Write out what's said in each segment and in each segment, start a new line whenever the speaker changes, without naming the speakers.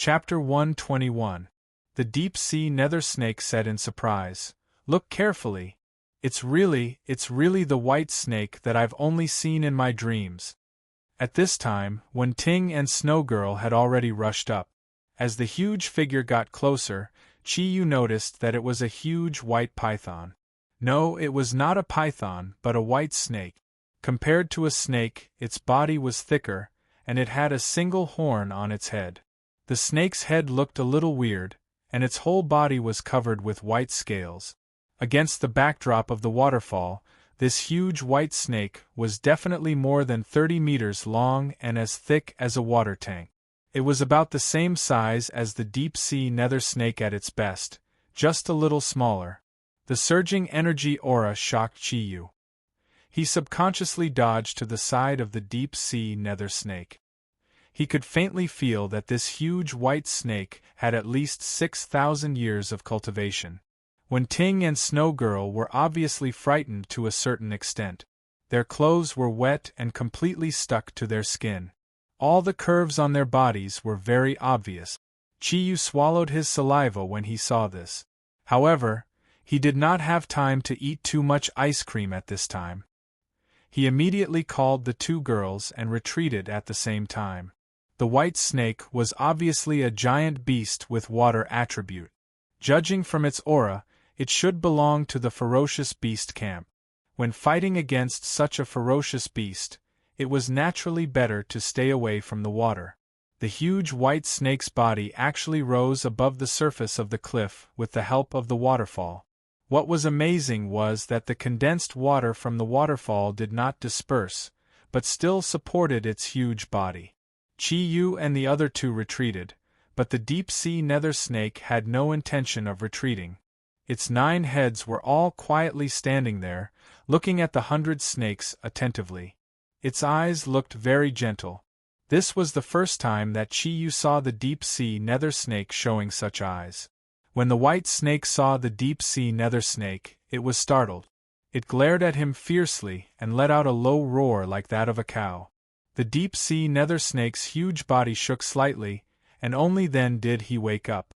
Chapter 121. The deep-sea nether snake said in surprise, "Look carefully. It's really the white snake that I've only seen in my dreams." At this time, when Ting and Snow Girl had already rushed up, as the huge figure got closer, Chi-Yu noticed that it was a huge white python. No, it was not a python, but a white snake. Compared to a snake, its body was thicker, and it had a single horn on its head. The snake's head looked a little weird, and its whole body was covered with white scales. Against the backdrop of the waterfall, this huge white snake was definitely more than 30 meters long and as thick as a water tank. It was about the same size as the deep-sea nether snake at its best, just a little smaller. The surging energy aura shocked Chi-Yu. He subconsciously dodged to the side of the deep-sea nether snake. He could faintly feel that this huge white snake had at least 6,000 years of cultivation. When Ting and Snow Girl were obviously frightened to a certain extent. Their clothes were wet and completely stuck to their skin. All the curves on their bodies were very obvious. Chi-Yu swallowed his saliva when he saw this. However, he did not have time to eat too much ice cream at this time. He immediately called the two girls and retreated at the same time. The white snake was obviously a giant beast with water attribute. Judging from its aura, it should belong to the ferocious beast camp. When fighting against such a ferocious beast, it was naturally better to stay away from the water. The huge white snake's body actually rose above the surface of the cliff with the help of the waterfall. What was amazing was that the condensed water from the waterfall did not disperse, but still supported its huge body. Chi-Yu and the other two retreated, but the deep-sea nether snake had no intention of retreating. Its 9 heads were all quietly standing there, looking at the 100 snakes attentively. Its eyes looked very gentle. This was the first time that Chi-Yu saw the deep-sea nether snake showing such eyes. When the white snake saw the deep-sea nether snake, it was startled. It glared at him fiercely and let out a low roar like that of a cow. The deep-sea nether snake's huge body shook slightly, and only then did he wake up.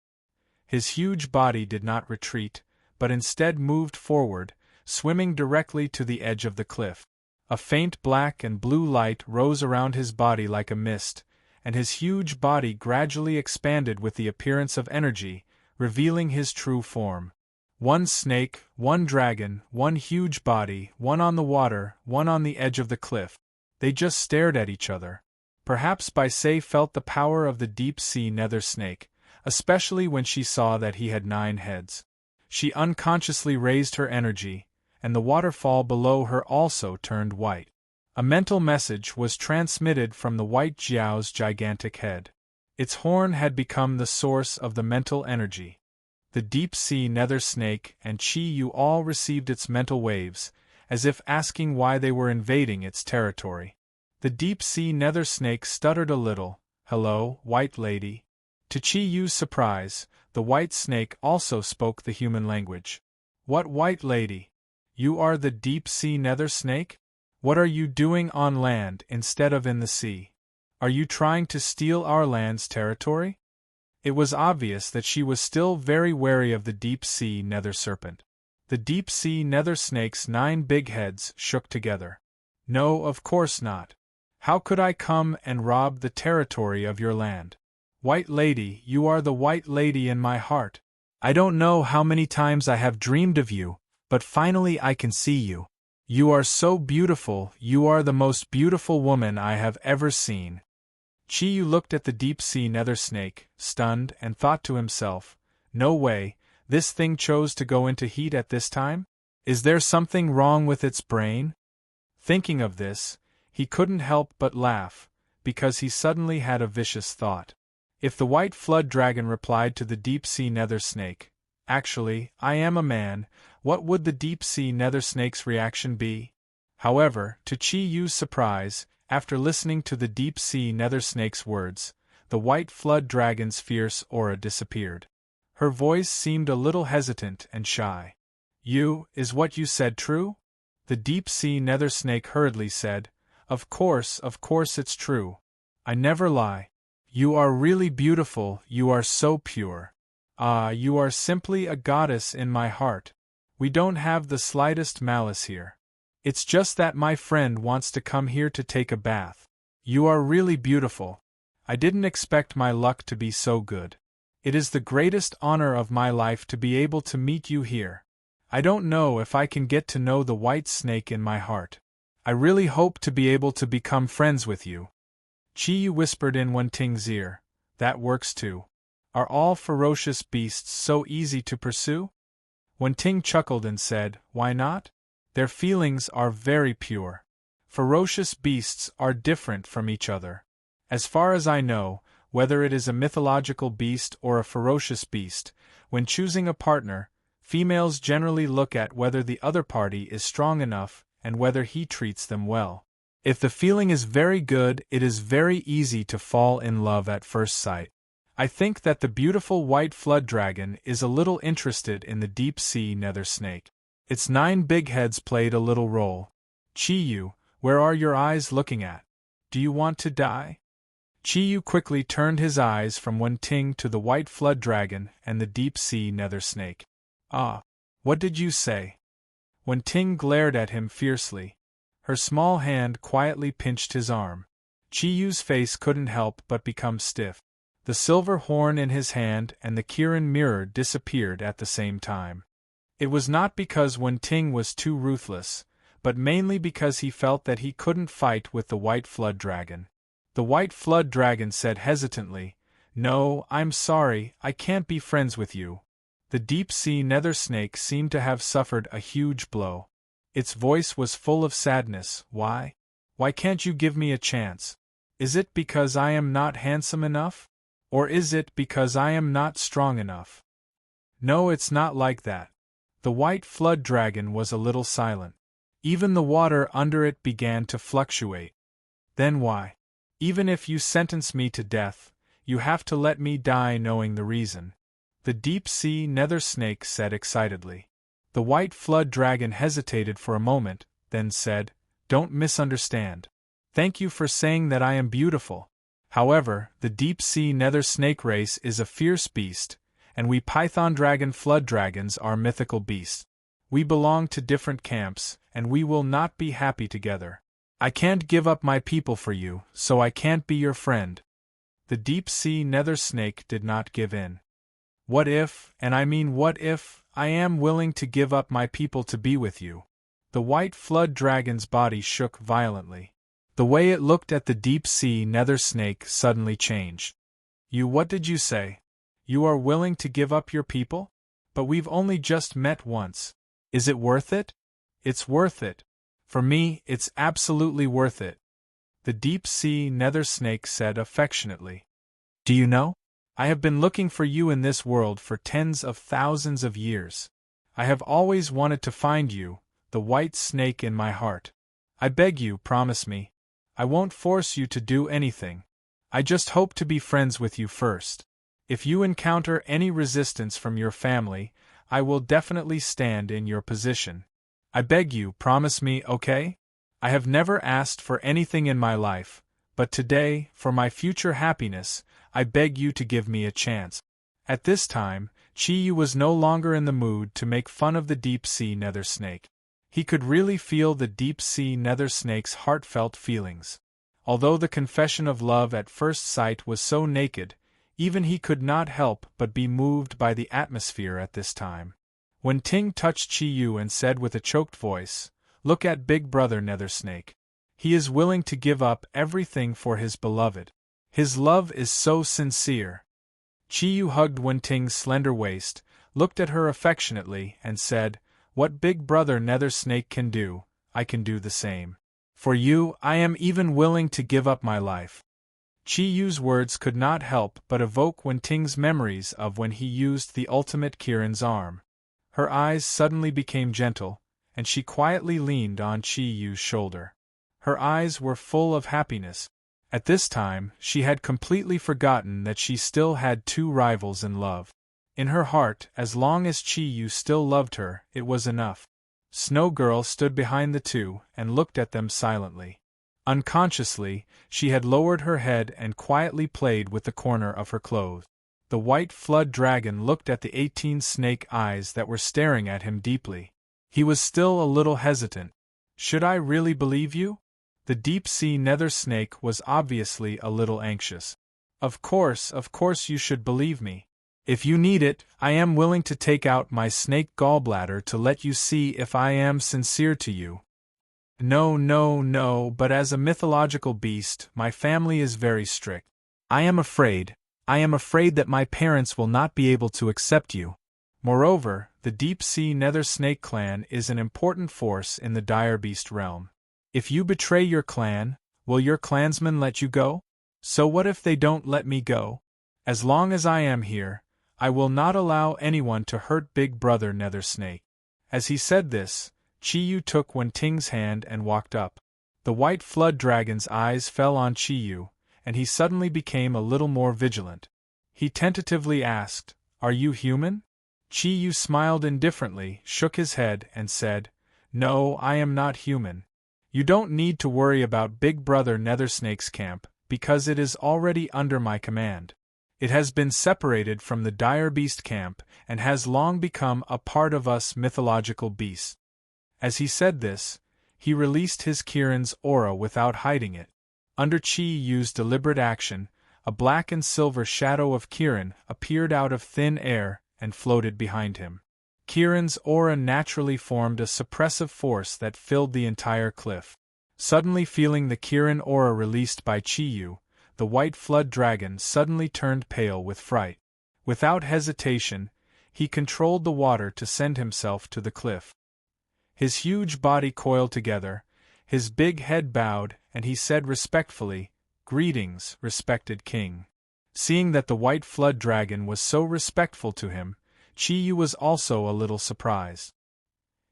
His huge body did not retreat, but instead moved forward, swimming directly to the edge of the cliff. A faint black and blue light rose around his body like a mist, and his huge body gradually expanded with the appearance of energy, revealing his true form. One snake, one dragon, one huge body, one on the water, one on the edge of the cliff. They just stared at each other. Perhaps Bai Se felt the power of the deep-sea nether snake, especially when she saw that he had 9 heads. She unconsciously raised her energy, and the waterfall below her also turned white. A mental message was transmitted from the white Jiao's gigantic head. Its horn had become the source of the mental energy. The deep-sea nether snake and Chi-Yu all received its mental waves, as if asking why they were invading its territory. The deep-sea nether snake stuttered a little, "Hello, white lady." To Chi-Yu's surprise, the white snake also spoke the human language. "What white lady? You are the deep-sea nether snake? What are you doing on land instead of in the sea? Are you trying to steal our land's territory?" It was obvious that she was still very wary of the deep-sea nether serpent. The deep-sea nether snake's 9 big heads shook together. "No, of course not. How could I come and rob the territory of your land? White lady, you are the white lady in my heart. I don't know how many times I have dreamed of you, but finally I can see you. You are so beautiful, you are the most beautiful woman I have ever seen." Chi-Yu looked at the deep-sea nether snake, stunned, and thought to himself, "No way, this thing chose to go into heat at this time? Is there something wrong with its brain?" Thinking of this, he couldn't help but laugh, because he suddenly had a vicious thought. If the white flood dragon replied to the deep-sea nether snake, "Actually, I am a man," what would the deep-sea nether snake's reaction be? However, to Chi-Yu's surprise, after listening to the deep-sea nether snake's words, the white flood dragon's fierce aura disappeared. Her voice seemed a little hesitant and shy. Is what you said true?" The deep-sea nether snake hurriedly said, Of course it's true. I never lie." You are really beautiful, you are so pure. Ah, you are simply a goddess in my heart. We don't have the slightest malice here. It's just that my friend wants to come here to take a bath. You are really beautiful. I didn't expect my luck to be so good. It is the greatest honor of my life to be able to meet you here. I don't know if I can get to know the white snake in my heart. I really hope to be able to become friends with you. Chiyu whispered in Wenting's ear. That works too. Are all ferocious beasts so easy to pursue? Wenting chuckled and said, why not? Their feelings are very pure. Ferocious beasts are different from each other. As far as I know, whether it is a mythological beast or a ferocious beast, when choosing a partner, females generally look at whether the other party is strong enough and whether he treats them well. If the feeling is very good, it is very easy to fall in love at first sight. I think that the beautiful white flood dragon is a little interested in the deep-sea nether snake. Its 9 big heads played a little role. Chiyu, where are your eyes looking at? Do you want to die? Chiyu quickly turned his eyes from Wenting to the white flood dragon and the deep-sea nether snake. Ah, what did you say? Wenting glared at him fiercely. Her small hand quietly pinched his arm. Chiyu's face couldn't help but become stiff. The silver horn in his hand and the Kirin mirror disappeared at the same time. It was not because Wenting was too ruthless, but mainly because he felt that he couldn't fight with the white flood dragon. The white flood dragon said hesitantly, no, I'm sorry, I can't be friends with you. The deep-sea nether snake seemed to have suffered a huge blow. Its voice was full of sadness. Why? Why can't you give me a chance? Is it because I am not handsome enough? Or is it because I am not strong enough? No, it's not like that. The white flood dragon was a little silent. Even the water under it began to fluctuate. Then why? Even if you sentence me to death, you have to let me die knowing the reason. The deep-sea nether snake said excitedly. The white flood dragon hesitated for a moment, then said, don't misunderstand. Thank you for saying that I am beautiful. However, the deep-sea nether snake race is a fierce beast, and we python dragon flood dragons are mythical beasts. We belong to different camps, and we will not be happy together. I can't give up my people for you, so I can't be your friend. The deep-sea nether snake did not give in. What if, and I mean what if, I am willing to give up my people to be with you? The white flood dragon's body shook violently. The way it looked at the deep-sea nether snake suddenly changed. What did you say? You are willing to give up your people? But we've only just met once. Is it worth it? It's worth it. For me, it's absolutely worth it. The deep-sea nether snake said affectionately. Do you know? I have been looking for you in this world for tens of thousands of years. I have always wanted to find you, the white snake in my heart. I beg you, promise me. I won't force you to do anything. I just hope to be friends with you first. If you encounter any resistance from your family, I will definitely stand in your position. I beg you, promise me, okay? I have never asked for anything in my life, but today, for my future happiness, I beg you to give me a chance. At this time, Chiyu was no longer in the mood to make fun of the deep-sea nether snake. He could really feel the deep-sea nether snake's heartfelt feelings. Although the confession of love at first sight was so naked, even he could not help but be moved by the atmosphere at this time. When Ting touched Chiyu and said with a choked voice, "Look at Big Brother Nether Snake. He is willing to give up everything for his beloved. His love is so sincere." Chiyu hugged Wenting's slender waist, looked at her affectionately, and said, "What Big Brother Nether Snake can do, I can do the same. For you, I am even willing to give up my life." Chiyu's words could not help but evoke Wenting's memories of when he used the ultimate Kirin's arm. Her eyes suddenly became gentle, and she quietly leaned on Chiyu's shoulder. Her eyes were full of happiness. At this time, she had completely forgotten that she still had two rivals in love. In her heart, as long as Chiyu still loved her, it was enough. Snow Girl stood behind the two and looked at them silently. Unconsciously, she had lowered her head and quietly played with the corner of her clothes. The white flood dragon looked at the 18 snake eyes that were staring at him deeply. He was still a little hesitant. Should I really believe you? The deep-sea nether snake was obviously a little anxious. Of course you should believe me. If you need it, I am willing to take out my snake gallbladder to let you see if I am sincere to you. No, but as a mythological beast, my family is very strict. I am afraid that my parents will not be able to accept you. Moreover, the deep-sea nether snake clan is an important force in the dire beast realm. If you betray your clan, will your clansmen let you go? So what if they don't let me go? As long as I am here, I will not allow anyone to hurt Big Brother Nether Snake. As he said this, Chi-Yu took Wen Ting's hand and walked up. The white flood dragon's eyes fell on Chi-Yu, and he suddenly became a little more vigilant. He tentatively asked, "Are you human?" Chi-Yu smiled indifferently, shook his head, and said, "No, I am not human. You don't need to worry about Big Brother Nethersnake's camp, because it is already under my command. It has been separated from the dire beast camp, and has long become a part of us mythological beasts." As he said this, he released his Kirin's aura without hiding it. Under Chi-Yu's deliberate action, a black and silver shadow of Kirin appeared out of thin air and floated behind him. Kirin's aura naturally formed a suppressive force that filled the entire cliff. Suddenly feeling the Kirin aura released by Chi-Yu, the white flood dragon suddenly turned pale with fright. Without hesitation, he controlled the water to send himself to the cliff. His huge body coiled together, his big head bowed, and he said respectfully, "Greetings, respected king." Seeing that the white flood dragon was so respectful to him, Chi-Yu was also a little surprised.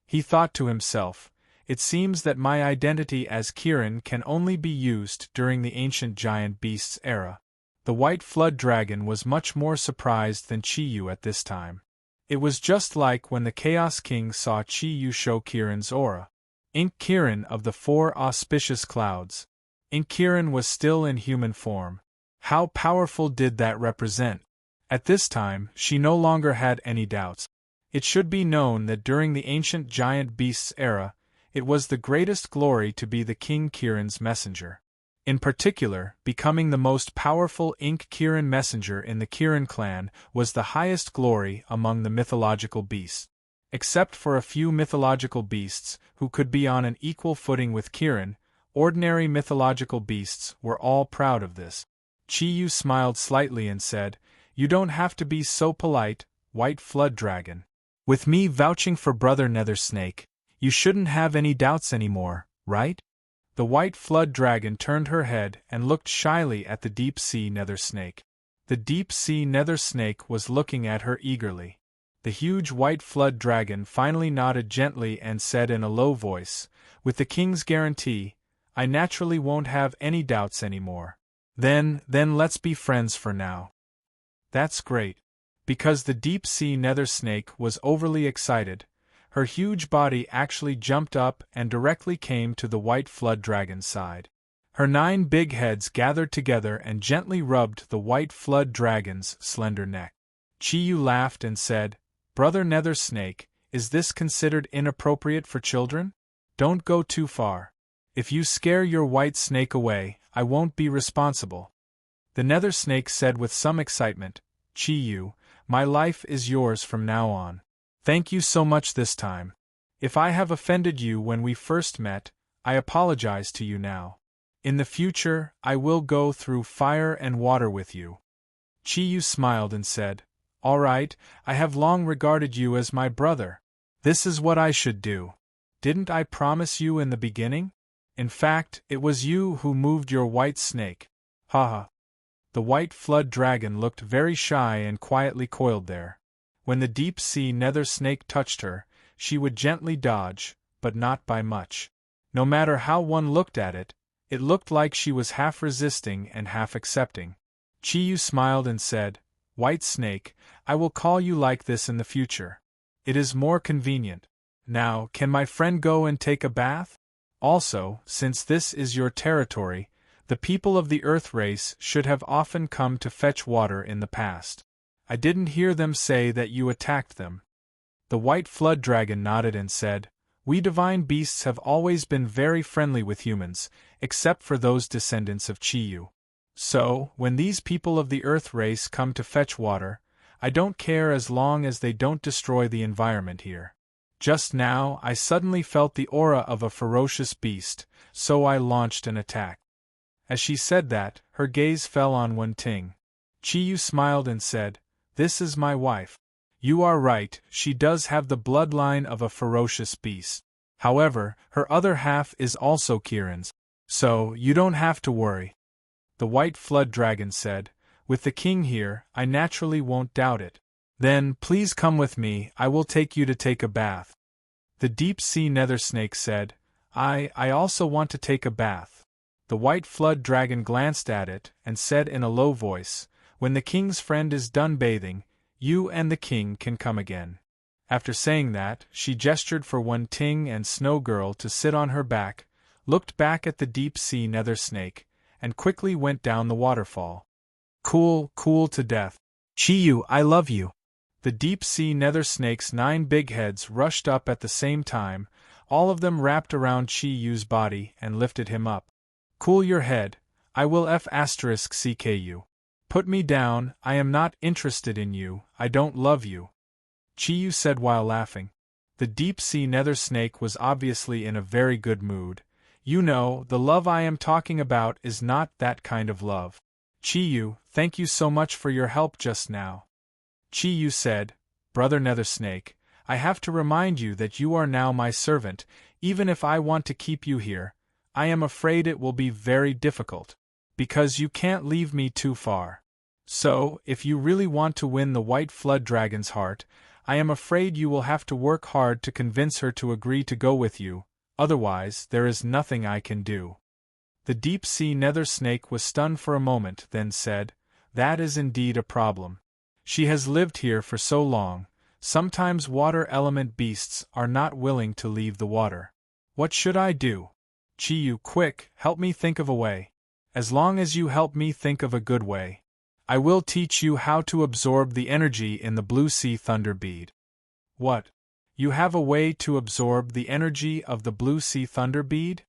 He thought to himself, "It seems that my identity as Kirin can only be used during the ancient giant beasts era." The white flood dragon was much more surprised than Chi-Yu at this time. It was just like when the Chaos King saw Chi-Yu show Kirin's aura. Ink Kirin of the 4 auspicious clouds. Ink Kirin was still in human form. How powerful did that represent? At this time, she no longer had any doubts. It should be known that during the ancient giant beasts era, it was the greatest glory to be the King Kirin's messenger. In particular, becoming the most powerful Ink Kirin messenger in the Kirin clan was the highest glory among the mythological beasts. Except for a few mythological beasts who could be on an equal footing with Kirin, ordinary mythological beasts were all proud of this. Chi-Yu smiled slightly and said, "You don't have to be so polite, white flood dragon. With me vouching for Brother Nether Snake, you shouldn't have any doubts anymore, right?" The white flood dragon turned her head and looked shyly at the deep-sea nether snake. The deep-sea nether snake was looking at her eagerly. The huge white flood dragon finally nodded gently and said in a low voice, "With the king's guarantee, I naturally won't have any doubts anymore. Then let's be friends for now." "That's great." Because the deep-sea nether snake was overly excited, her huge body actually jumped up and directly came to the white flood dragon's side. Her 9 big heads gathered together and gently rubbed the white flood dragon's slender neck. Chi-Yu laughed and said, "Brother Nether Snake, is this considered inappropriate for children? Don't go too far. If you scare your white snake away, I won't be responsible." The Nether Snake said with some excitement, "Chi-Yu, my life is yours from now on. Thank you so much this time. If I have offended you when we first met, I apologize to you now. In the future, I will go through fire and water with you." Chi-Yu smiled and said, "All right, I have long regarded you as my brother. This is what I should do. Didn't I promise you in the beginning? In fact, it was you who moved your white snake. Haha." The white flood dragon looked very shy and quietly coiled there. When the deep-sea nether snake touched her, she would gently dodge, but not by much. No matter how one looked at it, it looked like she was half resisting and half accepting. Chi-Yu smiled and said, "White snake, I will call you like this in the future. It is more convenient. Now, can my friend go and take a bath?" Also, since this is your territory, the people of the Earth race should have often come to fetch water in the past. I didn't hear them say that you attacked them." The white flood dragon nodded and said, "We divine beasts have always been very friendly with humans, except for those descendants of Chiyu. So, when these people of the Earth race come to fetch water, I don't care as long as they don't destroy the environment here. Just now, I suddenly felt the aura of a ferocious beast, so I launched an attack." As she said that, her gaze fell on Wen Ting. Chiyu smiled and said, "This is my wife. You are right, she does have the bloodline of a ferocious beast. However, her other half is also Kirin's, so you don't have to worry." The white flood dragon said, "With the king here, I naturally won't doubt it. Then, please come with me, I will take you to take a bath." The deep-sea nether snake said, I also want to take a bath." The white flood dragon glanced at it, and said in a low voice, "When the king's friend is done bathing, you and the king can come again." After saying that, she gestured for Wen Ting and Snow Girl to sit on her back, looked back at the deep-sea nether snake, and quickly went down the waterfall. Cool to death. "Chiyu, I love you." The deep-sea nether snake's 9 big heads rushed up at the same time, all of them wrapped around Chiyu's body and lifted him up. "Cool your head, I will *CK you. Put me down, I am not interested in you, I don't love you," Chiyu said while laughing. The deep-sea nether snake was obviously in a very good mood. "You know, the love I am talking about is not that kind of love. Chiyu, thank you so much for your help just now." Chiyu said, "Brother Nether Snake, I have to remind you that you are now my servant. Even if I want to keep you here, I am afraid it will be very difficult, because you can't leave me too far. So, if you really want to win the white flood dragon's heart, I am afraid you will have to work hard to convince her to agree to go with you, otherwise there is nothing I can do." The deep-sea nether snake was stunned for a moment, then said, "That is indeed a problem. She has lived here for so long, sometimes water element beasts are not willing to leave the water. What should I do? Chiyu, quick, help me think of a way. As long as you help me think of a good way, I will teach you how to absorb the energy in the blue sea thunder bead." "What? You have a way to absorb the energy of the blue sea thunder bead?"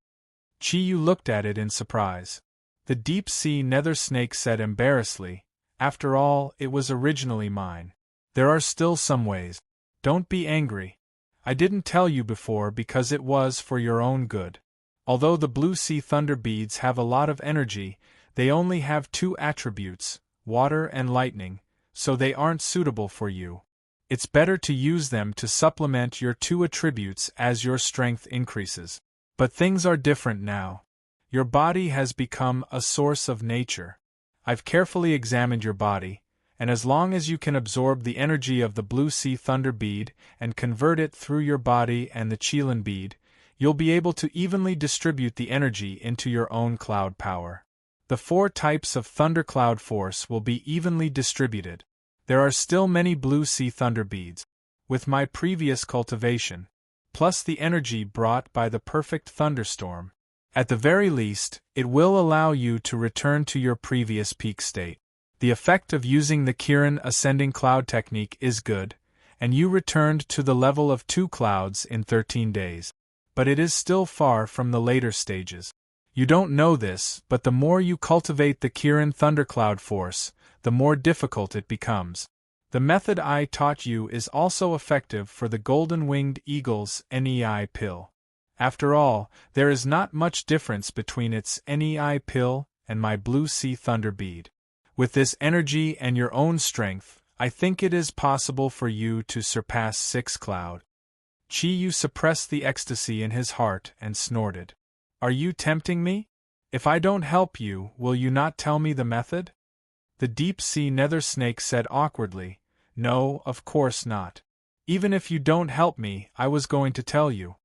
Chiyu looked at it in surprise. The deep-sea nether snake said embarrassedly, "After all, it was originally mine. There are still some ways. Don't be angry. I didn't tell you before because it was for your own good. Although the blue sea thunder beads have a lot of energy, they only have 2 attributes, water and lightning, so they aren't suitable for you. It's better to use them to supplement your 2 attributes as your strength increases. But things are different now. Your body has become a source of nature. I've carefully examined your body, and as long as you can absorb the energy of the blue sea thunder bead and convert it through your body and the Qilin bead, you'll be able to evenly distribute the energy into your own cloud power. The 4 types of thundercloud force will be evenly distributed. There are still many blue sea thunder beads. With my previous cultivation, plus the energy brought by the perfect thunderstorm, at the very least, it will allow you to return to your previous peak state. The effect of using the Kirin ascending cloud technique is good, and you returned to the level of 2 clouds in 13 days. But it is still far from the later stages. You don't know this, but the more you cultivate the Kirin thundercloud force, the more difficult it becomes. The method I taught you is also effective for the golden-winged eagle's NEI pill. After all, there is not much difference between its NEI pill and my blue sea thunder bead. With this energy and your own strength, I think it is possible for you to surpass 6 cloud. Chiyu suppressed the ecstasy in his heart and snorted. Are you tempting me? If I don't help you, will you not tell me the method? The deep-sea nether snake said awkwardly, No, of course not. Even if you don't help me, I was going to tell you.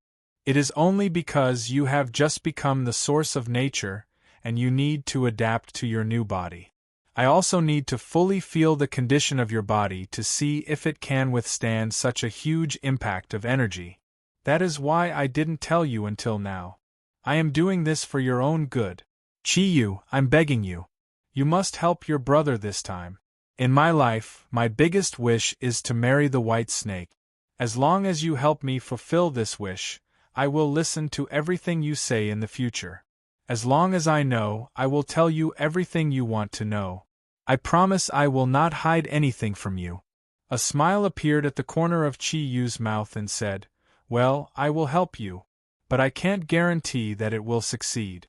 It is only because you have just become the source of nature, and you need to adapt to your new body. I also need to fully feel the condition of your body to see if it can withstand such a huge impact of energy. That is why I didn't tell you until now. I am doing this for your own good. Chi-Yu, I'm begging you. You must help your brother this time. In my life, my biggest wish is to marry the white snake. As long as you help me fulfill this wish, I will listen to everything you say in the future. As long as I know, I will tell you everything you want to know. I promise I will not hide anything from you. A smile appeared at the corner of Chi-Yu's mouth and said, Well, I will help you. But I can't guarantee that it will succeed.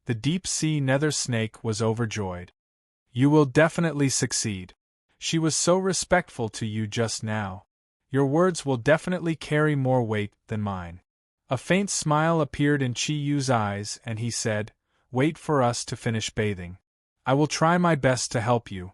The deep-sea nether snake was overjoyed. You will definitely succeed. She was so respectful to you just now. Your words will definitely carry more weight than mine. A faint smile appeared in Chi-Yu's eyes and he said, Wait for us to finish bathing. I will try my best to help you.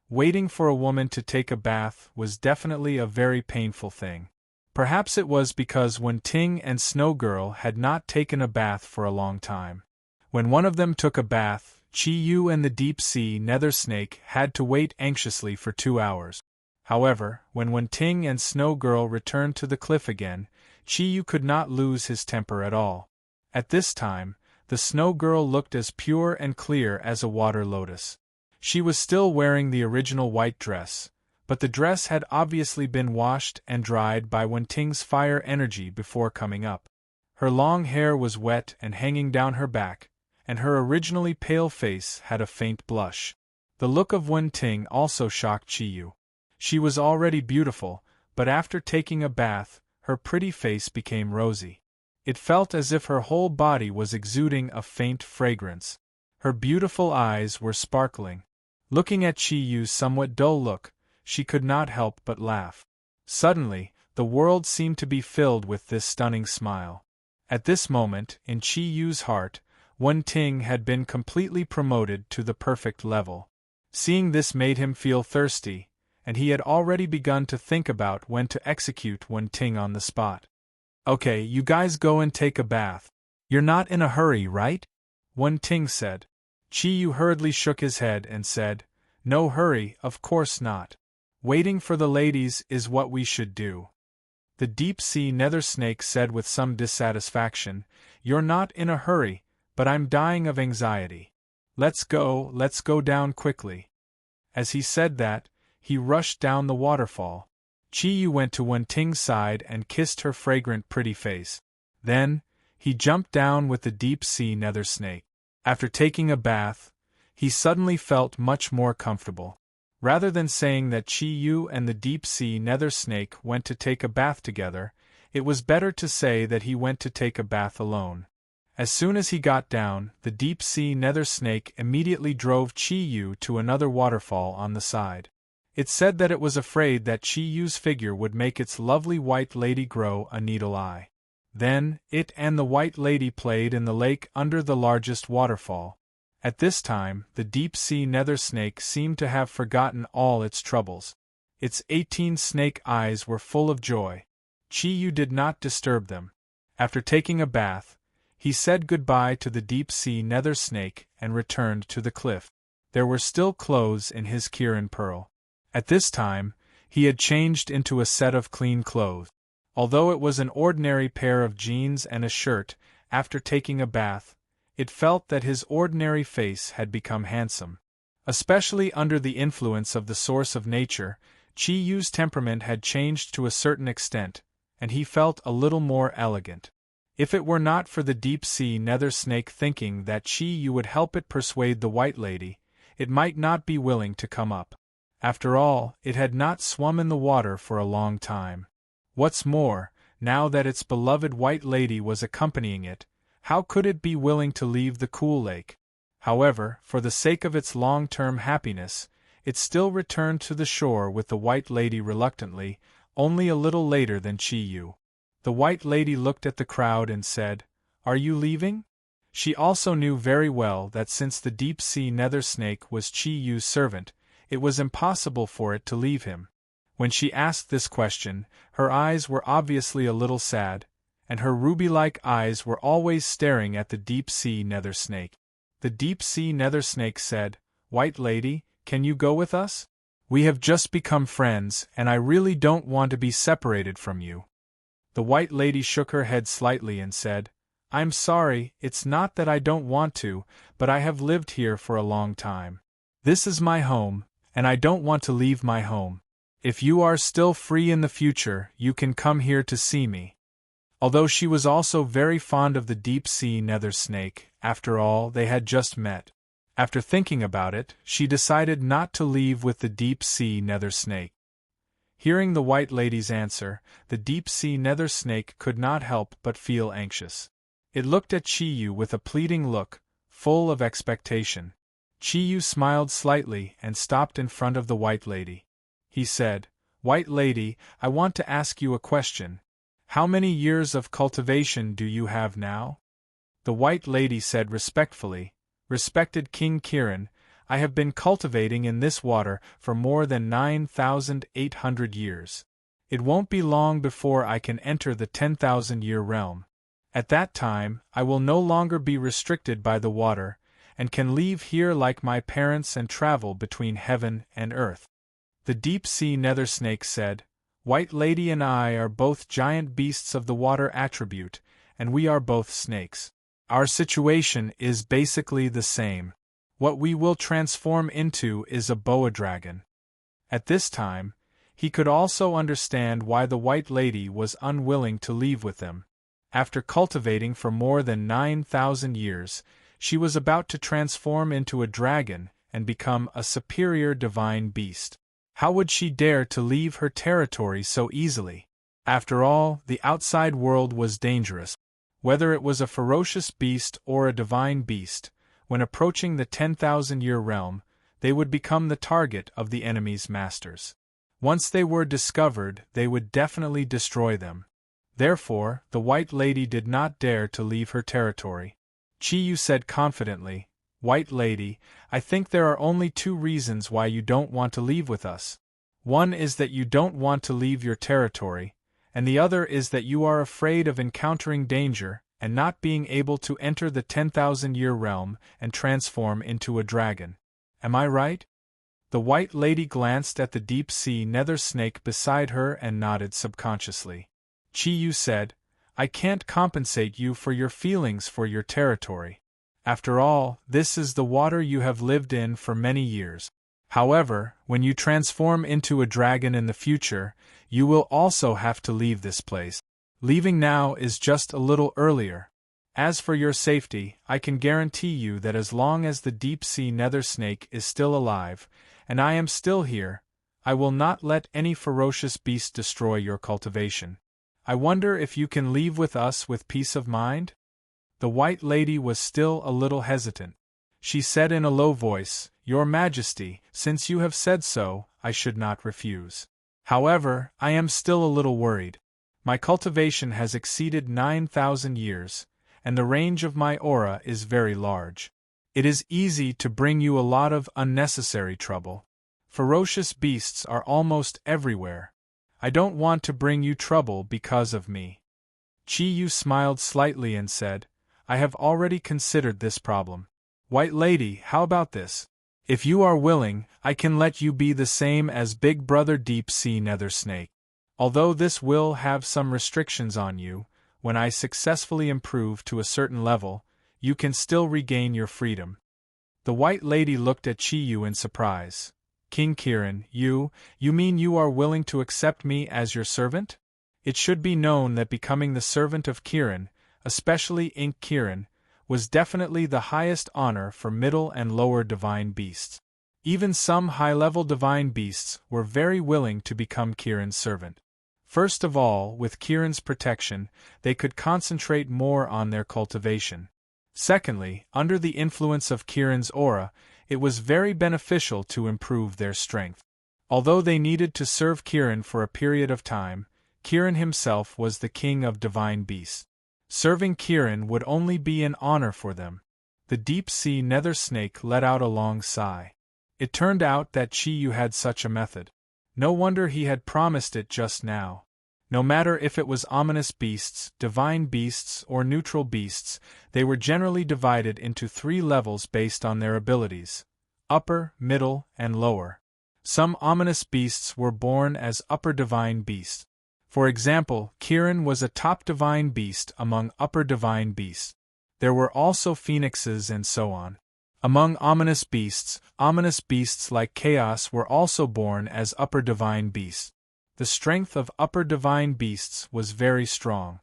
Waiting for a woman to take a bath was definitely a very painful thing. Perhaps it was because Wen-Ting and Snow Girl had not taken a bath for a long time. When one of them took a bath, Chi-Yu and the deep-sea nether snake had to wait anxiously for 2 hours. However, when Wen-Ting and Snow Girl returned to the cliff again, Chi-Yu could not lose his temper at all. At this time, the Snow Girl looked as pure and clear as a water lotus. She was still wearing the original white dress, but the dress had obviously been washed and dried by Wen-Ting's fire energy before coming up. Her long hair was wet and hanging down her back, and her originally pale face had a faint blush. The look of Wen-Ting also shocked Chi-Yu. She was already beautiful, but after taking a bath, her pretty face became rosy. It felt as if her whole body was exuding a faint fragrance. Her beautiful eyes were sparkling. Looking at Chi-Yu's somewhat dull look, she could not help but laugh. Suddenly, the world seemed to be filled with this stunning smile. At this moment, in Chi-Yu's heart, Wen-Ting had been completely promoted to the perfect level. Seeing this made him feel thirsty, and he had already begun to think about when to execute Wen-Ting on the spot. Okay, you guys go and take a bath. You're not in a hurry, right? Wen-Ting said. Chi-Yu hurriedly shook his head and said, No hurry, of course not. Waiting for the ladies is what we should do. The deep-sea nether snake said with some dissatisfaction, You're not in a hurry, but I'm dying of anxiety. Let's go down quickly. As he said that, he rushed down the waterfall. Chi-Yu went to Wen-Ting's side and kissed her fragrant pretty face. Then, he jumped down with the deep-sea nether snake. After taking a bath, he suddenly felt much more comfortable. Rather than saying that Chi-Yu and the deep-sea nether snake went to take a bath together, it was better to say that he went to take a bath alone. As soon as he got down, the deep-sea nether snake immediately drove Chi-Yu to another waterfall on the side. It said that it was afraid that Chi-Yu's figure would make its lovely white lady grow a needle eye. Then, it and the white lady played in the lake under the largest waterfall. At this time, the deep-sea nether snake seemed to have forgotten all its troubles. Its 18 snake eyes were full of joy. Chi-Yu did not disturb them. After taking a bath, he said goodbye to the deep-sea nether snake and returned to the cliff. There were still clothes in his Kirin Pearl. At this time, he had changed into a set of clean clothes. Although it was an ordinary pair of jeans and a shirt, after taking a bath, it felt that his ordinary face had become handsome. Especially under the influence of the source of nature, Chi-Yu's temperament had changed to a certain extent, and he felt a little more elegant. If it were not for the deep-sea nether snake thinking that Chi-Yu would help it persuade the white lady, it might not be willing to come up. After all, it had not swum in the water for a long time. What's more, now that its beloved white lady was accompanying it, how could it be willing to leave the cool lake? However, for the sake of its long-term happiness, it still returned to the shore with the white lady reluctantly, only a little later than Chi-Yu. The white lady looked at the crowd and said, Are you leaving? She also knew very well that since the deep-sea nether snake was Chi-Yu's servant, it was impossible for it to leave him. When she asked this question, her eyes were obviously a little sad, and her ruby-like eyes were always staring at the deep-sea nether snake. The deep-sea nether snake said, White lady, can you go with us? We have just become friends, and I really don't want to be separated from you. The white lady shook her head slightly and said, I'm sorry, it's not that I don't want to, but I have lived here for a long time. This is my home, and I don't want to leave my home. If you are still free in the future, you can come here to see me. Although she was also very fond of the deep-sea nether snake, after all, they had just met. After thinking about it, she decided not to leave with the deep-sea nether snake. Hearing the White Lady's answer, the deep-sea nether snake could not help but feel anxious. It looked at Chiyu with a pleading look, full of expectation. Chiyu smiled slightly and stopped in front of the White Lady. He said, "White Lady, I want to ask you a question. How many years of cultivation do you have now?" The White Lady said respectfully, "Respected King Kirin, I have been cultivating in this water for more than 9,800 years. It won't be long before I can enter the 10,000-year realm. At that time, I will no longer be restricted by the water, and can leave here like my parents and travel between heaven and earth." The deep-sea nether snake said, "White Lady and I are both giant beasts of the water attribute, and we are both snakes. Our situation is basically the same. What we will transform into is a boa dragon." At this time, he could also understand why the White Lady was unwilling to leave with them. After cultivating for more than 9,000 years, she was about to transform into a dragon and become a superior divine beast. How would she dare to leave her territory so easily? After all, the outside world was dangerous. Whether it was a ferocious beast or a divine beast, when approaching the 10,000-year realm, they would become the target of the enemy's masters. Once they were discovered, they would definitely destroy them. Therefore, the White Lady did not dare to leave her territory. Chiyu said confidently, "White Lady, I think there are only two reasons why you don't want to leave with us. One is that you don't want to leave your territory, and the other is that you are afraid of encountering danger and not being able to enter the 10,000-year realm and transform into a dragon. Am I right?" The White Lady glanced at the deep-sea nether snake beside her and nodded subconsciously. Chiyu said, "I can't compensate you for your feelings for your territory. After all, this is the water you have lived in for many years. However, when you transform into a dragon in the future, you will also have to leave this place. Leaving now is just a little earlier. As for your safety, I can guarantee you that as long as the deep-sea nether snake is still alive, and I am still here, I will not let any ferocious beast destroy your cultivation. I wonder if you can leave with us with peace of mind?" The White Lady was still a little hesitant. She said in a low voice, "Your Majesty, since you have said so, I should not refuse. However, I am still a little worried. My cultivation has exceeded 9,000 years, and the range of my aura is very large. It is easy to bring you a lot of unnecessary trouble. Ferocious beasts are almost everywhere. I don't want to bring you trouble because of me." Chiyu smiled slightly and said, "I have already considered this problem. White Lady, how about this? If you are willing, I can let you be the same as Big Brother Deep-Sea Nether Snake. Although this will have some restrictions on you, when I successfully improve to a certain level, you can still regain your freedom." The White Lady looked at Chiyu in surprise. "King Kirin, you mean you are willing to accept me as your servant?" It should be known that becoming the servant of Kirin, especially Ink Kirin, was definitely the highest honor for middle and lower divine beasts. Even some high-level divine beasts were very willing to become Kirin's servant. First of all, with Kirin's protection, they could concentrate more on their cultivation. Secondly, under the influence of Kirin's aura, it was very beneficial to improve their strength. Although they needed to serve Kirin for a period of time, Kirin himself was the king of divine beasts. Serving Kirin would only be an honor for them. The deep-sea nether snake let out a long sigh. It turned out that Chiyu had such a method. No wonder he had promised it just now. No matter if it was ominous beasts, divine beasts, or neutral beasts, they were generally divided into 3 levels based on their abilities: upper, middle, and lower. Some ominous beasts were born as upper divine beasts. For example, Kirin was a top divine beast among upper divine beasts. There were also phoenixes and so on. Among ominous beasts like Chaos were also born as upper divine beasts. The strength of upper divine beasts was very strong.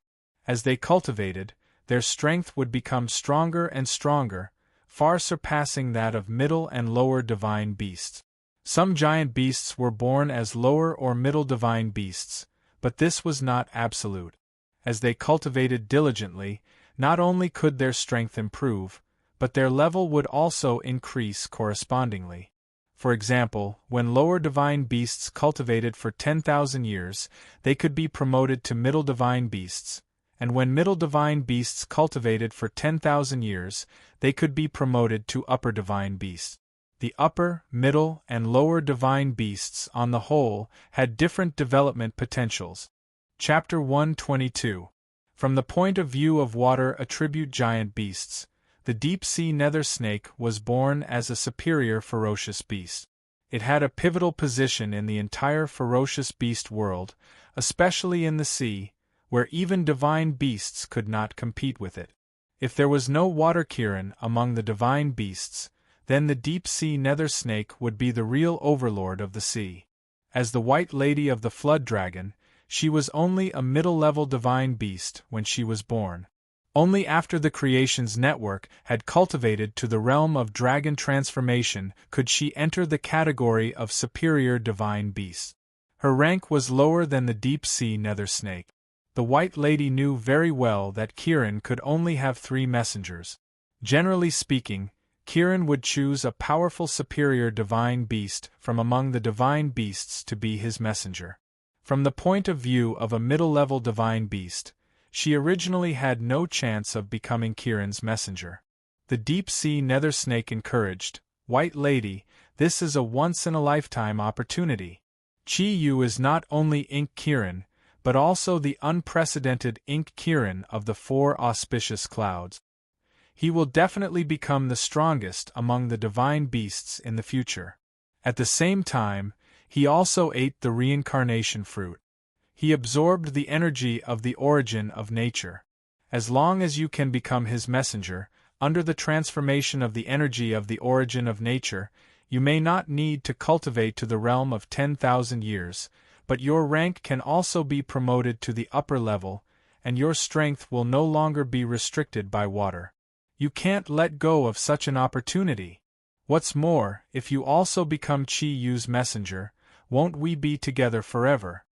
As they cultivated, their strength would become stronger and stronger, far surpassing that of middle and lower divine beasts. Some giant beasts were born as lower or middle divine beasts, but this was not absolute. As they cultivated diligently, not only could their strength improve, but their level would also increase correspondingly. For example, when lower divine beasts cultivated for 10,000 years, they could be promoted to middle divine beasts, and when middle divine beasts cultivated for 10,000 years, they could be promoted to upper divine beasts. The upper, middle, and lower divine beasts on the whole had different development potentials. Chapter 122. From the point of view of water attribute giant beasts, the deep-sea nether snake was born as a superior ferocious beast. It had a pivotal position in the entire ferocious beast world, especially in the sea, where even divine beasts could not compete with it. If there was no water Kirin among the divine beasts, then the deep-sea nether snake would be the real overlord of the sea. As the White Lady of the Flood Dragon, she was only a middle-level divine beast when she was born. Only after the creation's network had cultivated to the realm of dragon transformation could she enter the category of superior divine beast. Her rank was lower than the deep-sea nether snake. The White Lady knew very well that Kirin could only have 3 messengers. Generally speaking, Kirin would choose a powerful superior divine beast from among the divine beasts to be his messenger. From the point of view of a middle-level divine beast, she originally had no chance of becoming Kirin's messenger. The deep-sea nether snake encouraged, "White Lady, this is a once-in-a-lifetime opportunity. Chi-Yu is not only Ink Kirin, but also the unprecedented Ink Kirin of the 4 auspicious clouds. He will definitely become the strongest among the divine beasts in the future." At the same time, he also ate the reincarnation fruit. He absorbed the energy of the origin of nature. As long as you can become his messenger, under the transformation of the energy of the origin of nature, you may not need to cultivate to the realm of 10,000 years, but your rank can also be promoted to the upper level, and your strength will no longer be restricted by water. You can't let go of such an opportunity. What's more, if you also become Chi-Yu's messenger, won't we be together forever?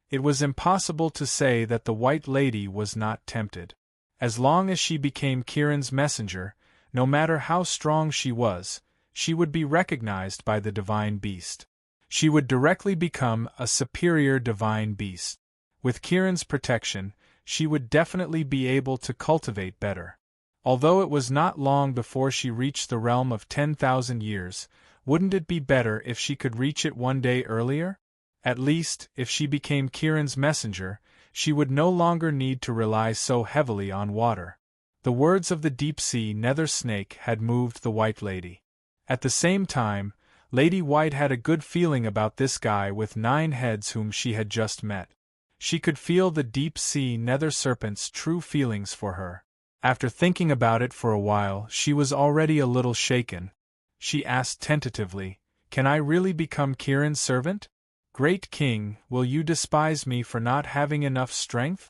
It was impossible to say that the White Lady was not tempted. As long as she became Kirin's messenger, no matter how strong she was, she would be recognized by the divine beast. She would directly become a superior divine beast. With Kirin's protection, she would definitely be able to cultivate better. Although it was not long before she reached the realm of 10,000 years, wouldn't it be better if she could reach it one day earlier? At least, if she became Kirin's messenger, she would no longer need to rely so heavily on water. The words of the deep-sea nether snake had moved the White Lady. At the same time, Lady White had a good feeling about this guy with 9 heads whom she had just met. She could feel the deep-sea nether serpent's true feelings for her. After thinking about it for a while, she was already a little shaken. She asked tentatively, "Can I really become Kirin's servant? Great King, will you despise me for not having enough strength?"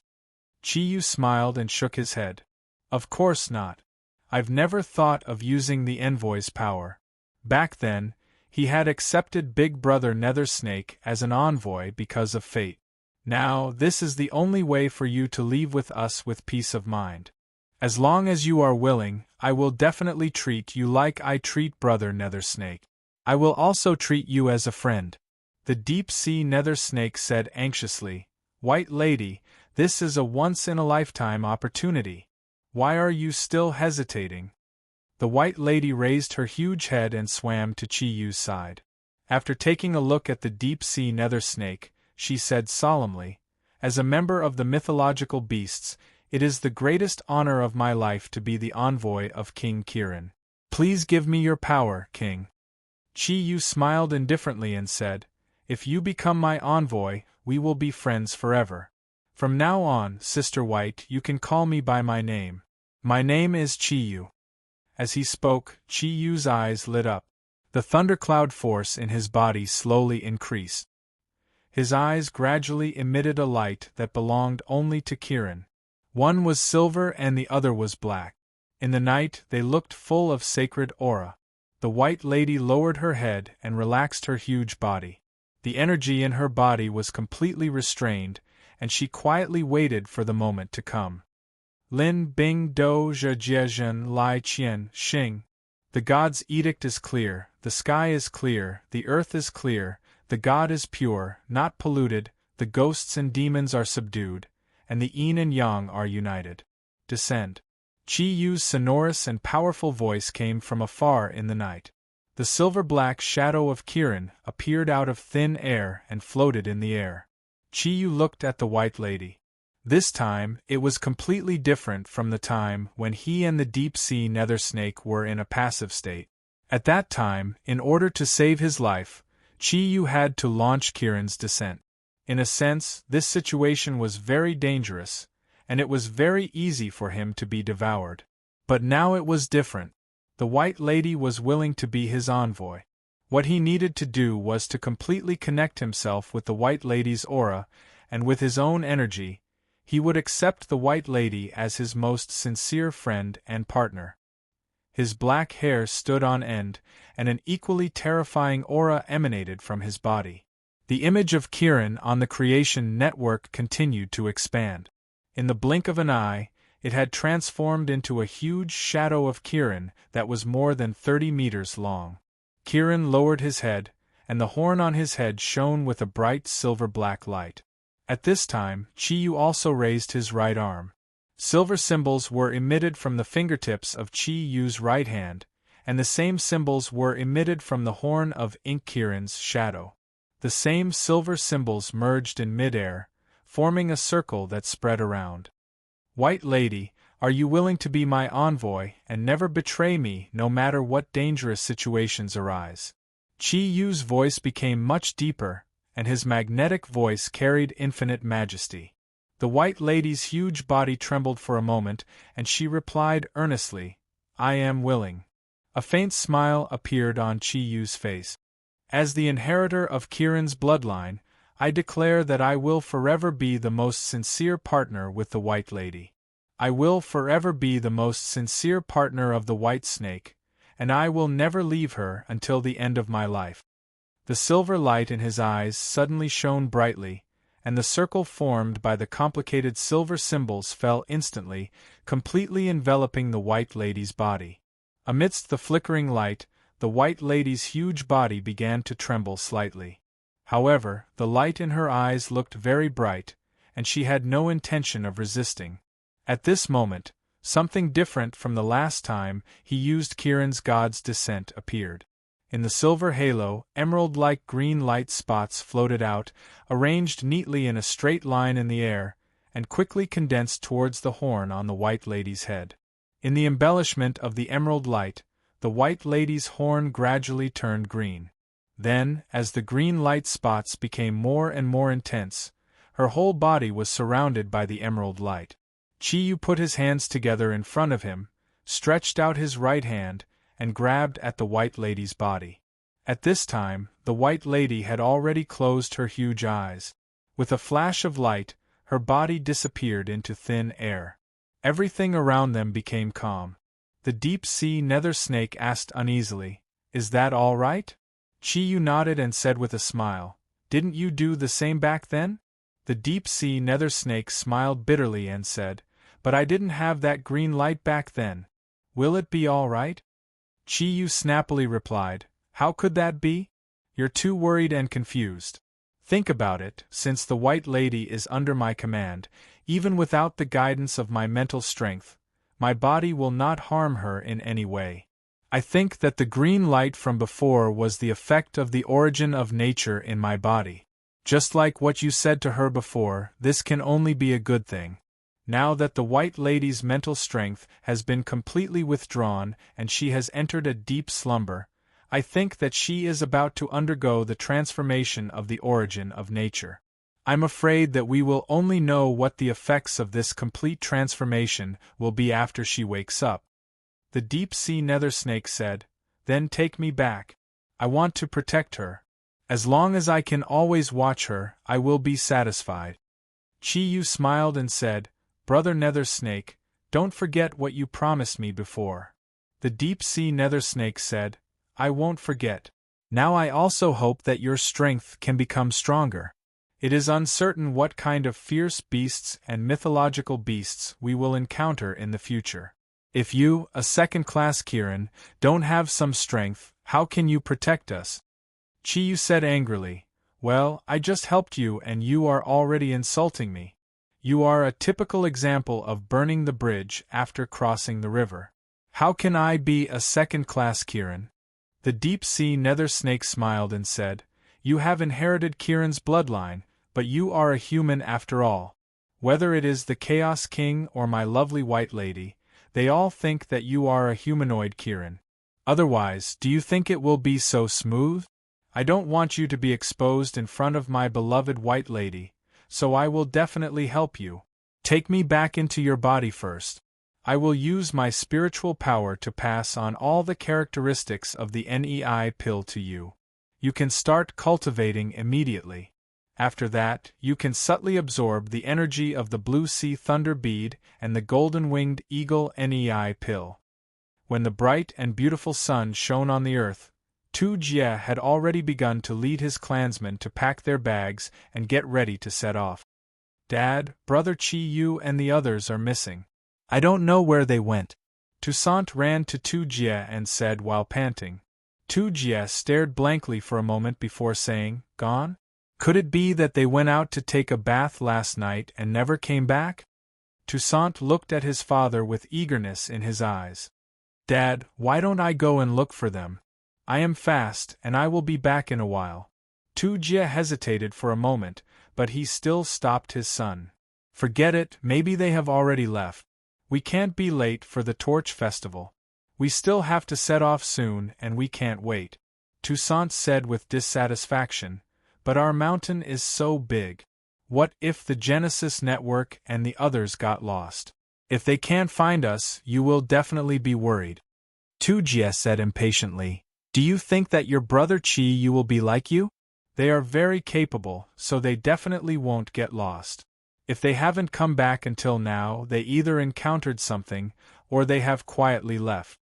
Chi-Yu smiled and shook his head. "Of course not. I've never thought of using the envoy's power. Back then, he had accepted Big Brother Nether Snake as an envoy because of fate. Now, this is the only way for you to leave with us with peace of mind. As long as you are willing, I will definitely treat you like I treat Brother Nether Snake. I will also treat you as a friend." The deep-sea nether snake said anxiously, "White Lady, this is a once-in-a-lifetime opportunity. Why are you still hesitating?" The White Lady raised her huge head and swam to Chi-Yu's side. After taking a look at the deep-sea nether snake, she said solemnly, "As a member of the mythological beasts, it is the greatest honor of my life to be the envoy of King Kirin. Please give me your power, King." Chi-Yu smiled indifferently and said, "If you become my envoy, we will be friends forever." From now on, Sister White, you can call me by my name. My name is Chi-Yu." As he spoke, Chi-Yu's eyes lit up. The thundercloud force in his body slowly increased. His eyes gradually emitted a light that belonged only to Kirin. One was silver and the other was black. In the night, they looked full of sacred aura. The White Lady lowered her head and relaxed her huge body. The energy in her body was completely restrained, and she quietly waited for the moment to come. Lin Bing Do Zhe Jie Zhen Lai Qian Xing. The god's edict is clear, the sky is clear, the earth is clear, the god is pure, not polluted, the ghosts and demons are subdued, and the yin and yang are united. Descend. Chi-Yu's sonorous and powerful voice came from afar in the night. The silver-black shadow of Kirin appeared out of thin air and floated in the air. Chi-Yu looked at the White Lady. This time, it was completely different from the time when he and the deep-sea nether snake were in a passive state. At that time, in order to save his life, Chi-Yu had to launch Kirin's descent. In a sense, this situation was very dangerous, and it was very easy for him to be devoured. But now it was different. The White Lady was willing to be his envoy. What he needed to do was to completely connect himself with the White Lady's aura, and with his own energy, he would accept the White Lady as his most sincere friend and partner. His black hair stood on end, and an equally terrifying aura emanated from his body. The image of Kirin on the creation network continued to expand. In the blink of an eye, it had transformed into a huge shadow of Kirin that was more than 30 meters long. Kirin lowered his head, and the horn on his head shone with a bright silver-black light. At this time, Chi-Yu also raised his right arm. Silver symbols were emitted from the fingertips of Chi-Yu's right hand, and the same symbols were emitted from the horn of Ink Kirin's shadow. The same silver symbols merged in mid-air, forming a circle that spread around. "White Lady, are you willing to be my envoy and never betray me no matter what dangerous situations arise?" Chi-Yu's voice became much deeper, and his magnetic voice carried infinite majesty. The White Lady's huge body trembled for a moment, and she replied earnestly, "I am willing." A faint smile appeared on Chi-Yu's face. "As the inheritor of Kirin's bloodline, I declare that I will forever be the most sincere partner with the White Lady. I will forever be the most sincere partner of the White Snake, and I will never leave her until the end of my life." The silver light in his eyes suddenly shone brightly, and the circle formed by the complicated silver symbols fell instantly, completely enveloping the White Lady's body. Amidst the flickering light, the White Lady's huge body began to tremble slightly. However, the light in her eyes looked very bright, and she had no intention of resisting. At this moment, something different from the last time he used Kirin's god's descent appeared. In the silver halo, emerald-like green light spots floated out, arranged neatly in a straight line in the air, and quickly condensed towards the horn on the White Lady's head. In the embellishment of the emerald light, the White Lady's horn gradually turned green. Then, as the green light spots became more and more intense, her whole body was surrounded by the emerald light. Chi-Yu put his hands together in front of him, stretched out his right hand, and grabbed at the White Lady's body. At this time, the White Lady had already closed her huge eyes. With a flash of light, her body disappeared into thin air. Everything around them became calm. The deep-sea nether snake asked uneasily, "Is that all right?" Chi-Yu nodded and said with a smile, "Didn't you do the same back then?" The deep-sea nether snake smiled bitterly and said, "But I didn't have that green light back then. Will it be all right?" Chi-Yu snappily replied, "How could that be? You're too worried and confused. Think about it, since the White Lady is under my command, even without the guidance of my mental strength, my body will not harm her in any way. I think that the green light from before was the effect of the origin of nature in my body. Just like what you said to her before, this can only be a good thing. Now that the White Lady's mental strength has been completely withdrawn and she has entered a deep slumber, I think that she is about to undergo the transformation of the origin of nature. I'm afraid that we will only know what the effects of this complete transformation will be after she wakes up. The deep-sea nether snake said, Then take me back. I want to protect her. As long as I can always watch her, I will be satisfied. Chi-Yu smiled and said, Brother Nether Snake, don't forget what you promised me before. The deep-sea nether snake said, I won't forget. Now I also hope that your strength can become stronger. It is uncertain what kind of fierce beasts and mythological beasts we will encounter in the future. If you, a second-class Kirin, don't have some strength, how can you protect us? Chi-Yu said angrily, Well, I just helped you and you are already insulting me. You are a typical example of burning the bridge after crossing the river. How can I be a second-class Kirin? The deep-sea nether snake smiled and said, You have inherited Kirin's bloodline, but you are a human after all. Whether it is the Chaos King or my lovely white lady, they all think that you are a humanoid Kirin. Otherwise, do you think it will be so smooth? I don't want you to be exposed in front of my beloved white lady, so I will definitely help you. Take me back into your body first. I will use my spiritual power to pass on all the characteristics of the NEI pill to you. You can start cultivating immediately. After that, you can subtly absorb the energy of the Blue Sea Thunder Bead and the Golden-Winged Eagle NEI pill. When the bright and beautiful sun shone on the earth, Tu Jie had already begun to lead his clansmen to pack their bags and get ready to set off. Dad, Brother Chi-Yu and the others are missing. I don't know where they went. Toussaint ran to Tu Jie and said while panting. Tu Jie stared blankly for a moment before saying, Gone? Could it be that they went out to take a bath last night and never came back? Toussaint looked at his father with eagerness in his eyes. Dad, why don't I go and look for them? I am fast, and I will be back in a while. Tu Jie hesitated for a moment, but he still stopped his son. Forget it, maybe they have already left. We can't be late for the Torch Festival. We still have to set off soon and we can't wait. Toussaint said with dissatisfaction, But our mountain is so big. What if the Genesis Network and the others got lost? If they can't find us, you will definitely be worried. Tu Jie said impatiently, Do you think that your brother Chi-Yu will be like you? They are very capable, so they definitely won't get lost. If they haven't come back until now, they either encountered something, or they have quietly left.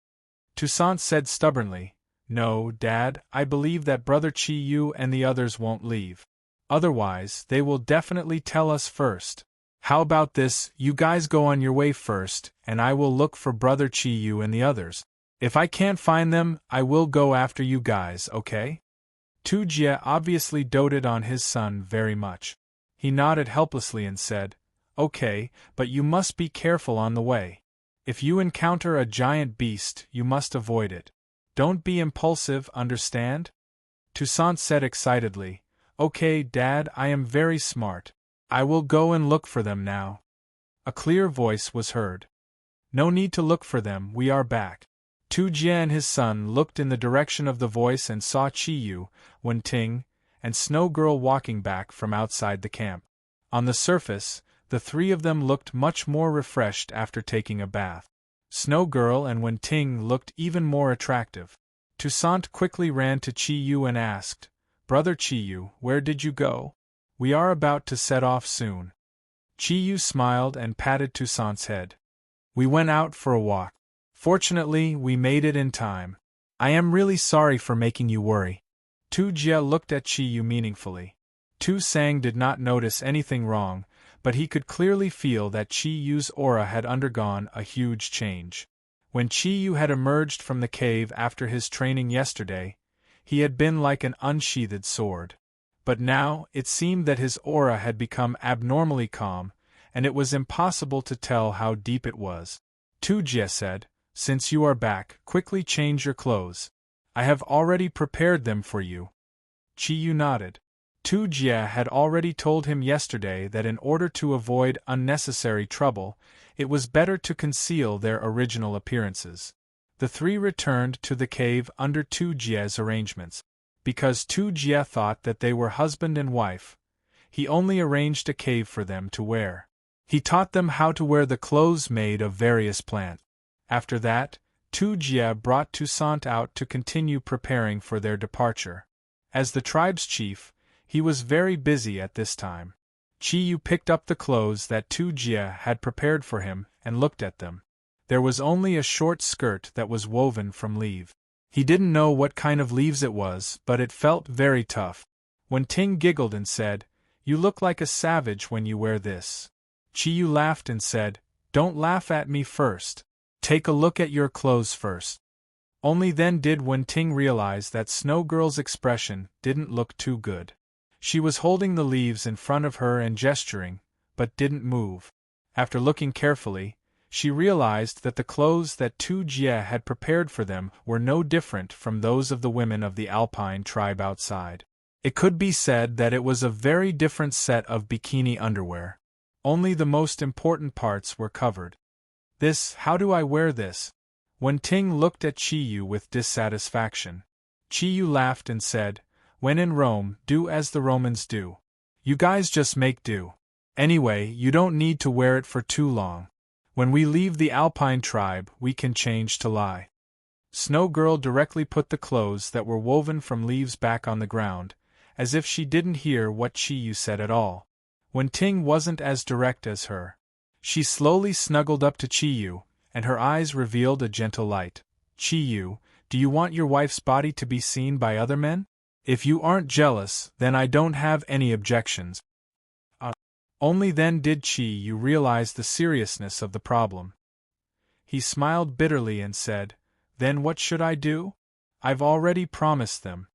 Toussaint said stubbornly, No, Dad, I believe that Brother Chi-Yu and the others won't leave. Otherwise, they will definitely tell us first. How about this, you guys go on your way first, and I will look for Brother Chi-Yu and the others. If I can't find them, I will go after you guys, okay? Tu Jie obviously doted on his son very much. He nodded helplessly and said, Okay, but you must be careful on the way. If you encounter a giant beast, you must avoid it. Don't be impulsive, understand? Toussaint said excitedly, Okay, Dad, I am very smart. I will go and look for them now. A clear voice was heard. No need to look for them, we are back. Tu Jie and his son looked in the direction of the voice and saw Chi-Yu, Wen-Ting, and Snow Girl walking back from outside the camp. On the surface, the three of them looked much more refreshed after taking a bath. Snow Girl and Wen-Ting looked even more attractive. Toussaint quickly ran to Chi-Yu and asked, Brother Chi-Yu, where did you go? We are about to set off soon. Chi-Yu smiled and patted Toussaint's head. We went out for a walk. Fortunately, we made it in time. I am really sorry for making you worry. Tu Jie looked at Chi-Yu meaningfully. Tu Sang did not notice anything wrong, but he could clearly feel that Chi-Yu's aura had undergone a huge change. When Chi-Yu had emerged from the cave after his training yesterday, he had been like an unsheathed sword. But now, it seemed that his aura had become abnormally calm, and it was impossible to tell how deep it was. Tu Jie said, Since you are back, quickly change your clothes. I have already prepared them for you. Chi-Yu nodded. Tu Jie had already told him yesterday that in order to avoid unnecessary trouble, it was better to conceal their original appearances. The three returned to the cave under Tu Jie's arrangements. Because Tu Jie thought that they were husband and wife, he only arranged a cave for them to wear. He taught them how to wear the clothes made of various plants. After that, Tu Jia brought Toussaint out to continue preparing for their departure. As the tribe's chief, he was very busy at this time. Chi Yu picked up the clothes that Tu Jia had prepared for him and looked at them. There was only a short skirt that was woven from leaves. He didn't know what kind of leaves it was, but it felt very tough. Wen Ting giggled and said, "You look like a savage when you wear this." Chi Yu laughed and said, "Don't laugh at me first. Take a look at your clothes first." Only then did Wen Ting realize that Snow Girl's expression didn't look too good. She was holding the leaves in front of her and gesturing, but didn't move. After looking carefully, she realized that the clothes that Tu Jia had prepared for them were no different from those of the women of the Alpine tribe outside. It could be said that it was a very different set of bikini underwear. Only the most important parts were covered. How do I wear this?" Wen Ting looked at Chi Yu with dissatisfaction. Chi Yu laughed and said, "When in Rome, do as the Romans do. You guys just make do. Anyway, you don't need to wear it for too long. When we leave the Alpine tribe, we can change to lie." Snow Girl directly put the clothes that were woven from leaves back on the ground, as if she didn't hear what Chi Yu said at all. Wen Ting wasn't as direct as her. She slowly snuggled up to Chi Yu, and her eyes revealed a gentle light. "Chi Yu, do you want your wife's body to be seen by other men? If you aren't jealous, then I don't have any objections." Only then did Chi Yu realize the seriousness of the problem. He smiled bitterly and said, "Then what should I do? I've already promised them."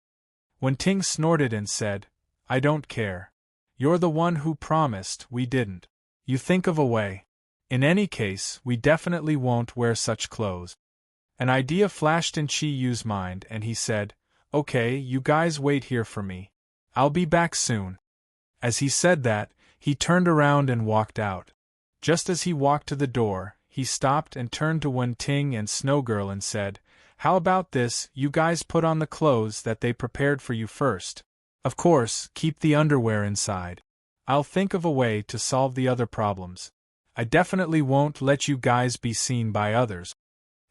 Wen Ting snorted and said, "I don't care. You're the one who promised, we didn't. You think of a way. In any case, we definitely won't wear such clothes." An idea flashed in Chi Yu's mind and he said, "Okay, you guys wait here for me. I'll be back soon." As he said that, he turned around and walked out. Just as he walked to the door, he stopped and turned to Wen Ting and Snow Girl and said, "How about this, you guys put on the clothes that they prepared for you first. Of course, keep the underwear inside. I'll think of a way to solve the other problems. I definitely won't let you guys be seen by others."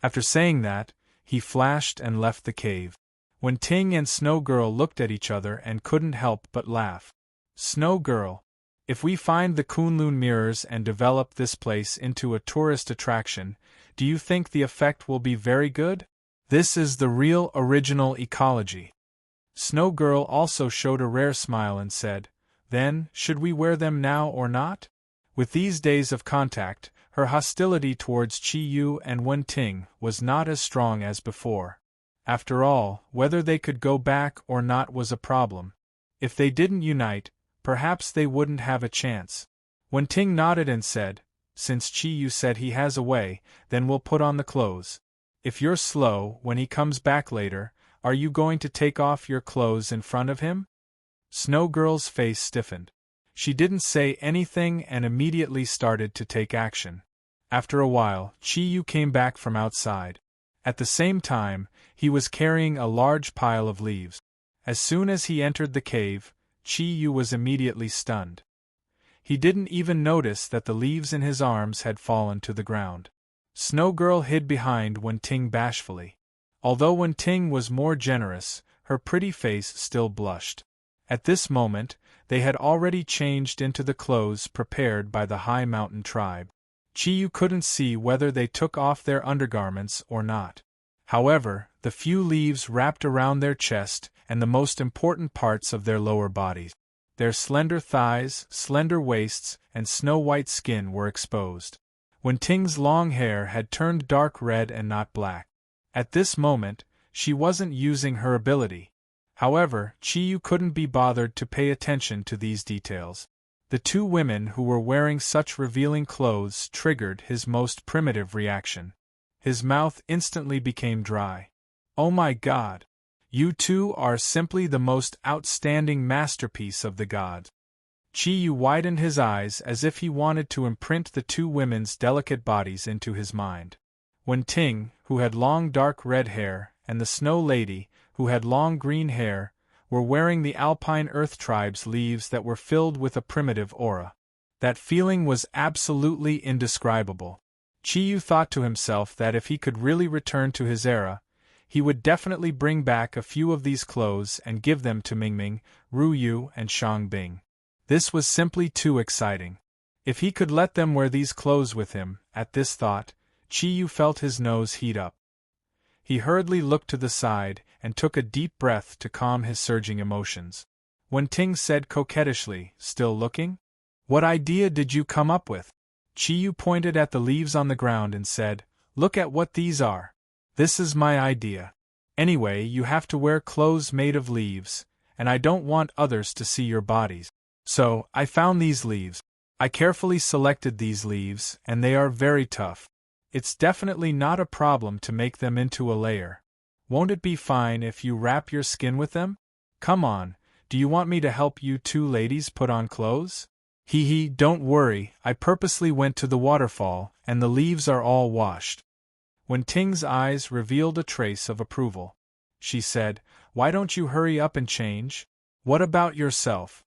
After saying that, he flashed and left the cave. Wen Ting and Snow Girl looked at each other and couldn't help but laugh. "Snow Girl, if we find the Kunlun mirrors and develop this place into a tourist attraction, do you think the effect will be very good? This is the real original ecology." Snow Girl also showed a rare smile and said, "Then, should we wear them now or not?" With these days of contact, her hostility towards Chi Yu and Wen Ting was not as strong as before. After all, whether they could go back or not was a problem. If they didn't unite, perhaps they wouldn't have a chance. Wen Ting nodded and said, "Since Chi Yu said he has a way, then we'll put on the clothes. If you're slow, when he comes back later, are you going to take off your clothes in front of him?" Snow Girl's face stiffened. She didn't say anything and immediately started to take action. After a while, Chi Yu came back from outside. At the same time, he was carrying a large pile of leaves. As soon as he entered the cave, Chi Yu was immediately stunned. He didn't even notice that the leaves in his arms had fallen to the ground. Snow Girl hid behind Wen Ting bashfully. Although Wen Ting was more generous, her pretty face still blushed. At this moment, they had already changed into the clothes prepared by the High Mountain tribe. Chi Yu couldn't see whether they took off their undergarments or not. However, the few leaves wrapped around their chest and the most important parts of their lower bodies. Their slender thighs, slender waists, and snow-white skin were exposed. Wen Ting's long hair had turned dark red and not black. At this moment, she wasn't using her ability. However, Chi Yu couldn't be bothered to pay attention to these details. The two women who were wearing such revealing clothes triggered his most primitive reaction. His mouth instantly became dry. "Oh my God! You two are simply the most outstanding masterpiece of the gods." Chi Yu widened his eyes as if he wanted to imprint the two women's delicate bodies into his mind. Wen Ting, who had long dark red hair, and the Snow Lady, who had long green hair, were wearing the alpine earth tribe's leaves that were filled with a primitive aura. That feeling was absolutely indescribable. Chiyu thought to himself that if he could really return to his era, he would definitely bring back a few of these clothes and give them to Mingming, Ruyu, and Shangbing. This was simply too exciting. If he could let them wear these clothes with him, at this thought, Chiyu felt his nose heat up. He hurriedly looked to the side and took a deep breath to calm his surging emotions. Wenting said coquettishly, "Still looking? What idea did you come up with?" Chiyu pointed at the leaves on the ground and said, "Look at what these are. This is my idea. Anyway, you have to wear clothes made of leaves, and I don't want others to see your bodies. So, I found these leaves. I carefully selected these leaves, and they are very tough. It's definitely not a problem to make them into a layer. Won't it be fine if you wrap your skin with them? Come on, do you want me to help you two ladies put on clothes?" "Hee, don't worry, I purposely went to the waterfall, and the leaves are all washed." When Ting's eyes revealed a trace of approval, she said, "Why don't you hurry up and change? What about yourself?"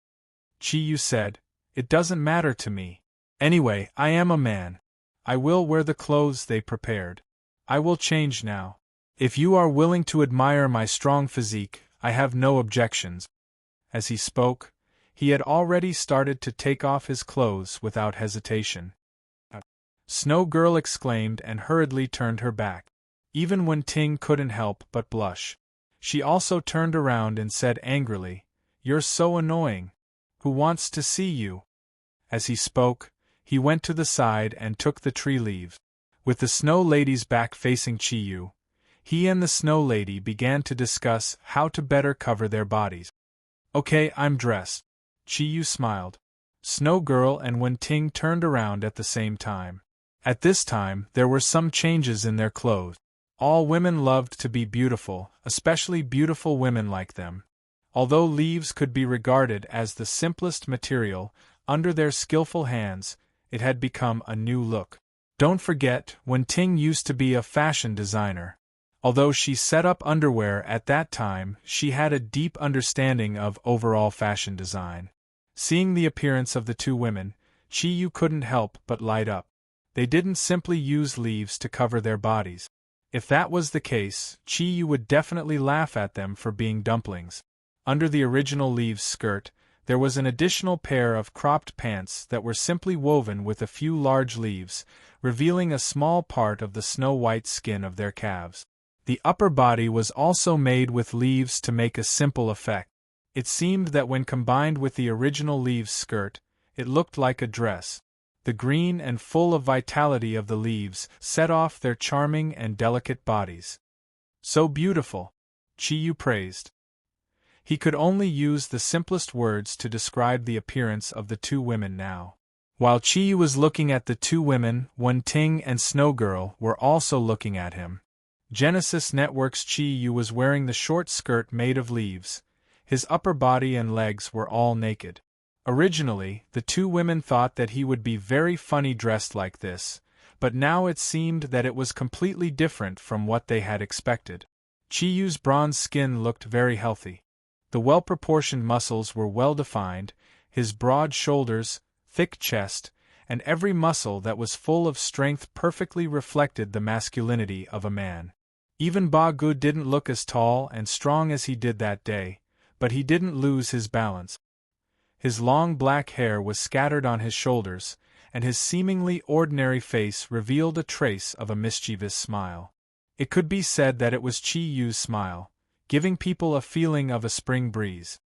Chiyu said, "It doesn't matter to me. Anyway, I am a man. I will wear the clothes they prepared. I will change now. If you are willing to admire my strong physique, I have no objections." As he spoke, he had already started to take off his clothes without hesitation. Snow Girl exclaimed and hurriedly turned her back. Even when Ting couldn't help but blush. She also turned around and said angrily, "You're so annoying. Who wants to see you?" As he spoke, he went to the side and took the tree leaves. With the Snow Lady's back facing Chiyu, he and the Snow Lady began to discuss how to better cover their bodies. "Okay, I'm dressed." Chiyu smiled. Snow Girl and Wen Ting turned around at the same time. At this time, there were some changes in their clothes. All women loved to be beautiful, especially beautiful women like them. Although leaves could be regarded as the simplest material, under their skillful hands, it had become a new look. Don't forget, Wen Ting used to be a fashion designer. Although she set up underwear at that time, she had a deep understanding of overall fashion design. Seeing the appearance of the two women, Chiyu couldn't help but light up. They didn't simply use leaves to cover their bodies. If that was the case, Chiyu would definitely laugh at them for being dumplings. Under the original leaves skirt, there was an additional pair of cropped pants that were simply woven with a few large leaves, revealing a small part of the snow-white skin of their calves. The upper body was also made with leaves to make a simple effect. It seemed that when combined with the original leaves skirt, it looked like a dress. The green and full of vitality of the leaves set off their charming and delicate bodies. "So beautiful," Chiyu praised. He could only use the simplest words to describe the appearance of the two women now. While Chiyu was looking at the two women, Wen Ting and Snow Girl were also looking at him. Genesis Network's Chiyu was wearing the short skirt made of leaves. His upper body and legs were all naked. Originally, the two women thought that he would be very funny dressed like this, but now it seemed that it was completely different from what they had expected. Chiyu's bronze skin looked very healthy. The well-proportioned muscles were well-defined, his broad shoulders, thick chest, and every muscle that was full of strength perfectly reflected the masculinity of a man. Even Ba Gu didn't look as tall and strong as he did that day, but he didn't lose his balance. His long black hair was scattered on his shoulders, and his seemingly ordinary face revealed a trace of a mischievous smile. It could be said that it was Chiyu's smile, giving people a feeling of a spring breeze.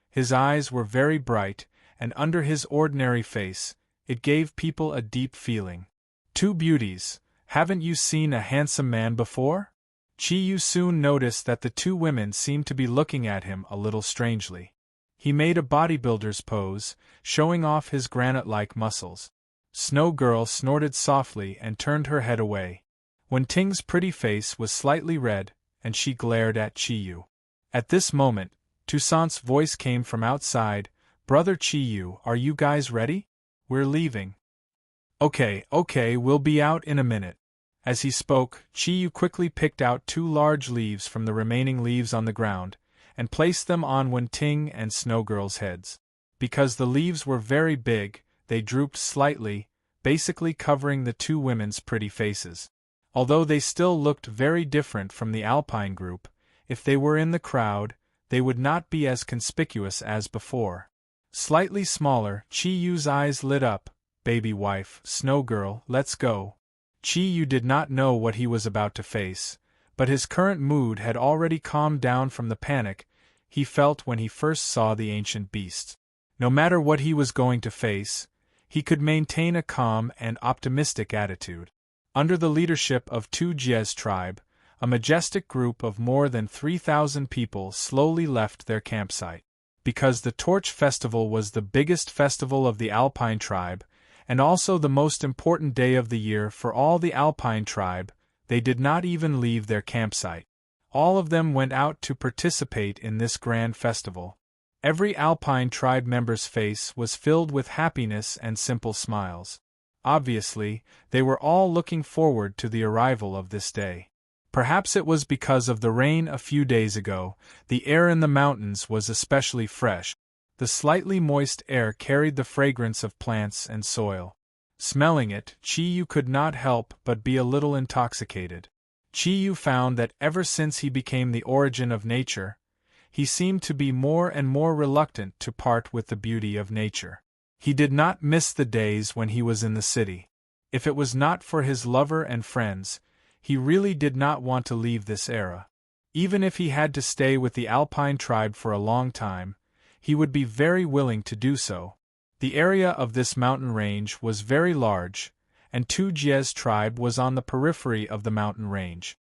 His eyes were very bright, and under his ordinary face, it gave people a deep feeling. "Two beauties, haven't you seen a handsome man before?" Chiyu soon noticed that the two women seemed to be looking at him a little strangely. He made a bodybuilder's pose, showing off his granite-like muscles. Snow Girl snorted softly and turned her head away. Wen Ting's pretty face was slightly red, and she glared at Chiyu. At this moment, Toussaint's voice came from outside, "Brother Chiyu, are you guys ready? We're leaving." Okay, we'll be out in a minute." As he spoke, Chiyu quickly picked out two large leaves from the remaining leaves on the ground, and placed them on Wen-Ting and Snowgirl's heads. Because the leaves were very big, they drooped slightly, basically covering the two women's pretty faces. Although they still looked very different from the Alpine group, if they were in the crowd, they would not be as conspicuous as before. Slightly smaller, Chi-Yu's eyes lit up. Baby wife, Snowgirl, let's go. Chi-Yu did not know what he was about to face, but his current mood had already calmed down from the panic he felt when he first saw the ancient beasts. No matter what he was going to face, he could maintain a calm and optimistic attitude. Under the leadership of Tu Jie's tribe, a majestic group of more than 3,000 people slowly left their campsite. Because the Torch Festival was the biggest festival of the Alpine tribe, and also the most important day of the year for all the Alpine tribe, they did not even leave their campsite. All of them went out to participate in this grand festival. Every Alpine tribe member's face was filled with happiness and simple smiles. Obviously, they were all looking forward to the arrival of this day. Perhaps it was because of the rain a few days ago, the air in the mountains was especially fresh. The slightly moist air carried the fragrance of plants and soil. Smelling it, Chi-Yu could not help but be a little intoxicated. Chi-Yu found that ever since he became the origin of nature, he seemed to be more and more reluctant to part with the beauty of nature. He did not miss the days when he was in the city. If it was not for his lover and friends, he really did not want to leave this era. Even if he had to stay with the Alpine tribe for a long time, he would be very willing to do so. The area of this mountain range was very large, and Tu Jie's tribe was on the periphery of the mountain range.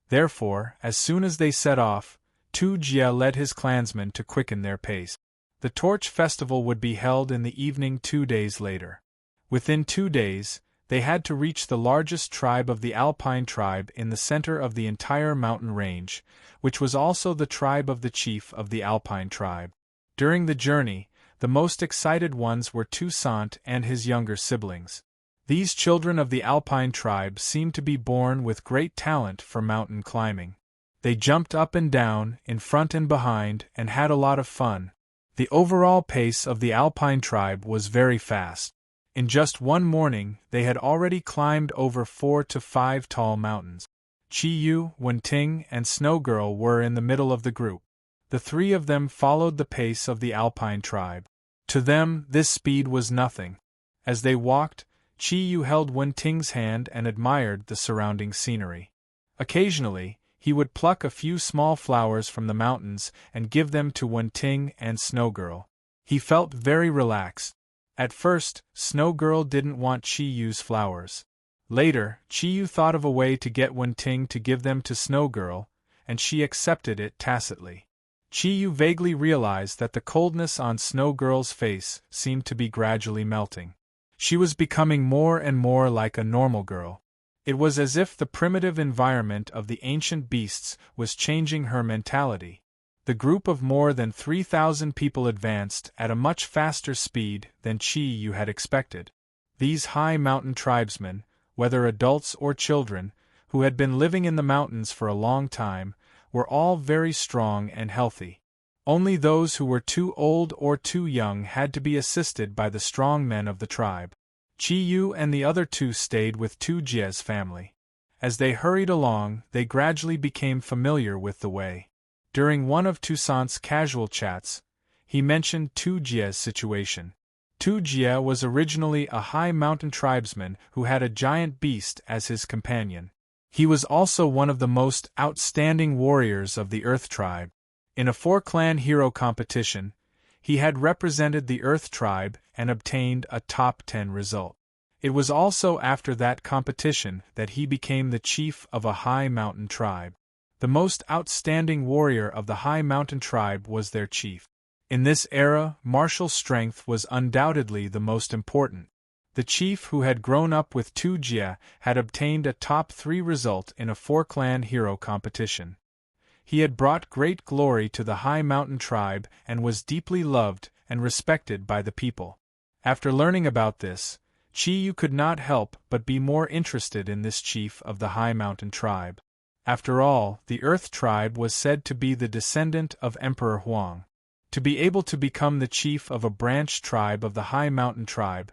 Therefore, as soon as they set off, Tu Jie led his clansmen to quicken their pace. The Torch Festival would be held in the evening 2 days later. Within 2 days, they had to reach the largest tribe of the Alpine tribe in the center of the entire mountain range, which was also the tribe of the chief of the Alpine tribe. During the journey, the most excited ones were Toussaint and his younger siblings. These children of the Alpine tribe seemed to be born with great talent for mountain climbing. They jumped up and down, in front and behind, and had a lot of fun. The overall pace of the Alpine tribe was very fast. In just one morning, they had already climbed over 4 to 5 tall mountains. Chi-Yu, Wen-Ting, and Snowgirl were in the middle of the group. The three of them followed the pace of the Alpine tribe. To them, this speed was nothing. As they walked, Chi-Yu held Wen-Ting's hand and admired the surrounding scenery. Occasionally, he would pluck a few small flowers from the mountains and give them to Wen-Ting and Snowgirl. He felt very relaxed. At first, Snowgirl didn't want Chi-Yu's flowers. Later, Chi-Yu thought of a way to get Wen-Ting to give them to Snowgirl, and she accepted it tacitly. Chi-Yu vaguely realized that the coldness on Snowgirl's face seemed to be gradually melting. She was becoming more and more like a normal girl. It was as if the primitive environment of the ancient beasts was changing her mentality. The group of more than 3,000 people advanced at a much faster speed than Chi-Yu had expected. These high mountain tribesmen, whether adults or children, who had been living in the mountains for a long time, were all very strong and healthy. Only those who were too old or too young had to be assisted by the strong men of the tribe. Chi-Yu and the other two stayed with Tu Jie's family. As they hurried along, they gradually became familiar with the way. During one of Toussaint's casual chats, he mentioned Tu Jie's situation. Tu Jie was originally a high mountain tribesman who had a giant beast as his companion. He was also one of the most outstanding warriors of the Earth tribe. In a 4-clan hero competition, he had represented the Earth tribe and obtained a top 10 result. It was also after that competition that he became the chief of a high mountain tribe. The most outstanding warrior of the high mountain tribe was their chief. In this era, martial strength was undoubtedly the most important. The chief who had grown up with Tu Jie had obtained a top 3 result in a 4-clan hero competition. He had brought great glory to the high mountain tribe and was deeply loved and respected by the people. After learning about this, Chi-Yu could not help but be more interested in this chief of the high mountain tribe. After all, the Earth tribe was said to be the descendant of Emperor Huang. To be able to become the chief of a branch tribe of the High Mountain tribe,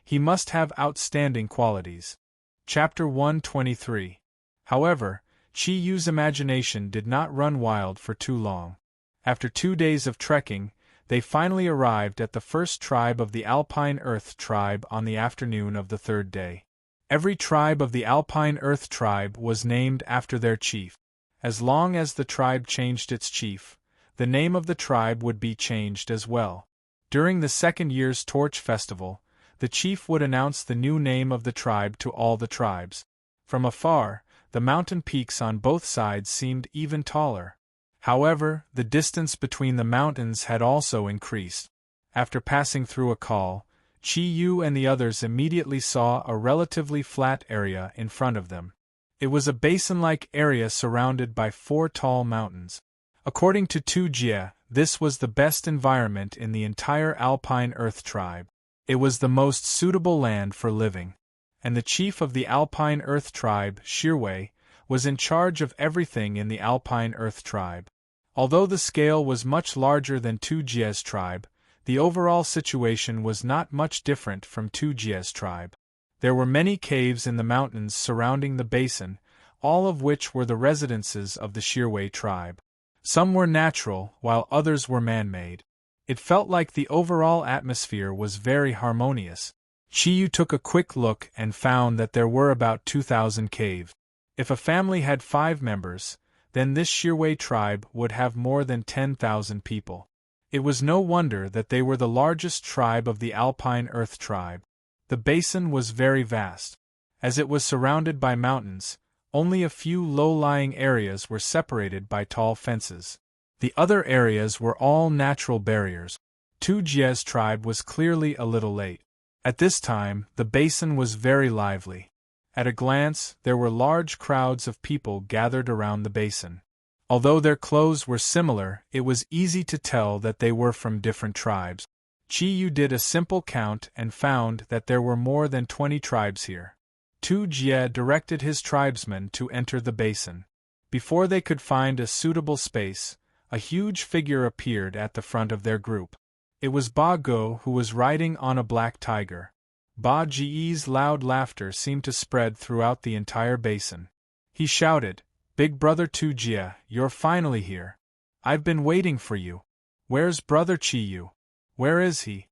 he must have outstanding qualities. Chapter 123. However, Chi Yu's imagination did not run wild for too long. After 2 days of trekking, they finally arrived at the first tribe of the Alpine Earth tribe on the afternoon of the 3rd day. Every tribe of the Alpine Earth tribe was named after their chief. As long as the tribe changed its chief, the name of the tribe would be changed as well. During the 2nd year's Torch Festival, the chief would announce the new name of the tribe to all the tribes. From afar, the mountain peaks on both sides seemed even taller. However, the distance between the mountains had also increased. After passing through a col, Chi Yu and the others immediately saw a relatively flat area in front of them. It was a basin-like area surrounded by 4 tall mountains. According to Tu Jie, this was the best environment in the entire Alpine Earth tribe. It was the most suitable land for living. And the chief of the Alpine Earth tribe, Shirwei, was in charge of everything in the Alpine Earth tribe. Although the scale was much larger than Tu Jie's tribe, the overall situation was not much different from Tu Jie's tribe. There were many caves in the mountains surrounding the basin, all of which were the residences of the Shirwei tribe. Some were natural, while others were man-made. It felt like the overall atmosphere was very harmonious. Chi Yu took a quick look and found that there were about 2,000 caves. If a family had 5 members, then this Shirwei tribe would have more than 10,000 people. It was no wonder that they were the largest tribe of the Alpine Earth tribe. The basin was very vast. As it was surrounded by mountains, only a few low-lying areas were separated by tall fences. The other areas were all natural barriers. Tu Jie's tribe was clearly a little late. At this time, the basin was very lively. At a glance, there were large crowds of people gathered around the basin. Although their clothes were similar, it was easy to tell that they were from different tribes. Chi Yu did a simple count and found that there were more than 20 tribes here. Tu Jie directed his tribesmen to enter the basin. Before they could find a suitable space, a huge figure appeared at the front of their group. It was Ba Go, who was riding on a black tiger. Ba Ji's loud laughter seemed to spread throughout the entire basin. He shouted, "Big brother Tu Jie, you're finally here. I've been waiting for you. Where's brother Chi Yu? Where is he?"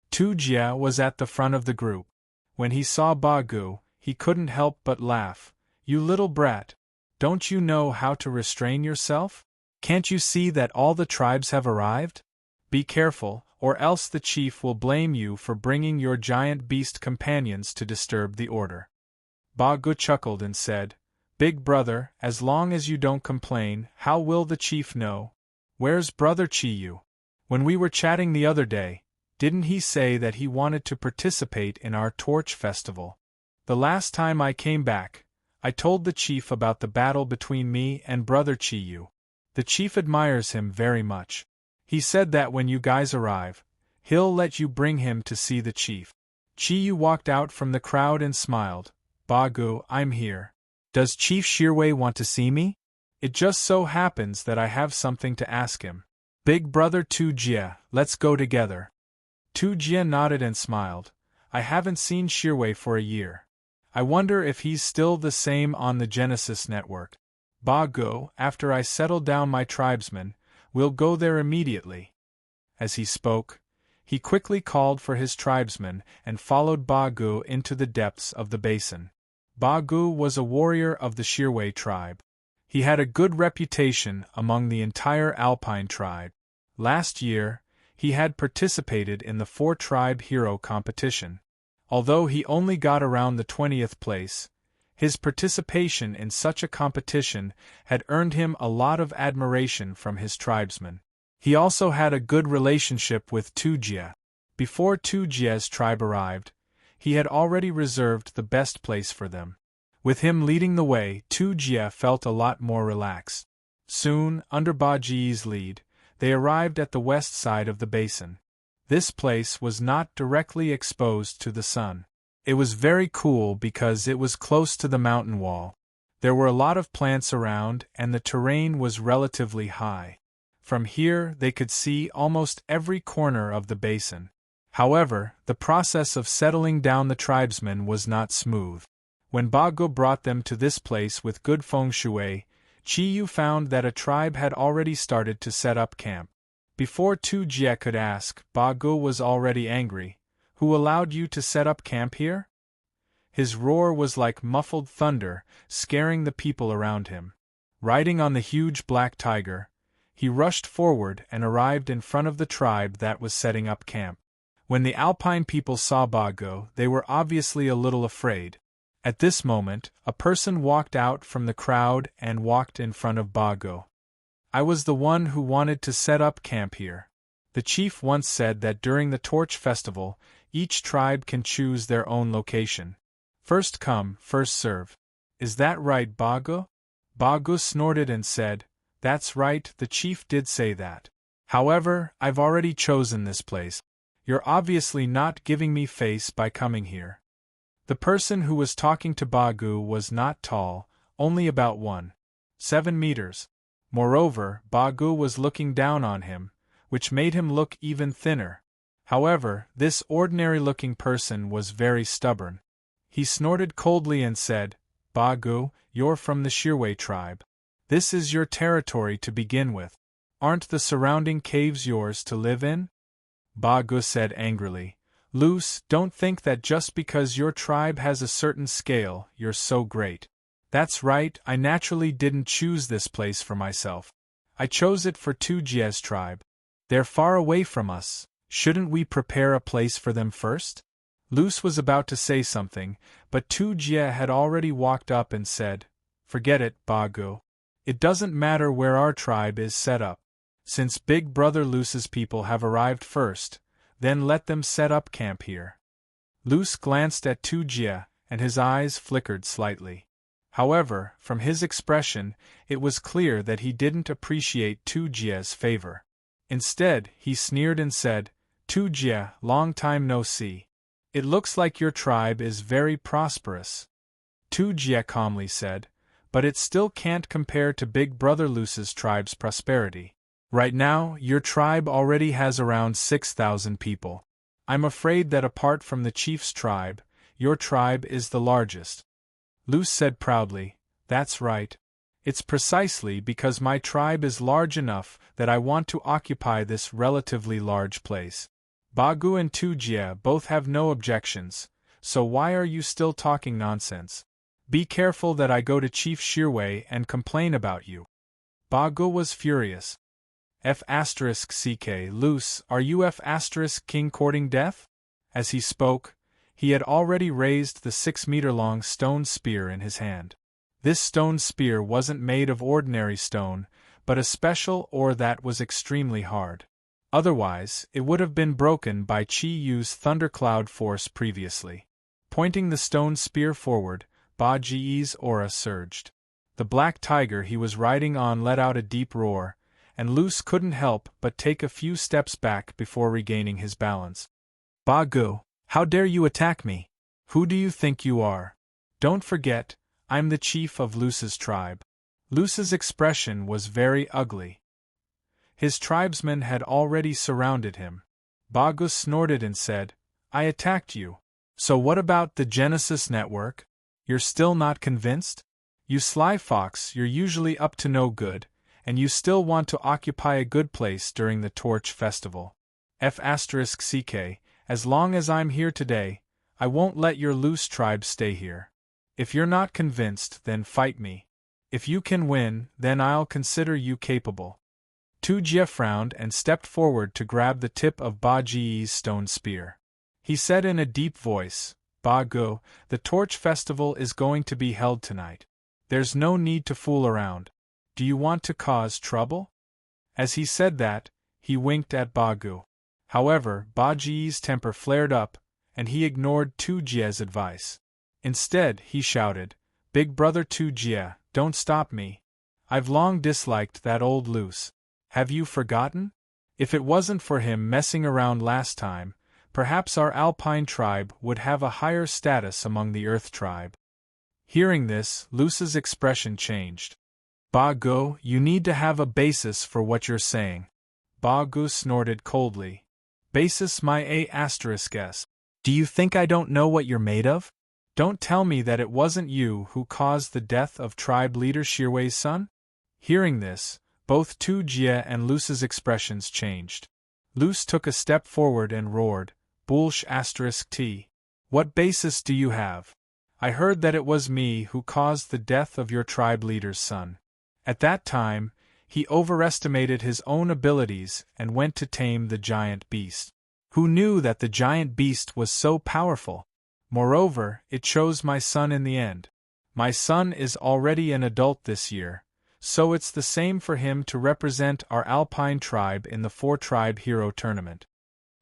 Tu Jie was at the front of the group. When he saw Ba Go, he couldn't help but laugh. "You little brat. Don't you know how to restrain yourself? Can't you see that all the tribes have arrived? Be careful, or else the chief will blame you for bringing your giant beast companions to disturb the order." Ba Go chuckled and said, "Big brother, as long as you don't complain, how will the chief know? Where's brother Chi Yu? When we were chatting the other day, didn't he say that he wanted to participate in our torch festival? The last time I came back, I told the chief about the battle between me and brother Chi Yu. The chief admires him very much. He said that when you guys arrive, he'll let you bring him to see the chief." Chi Yu walked out from the crowd and smiled. "Ba Go, I'm here. Does Chief Shirwei want to see me? It just so happens that I have something to ask him. Big brother Tu Jie, let's go together." Tu Jie nodded and smiled. "I haven't seen Shirwei for a year. I wonder if he's still the same on the Genesis network. Ba Go, after I settle down my tribesmen, we'll go there immediately." As he spoke, he quickly called for his tribesmen and followed Ba Go into the depths of the basin. Ba Go was a warrior of the Shirwei tribe. He had a good reputation among the entire Alpine tribe. Last year, he had participated in the 4-tribe hero competition. Although he only got around the 20th place, his participation in such a competition had earned him a lot of admiration from his tribesmen. He also had a good relationship with Tu Jie. Before Tu Jie's tribe arrived, he had already reserved the best place for them. With him leading the way, Tu Jie felt a lot more relaxed. Soon, under Ba Ji's lead, they arrived at the west side of the basin. This place was not directly exposed to the sun. It was very cool because it was close to the mountain wall. There were a lot of plants around, and the terrain was relatively high. From here they could see almost every corner of the basin. However, the process of settling down the tribesmen was not smooth. When Bago brought them to this place with good feng shui, Chiyu found that a tribe had already started to set up camp. Before Tu Jie could ask, Bago was already angry. Who allowed you to set up camp here? His roar was like muffled thunder, scaring the people around him. Riding on the huge black tiger, he rushed forward and arrived in front of the tribe that was setting up camp. When the Alpine people saw Bago, they were obviously a little afraid. At this moment, a person walked out from the crowd and walked in front of Bago. I was the one who wanted to set up camp here. The chief once said that during the Torch Festival, each tribe can choose their own location. First come, first serve. Is that right, Bago? Bago snorted and said, That's right, the chief did say that. However, I've already chosen this place. You're obviously not giving me face by coming here. The person who was talking to Bago was not tall, only about 1.7 meters. Moreover, Bago was looking down on him, which made him look even thinner. However, this ordinary-looking person was very stubborn. He snorted coldly and said, Bago, you're from the Shirwei tribe. This is your territory to begin with. Aren't the surrounding caves yours to live in? Bago said angrily, Luce, don't think that just because your tribe has a certain scale, you're so great. That's right, I naturally didn't choose this place for myself. I chose it for Tu Jie's tribe. They're far away from us. Shouldn't we prepare a place for them first? Luce was about to say something, but Tu Jie had already walked up and said, Forget it, Bago. It doesn't matter where our tribe is set up. Since Big Brother Luce's people have arrived first, then let them set up camp here. Luce glanced at Tu Jie, and his eyes flickered slightly. However, from his expression, it was clear that he didn't appreciate Tu Jie's favor. Instead, he sneered and said, Tu Jie, long time no see. It looks like your tribe is very prosperous. Tu Jie calmly said, but it still can't compare to Big Brother Luce's tribe's prosperity. Right now, your tribe already has around 6,000 people. I'm afraid that apart from the chief's tribe, your tribe is the largest. Luce said proudly, That's right. It's precisely because my tribe is large enough that I want to occupy this relatively large place. Bago and Tu Jie both have no objections, so why are you still talking nonsense? Be careful that I go to Chief Shirwei and complain about you. Bago was furious. F***ck, Luce, are you F***king courting death? As he spoke, he had already raised the 6-meter-long stone spear in his hand. This stone spear wasn't made of ordinary stone, but a special ore that was extremely hard. Otherwise, it would have been broken by Chi Yu's thundercloud force previously. Pointing the stone spear forward, Ba Ji's aura surged. The black tiger he was riding on let out a deep roar, and Luce couldn't help but take a few steps back before regaining his balance. Bago, how dare you attack me? Who do you think you are? Don't forget, I'm the chief of Luce's tribe. Luce's expression was very ugly. His tribesmen had already surrounded him. Bago snorted and said, I attacked you. So what about the Genesis Network? You're still not convinced? You sly fox, you're usually up to no good, and you still want to occupy a good place during the Torch Festival. F***ck, as long as I'm here today, I won't let your Luce tribe stay here. If you're not convinced, then fight me. If you can win, then I'll consider you capable. Tu Jie frowned and stepped forward to grab the tip of Ba Ji's stone spear. He said in a deep voice, Bago, the Torch Festival is going to be held tonight. There's no need to fool around. Do you want to cause trouble? As he said that, he winked at Bago. However, Ba Ji's temper flared up, and he ignored Tu Jie's advice. Instead, he shouted, Big Brother Tu Jie, don't stop me. I've long disliked that old Luce. Have you forgotten? If it wasn't for him messing around last time, perhaps our Alpine tribe would have a higher status among the Earth tribe. Hearing this, Luce's expression changed. Ba Gu, you need to have a basis for what you're saying. Ba Gu snorted coldly. Basis my A**s. Do you think I don't know what you're made of? Don't tell me that it wasn't you who caused the death of tribe leader Shirwei's son? Hearing this, both Tu Jie and Luce's expressions changed. Luce took a step forward and roared, Bullsh**t. What basis do you have? I heard that it was me who caused the death of your tribe leader's son. At that time, he overestimated his own abilities and went to tame the giant beast. Who knew that the giant beast was so powerful? Moreover, it chose my son in the end. My son is already an adult this year, so it's the same for him to represent our Alpine tribe in the 4-tribe hero tournament.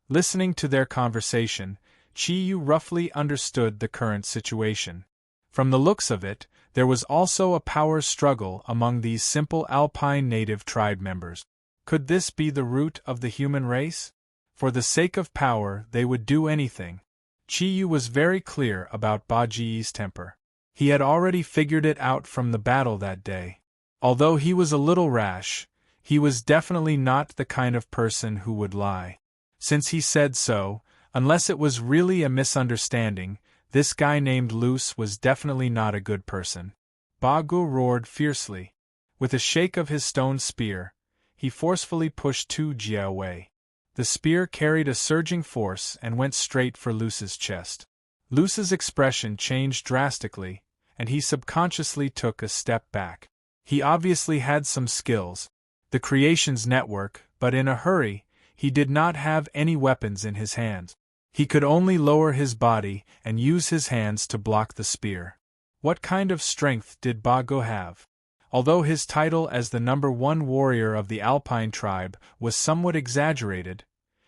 Listening to their conversation, Chi Yu roughly understood the current situation. From the looks of it, there was also a power struggle among these simple Alpine native tribe members. Could this be the root of the human race? For the sake of power, they would do anything. Chi Yu was very clear about Ba Ji's temper. He had already figured it out from the battle that day. Although he was a little rash, he was definitely not the kind of person who would lie. Since he said so, unless it was really a misunderstanding, this guy named Luce was definitely not a good person. Ba Gu roared fiercely. With a shake of his stone spear, he forcefully pushed Tu Jie away. The spear carried a surging force and went straight for Luce's chest. Luce's expression changed drastically, and he subconsciously took a step back. He obviously had some skills, the creation's network, but in a hurry, he did not have any weapons in his hands. He could only lower his body and use his hands to block the spear. What kind of strength did Ba Gu have? Although his title as the #1 warrior of the Alpine tribe was somewhat exaggerated,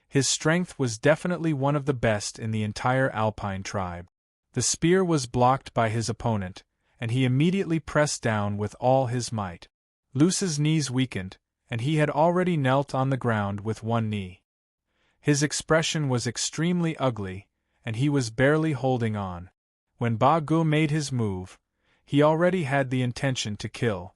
his strength was definitely one of the best in the entire Alpine tribe. The spear was blocked by his opponent, and he immediately pressed down with all his might. Luce's knees weakened, and he had already knelt on the ground with one knee. His expression was extremely ugly, and he was barely holding on. When Ba Gu made his move, he already had the intention to kill.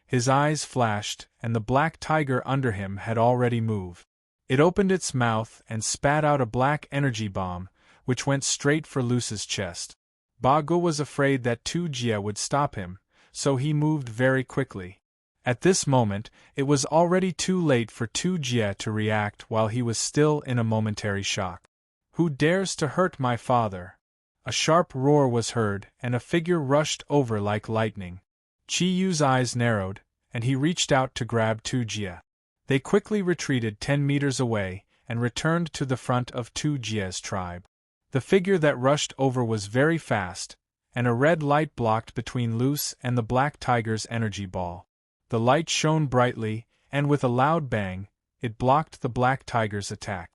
His eyes flashed, and the black tiger under him had already moved. It opened its mouth and spat out a black energy bomb, which went straight for Luce's chest. Ba Gu was afraid that Tu Jie would stop him, so he moved very quickly. At this moment, it was already too late for Tu Jie to react while he was still in a momentary shock. Who dares to hurt my father? A sharp roar was heard, and a figure rushed over like lightning. Chi Yu's eyes narrowed, and he reached out to grab Tu Jie. They quickly retreated 10 meters away, and returned to the front of Tu Jie's tribe. The figure that rushed over was very fast, and a red light blocked between Luce and the black tiger's energy ball. The light shone brightly, and with a loud bang, it blocked the black tiger's attack.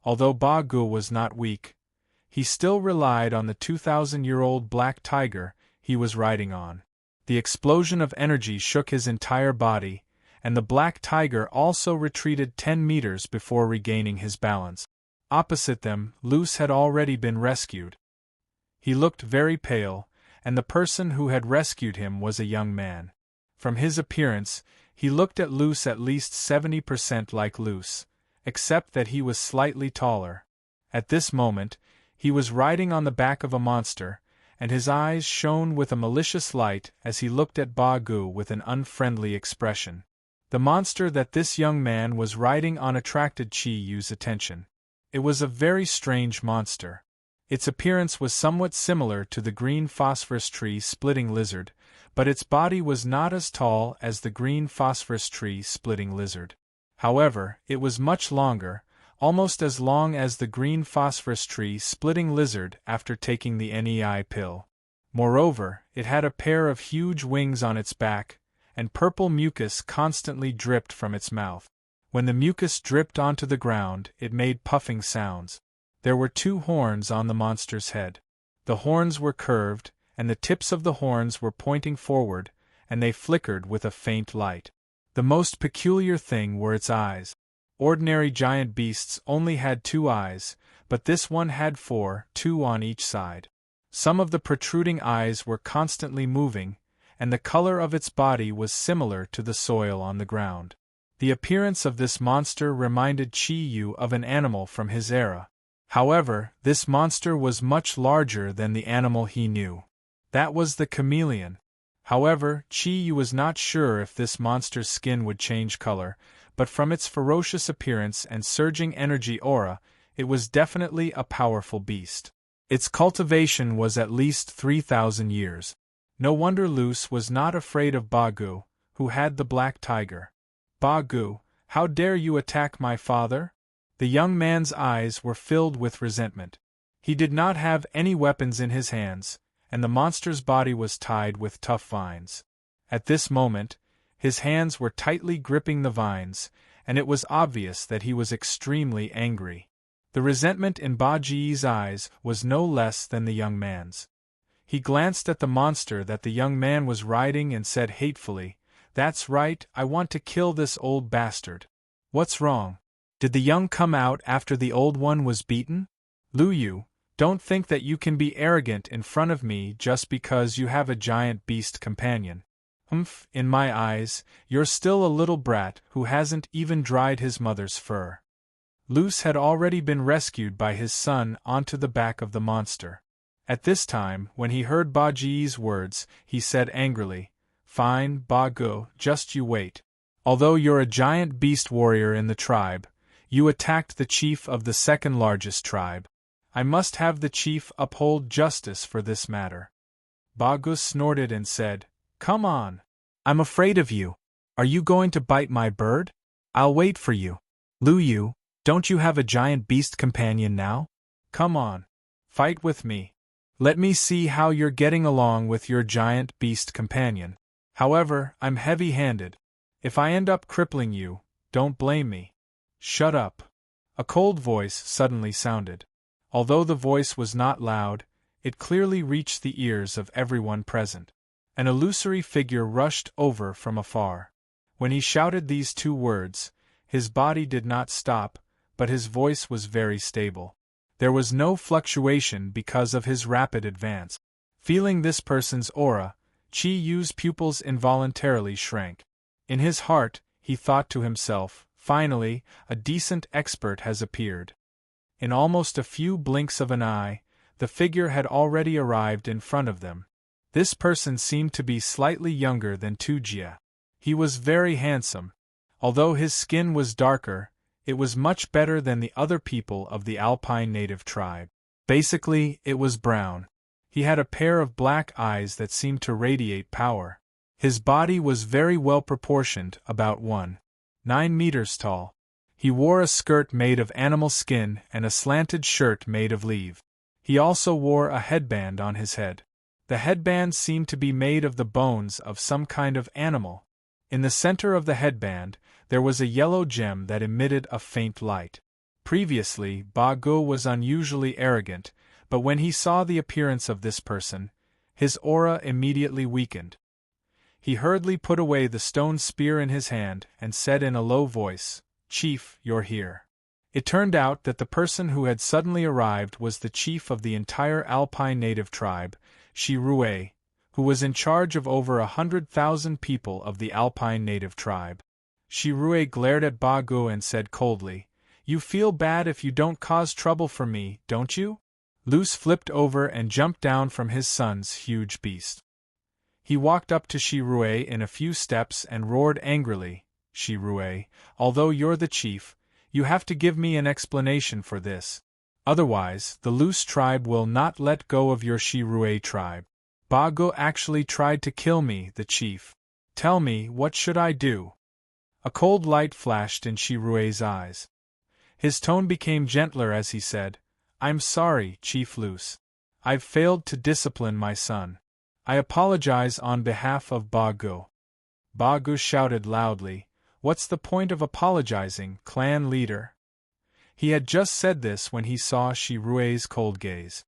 Although Ba Gu was not weak, he still relied on the 2,000-year-old black tiger he was riding on. The explosion of energy shook his entire body, and the black tiger also retreated 10 meters before regaining his balance. Opposite them, Luce had already been rescued. He looked very pale, and the person who had rescued him was a young man. From his appearance, he looked at Luce at least 70% like Luce, except that he was slightly taller. At this moment, he was riding on the back of a monster, and his eyes shone with a malicious light as he looked at Ba Gu with an unfriendly expression. The monster that this young man was riding on attracted Chi Yu's attention. It was a very strange monster. Its appearance was somewhat similar to the green phosphorus tree splitting lizard, but its body was not as tall as the green phosphorus tree splitting lizard. However, it was much longer, almost as long as the green phosphorus tree splitting lizard after taking the NEI pill. Moreover, it had a pair of huge wings on its back, and purple mucus constantly dripped from its mouth. When the mucus dripped onto the ground, it made puffing sounds. There were 2 horns on the monster's head. The horns were curved, and the tips of the horns were pointing forward, and they flickered with a faint light. The most peculiar thing were its eyes. Ordinary giant beasts only had 2 eyes, but this one had 4, 2 on each side. Some of the protruding eyes were constantly moving, and the color of its body was similar to the soil on the ground. The appearance of this monster reminded Chi-Yu of an animal from his era. However, this monster was much larger than the animal he knew. That was the chameleon. However, Chi-Yu was not sure if this monster's skin would change color, but from its ferocious appearance and surging energy aura, it was definitely a powerful beast. Its cultivation was at least 3,000 years. No wonder Luce was not afraid of Bagu, who had the black tiger. Bagu, how dare you attack my father? The young man's eyes were filled with resentment. He did not have any weapons in his hands, and the monster's body was tied with tough vines. At this moment, his hands were tightly gripping the vines, and it was obvious that he was extremely angry. The resentment in Baji's eyes was no less than the young man's. He glanced at the monster that the young man was riding and said hatefully, "That's right, I want to kill this old bastard. What's wrong? Did the young come out after the old one was beaten? Luyu, don't think that you can be arrogant in front of me just because you have a giant beast companion. In my eyes, you're still a little brat who hasn't even dried his mother's fur." Luce had already been rescued by his son onto the back of the monster. At this time, when he heard Baji's words, he said angrily, "Fine, Bagu, just you wait. Although you're a giant beast warrior in the tribe, you attacked the chief of the second largest tribe. I must have the chief uphold justice for this matter." Bagu snorted and said, "Come on. I'm afraid of you. Are you going to bite my bird? I'll wait for you. Luyu, don't you have a giant beast companion now? Come on. Fight with me. Let me see how you're getting along with your giant beast companion. However, I'm heavy-handed. If I end up crippling you, don't blame me." "Shut up." A cold voice suddenly sounded. Although the voice was not loud, it clearly reached the ears of everyone present. An illusory figure rushed over from afar. When he shouted these two words, his body did not stop, but his voice was very stable. There was no fluctuation because of his rapid advance. Feeling this person's aura, Chi-Yu's pupils involuntarily shrank. In his heart, he thought to himself, "Finally, a decent expert has appeared." In almost a few blinks of an eye, the figure had already arrived in front of them. This person seemed to be slightly younger than Tujia. He was very handsome. Although his skin was darker, it was much better than the other people of the Alpine native tribe. Basically, it was brown. He had a pair of black eyes that seemed to radiate power. His body was very well proportioned, about 1.9 meters tall. He wore a skirt made of animal skin and a slanted shirt made of leaf. He also wore a headband on his head. The headband seemed to be made of the bones of some kind of animal. In the center of the headband, there was a yellow gem that emitted a faint light. Previously, Bagu was unusually arrogant, but when he saw the appearance of this person, his aura immediately weakened. He hurriedly put away the stone spear in his hand and said in a low voice, "Chief, you're here." It turned out that the person who had suddenly arrived was the chief of the entire Alpine native tribe, Shirue, who was in charge of over 100,000 people of the Alpine native tribe. Shirue glared at Bagu and said coldly, "You feel bad if you don't cause trouble for me, don't you?" Luce flipped over and jumped down from his son's huge beast. He walked up to Shirue in a few steps and roared angrily, "Shirue, although you're the chief, you have to give me an explanation for this. Otherwise, the Luce tribe will not let go of your Shirue tribe. Bagu actually tried to kill me, the chief. Tell me, what should I do?" A cold light flashed in Shirue's eyes. His tone became gentler as he said, "I'm sorry, Chief Luce. I've failed to discipline my son. I apologize on behalf of Bagu." Bagu shouted loudly, "What's the point of apologizing, clan leader?" He had just said this when he saw Shirue's cold gaze.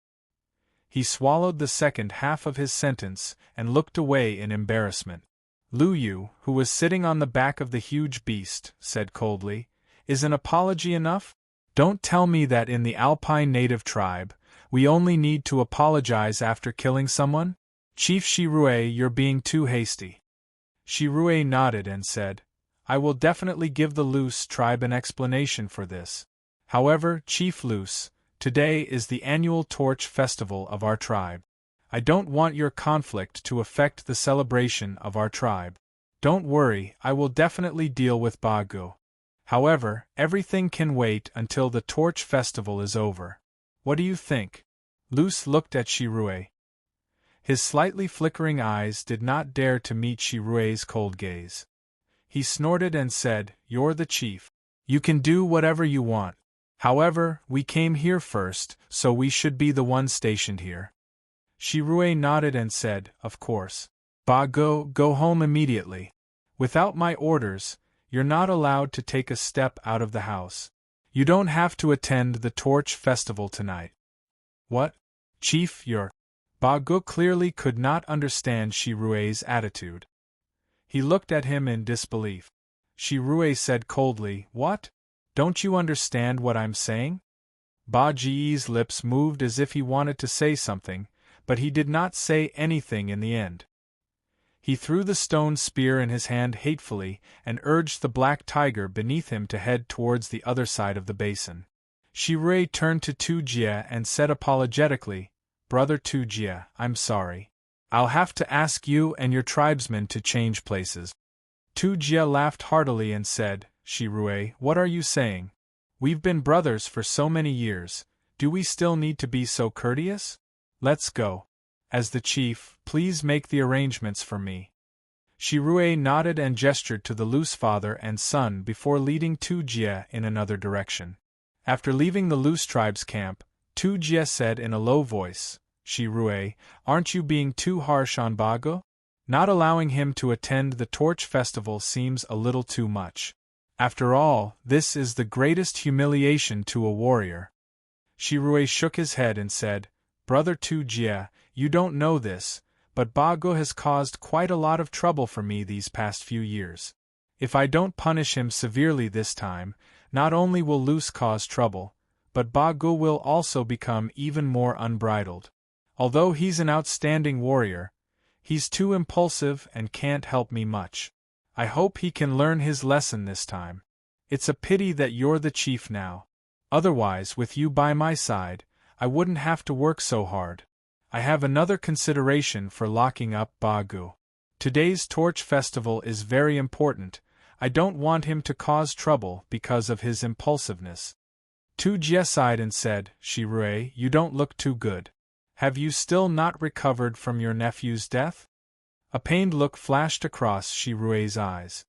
He swallowed the second half of his sentence and looked away in embarrassment. Luyu, who was sitting on the back of the huge beast, said coldly, "Is an apology enough? Don't tell me that in the Alpine native tribe, We only need to apologize after killing someone? Chief Shirue, you're being too hasty. Shirue nodded and said, I will definitely give the Luce tribe an explanation for this. However, Chief Luce, today is the annual torch festival of our tribe. I don't want your conflict to affect the celebration of our tribe. Don't worry, I will definitely deal with Bago. However, everything can wait until the torch festival is over. What do you think? Luce looked at Shirue. His slightly flickering eyes did not dare to meet Shirue's cold gaze. He snorted and said, You're the chief. You can do whatever you want. However, we came here first, so we should be the one stationed here. Shirue nodded and said, Of course. Bago, go home immediately. Without my orders, you're not allowed to take a step out of the house. You don't have to attend the torch festival tonight. What? Chief, you're... Bago clearly could not understand Shirue's attitude. He looked at him in disbelief. Shirue said coldly, What? Don't you understand what I'm saying? Ba Ji's lips moved as if he wanted to say something, but he did not say anything in the end. He threw the stone spear in his hand hatefully and urged the black tiger beneath him to head towards the other side of the basin. Shirue turned to Tujia and said apologetically, Brother Tujia, I'm sorry. I'll have to ask you and your tribesmen to change places. Tujia laughed heartily and said, Shirue, what are you saying? We've been brothers for so many years, do we still need to be so courteous? Let's go. As the chief, please make the arrangements for me. Shirue nodded and gestured to the Luce father and son before leading Tujia in another direction. After leaving the Luce tribe's camp, Tujia said in a low voice, Shirue, aren't you being too harsh on Bago? Not allowing him to attend the torch festival seems a little too much. After all, this is the greatest humiliation to a warrior. Shirue shook his head and said, Brother Tujia, you don't know this, but Bago has caused quite a lot of trouble for me these past few years. If I don't punish him severely this time, not only will Luce cause trouble, but Bago will also become even more unbridled. Although he's an outstanding warrior, he's too impulsive and can't help me much. I hope he can learn his lesson this time. It's a pity that you're the chief now. Otherwise, with you by my side, I wouldn't have to work so hard. I have another consideration for locking up Bago. Today's torch festival is very important. I don't want him to cause trouble because of his impulsiveness. Tujia sighed and said, Shirue, you don't look too good. Have you still not recovered from your nephew's death? A pained look flashed across Shirue's eyes.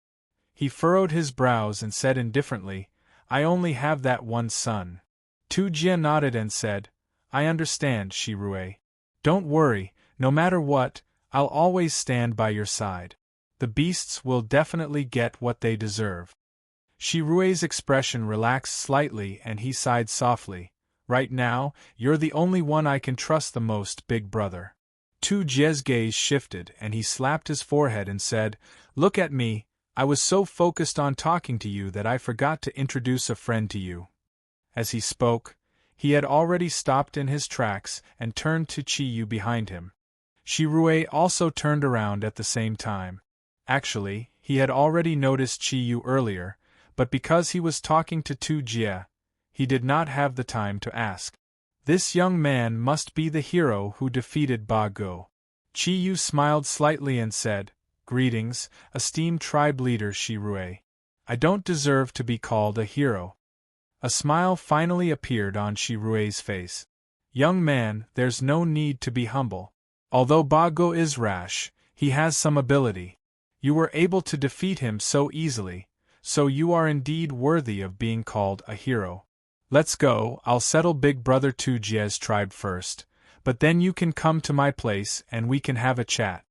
He furrowed his brows and said indifferently, I only have that one son. Tujia nodded and said, I understand, Shirue. Don't worry, no matter what, I'll always stand by your side. The beasts will definitely get what they deserve. Shirue's expression relaxed slightly and he sighed softly. Right now, you're the only one I can trust the most, big brother. Tujia's gaze shifted and he slapped his forehead and said, Look at me, I was so focused on talking to you that I forgot to introduce a friend to you. As he spoke, he had already stopped in his tracks and turned to Chiyu behind him. Shirue also turned around at the same time. Actually, he had already noticed Chiyu earlier, but because he was talking to Tujia, he did not have the time to ask. This young man must be the hero who defeated Bago. Chiyu smiled slightly and said, Greetings, esteemed tribe leader Shirue. I don't deserve to be called a hero. A smile finally appeared on Shirue's face. Young man, there's no need to be humble. Although Bago is rash, he has some ability. You were able to defeat him so easily, so you are indeed worthy of being called a hero. Let's go, I'll settle Big Brother Tujia's tribe first, but then you can come to my place and we can have a chat.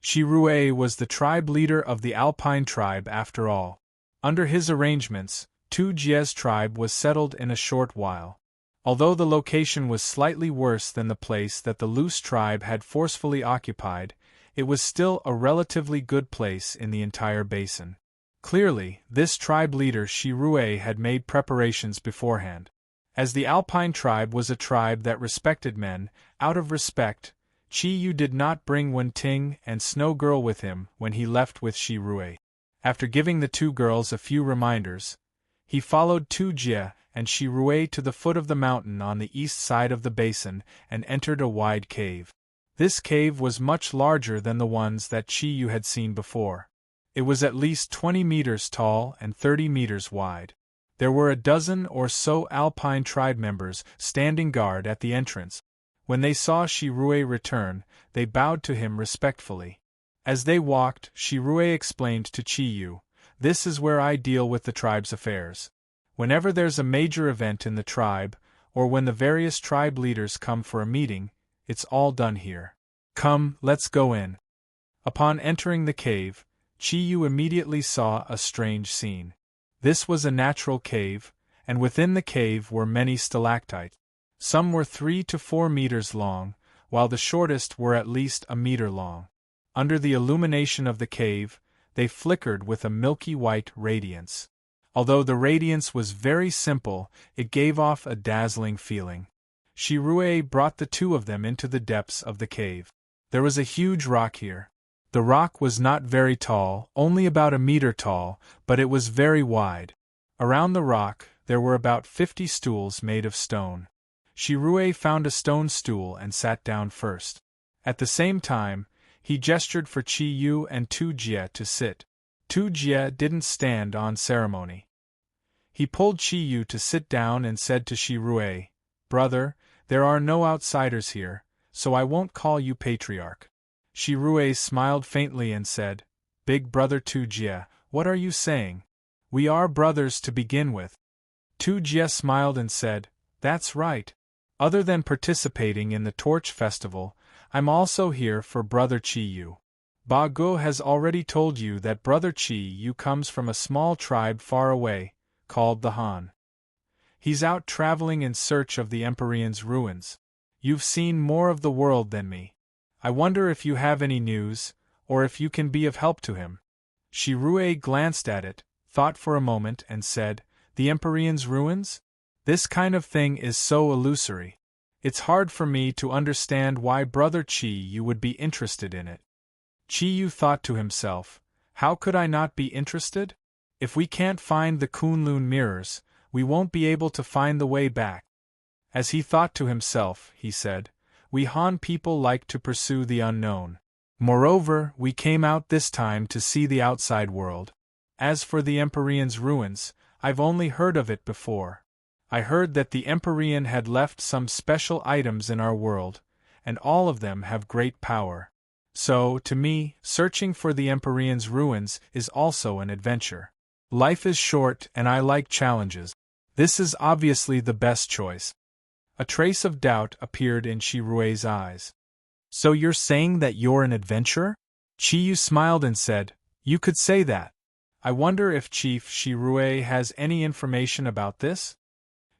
Shirue was the tribe leader of the Alpine tribe after all. Under his arrangements, Tujia's tribe was settled in a short while. Although the location was slightly worse than the place that the Luce tribe had forcefully occupied, it was still a relatively good place in the entire basin. Clearly, this tribe leader Shirue had made preparations beforehand. As the Alpine tribe was a tribe that respected men, out of respect, Chi Yu did not bring Wen Ting and Snow Girl with him when he left with Shi Rui. After giving the two girls a few reminders, he followed Tu Jie and Shi Rui to the foot of the mountain on the east side of the basin and entered a wide cave. This cave was much larger than the ones that Chi Yu had seen before. It was at least 20 meters tall and 30 meters wide. There were a dozen or so Alpine tribe members standing guard at the entrance. When they saw Shi Rui return, they bowed to him respectfully. As they walked, Shi Rui explained to Chi Yu, "This is where I deal with the tribe's affairs. Whenever there's a major event in the tribe, or when the various tribe leaders come for a meeting, it's all done here. Come, let's go in." Upon entering the cave, Chi Yu immediately saw a strange scene. This was a natural cave, and within the cave were many stalactites. Some were 3 to 4 meters long, while the shortest were at least a meter long. Under the illumination of the cave, they flickered with a milky white radiance. Although the radiance was very simple, it gave off a dazzling feeling. Shi Rui brought the two of them into the depths of the cave. There was a huge rock here. The rock was not very tall, only about a meter tall, but it was very wide. Around the rock, there were about 50 stools made of stone. Shi Rui found a stone stool and sat down first. At the same time, he gestured for Chi Yu and Tu Jie to sit. Tu Jie didn't stand on ceremony. He pulled Chi Yu to sit down and said to Shi Rui, "Brother, there are no outsiders here, so I won't call you patriarch." Shi Rui smiled faintly and said, "Big brother Tu Jie, what are you saying? We are brothers to begin with." Tu Jie smiled and said, "That's right. Other than participating in the Torch Festival, I'm also here for Brother Chi Yu. Ba Guo has already told you that Brother Chi Yu comes from a small tribe far away, called the Han. He's out traveling in search of the Empyrean's ruins. You've seen more of the world than me. I wonder if you have any news, or if you can be of help to him." Shi Rui glanced at it, thought for a moment and said, "The Empyrean's ruins? This kind of thing is so illusory. It's hard for me to understand why Brother Chi Yu would be interested in it." Chi Yu thought to himself, "How could I not be interested? If we can't find the Kunlun mirrors, we won't be able to find the way back." As he thought to himself, he said, "We Han people like to pursue the unknown. Moreover, we came out this time to see the outside world. As for the Empyrean's ruins, I've only heard of it before. I heard that the Empyrean had left some special items in our world, and all of them have great power. So, to me, searching for the Empyrean's ruins is also an adventure. Life is short and I like challenges. This is obviously the best choice." A trace of doubt appeared in Shi Rui's eyes. "So you're saying that you're an adventurer?" Chi Yu smiled and said, "You could say that. I wonder if Chief Shi Rui has any information about this?"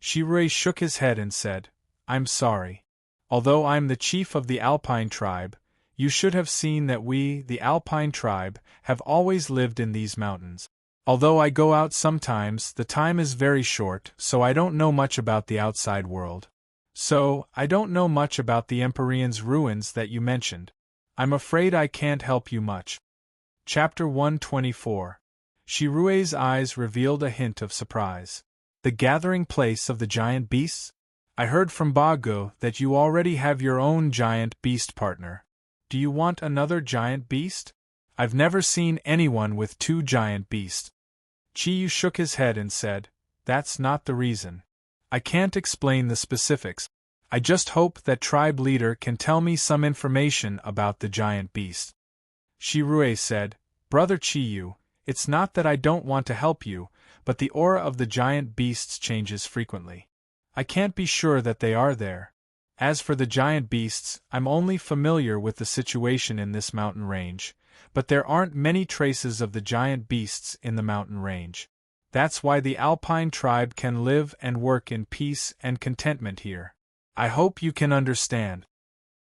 Shi Rui shook his head and said, "I'm sorry. Although I'm the chief of the Alpine tribe, you should have seen that we, the Alpine tribe, have always lived in these mountains. Although I go out sometimes, the time is very short, so I don't know much about the outside world. So, I don't know much about the Empyrean's ruins that you mentioned. I'm afraid I can't help you much." Chapter 124. Shi Rui's eyes revealed a hint of surprise. "The gathering place of the giant beasts? I heard from Ba Guo that you already have your own giant beast partner. Do you want another giant beast? I've never seen anyone with 2 giant beasts." Chi Yu shook his head and said, "That's not the reason. I can't explain the specifics. I just hope that tribe leader can tell me some information about the giant beast." Shi Rui said, "Brother Chi Yu, it's not that I don't want to help you, but the aura of the giant beasts changes frequently. I can't be sure that they are there. As for the giant beasts, I'm only familiar with the situation in this mountain range, but there aren't many traces of the giant beasts in the mountain range. That's why the Alpine tribe can live and work in peace and contentment here. I hope you can understand."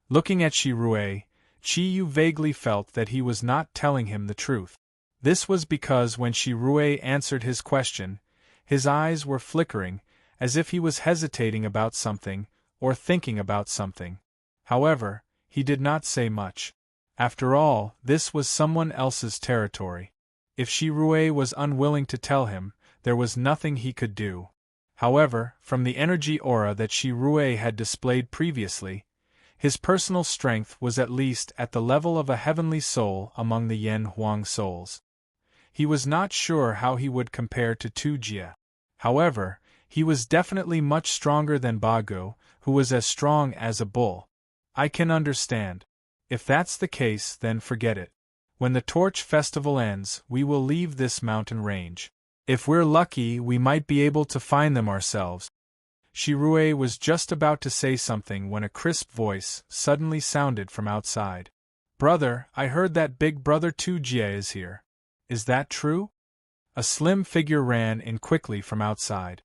Looking at Shi Rui, Chi Yu vaguely felt that he was not telling him the truth. This was because when Shi Rui answered his question, his eyes were flickering, as if he was hesitating about something, or thinking about something. However, he did not say much. After all, this was someone else's territory. If Shirue was unwilling to tell him, there was nothing he could do. However, from the energy aura that Shirue had displayed previously, his personal strength was at least at the level of a heavenly soul among the Yen Huang souls. He was not sure how he would compare to Tu Jie. However, he was definitely much stronger than Bago, who was as strong as a bull. I can understand. If that's the case, then forget it. When the Torch Festival ends, we will leave this mountain range. If we're lucky, we might be able to find them ourselves. Shirue was just about to say something when a crisp voice suddenly sounded from outside. Brother, I heard that big brother Tu Jie is here. Is that true? A slim figure ran in quickly from outside.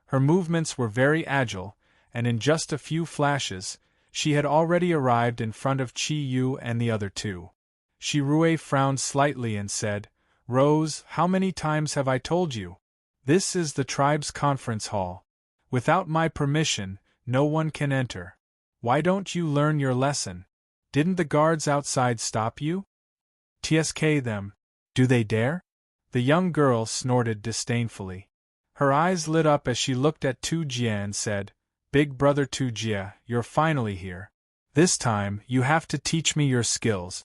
Her movements were very agile, and in just a few flashes, she had already arrived in front of Chi Yu and the other two. Shirue frowned slightly and said, Rose, how many times have I told you? This is the tribe's conference hall. Without my permission, no one can enter. Why don't you learn your lesson? Didn't the guards outside stop you? Tsk them. Do they dare? The young girl snorted disdainfully. Her eyes lit up as she looked at Tu Jie and said, Big brother Tu Jie, you're finally here. This time, you have to teach me your skills.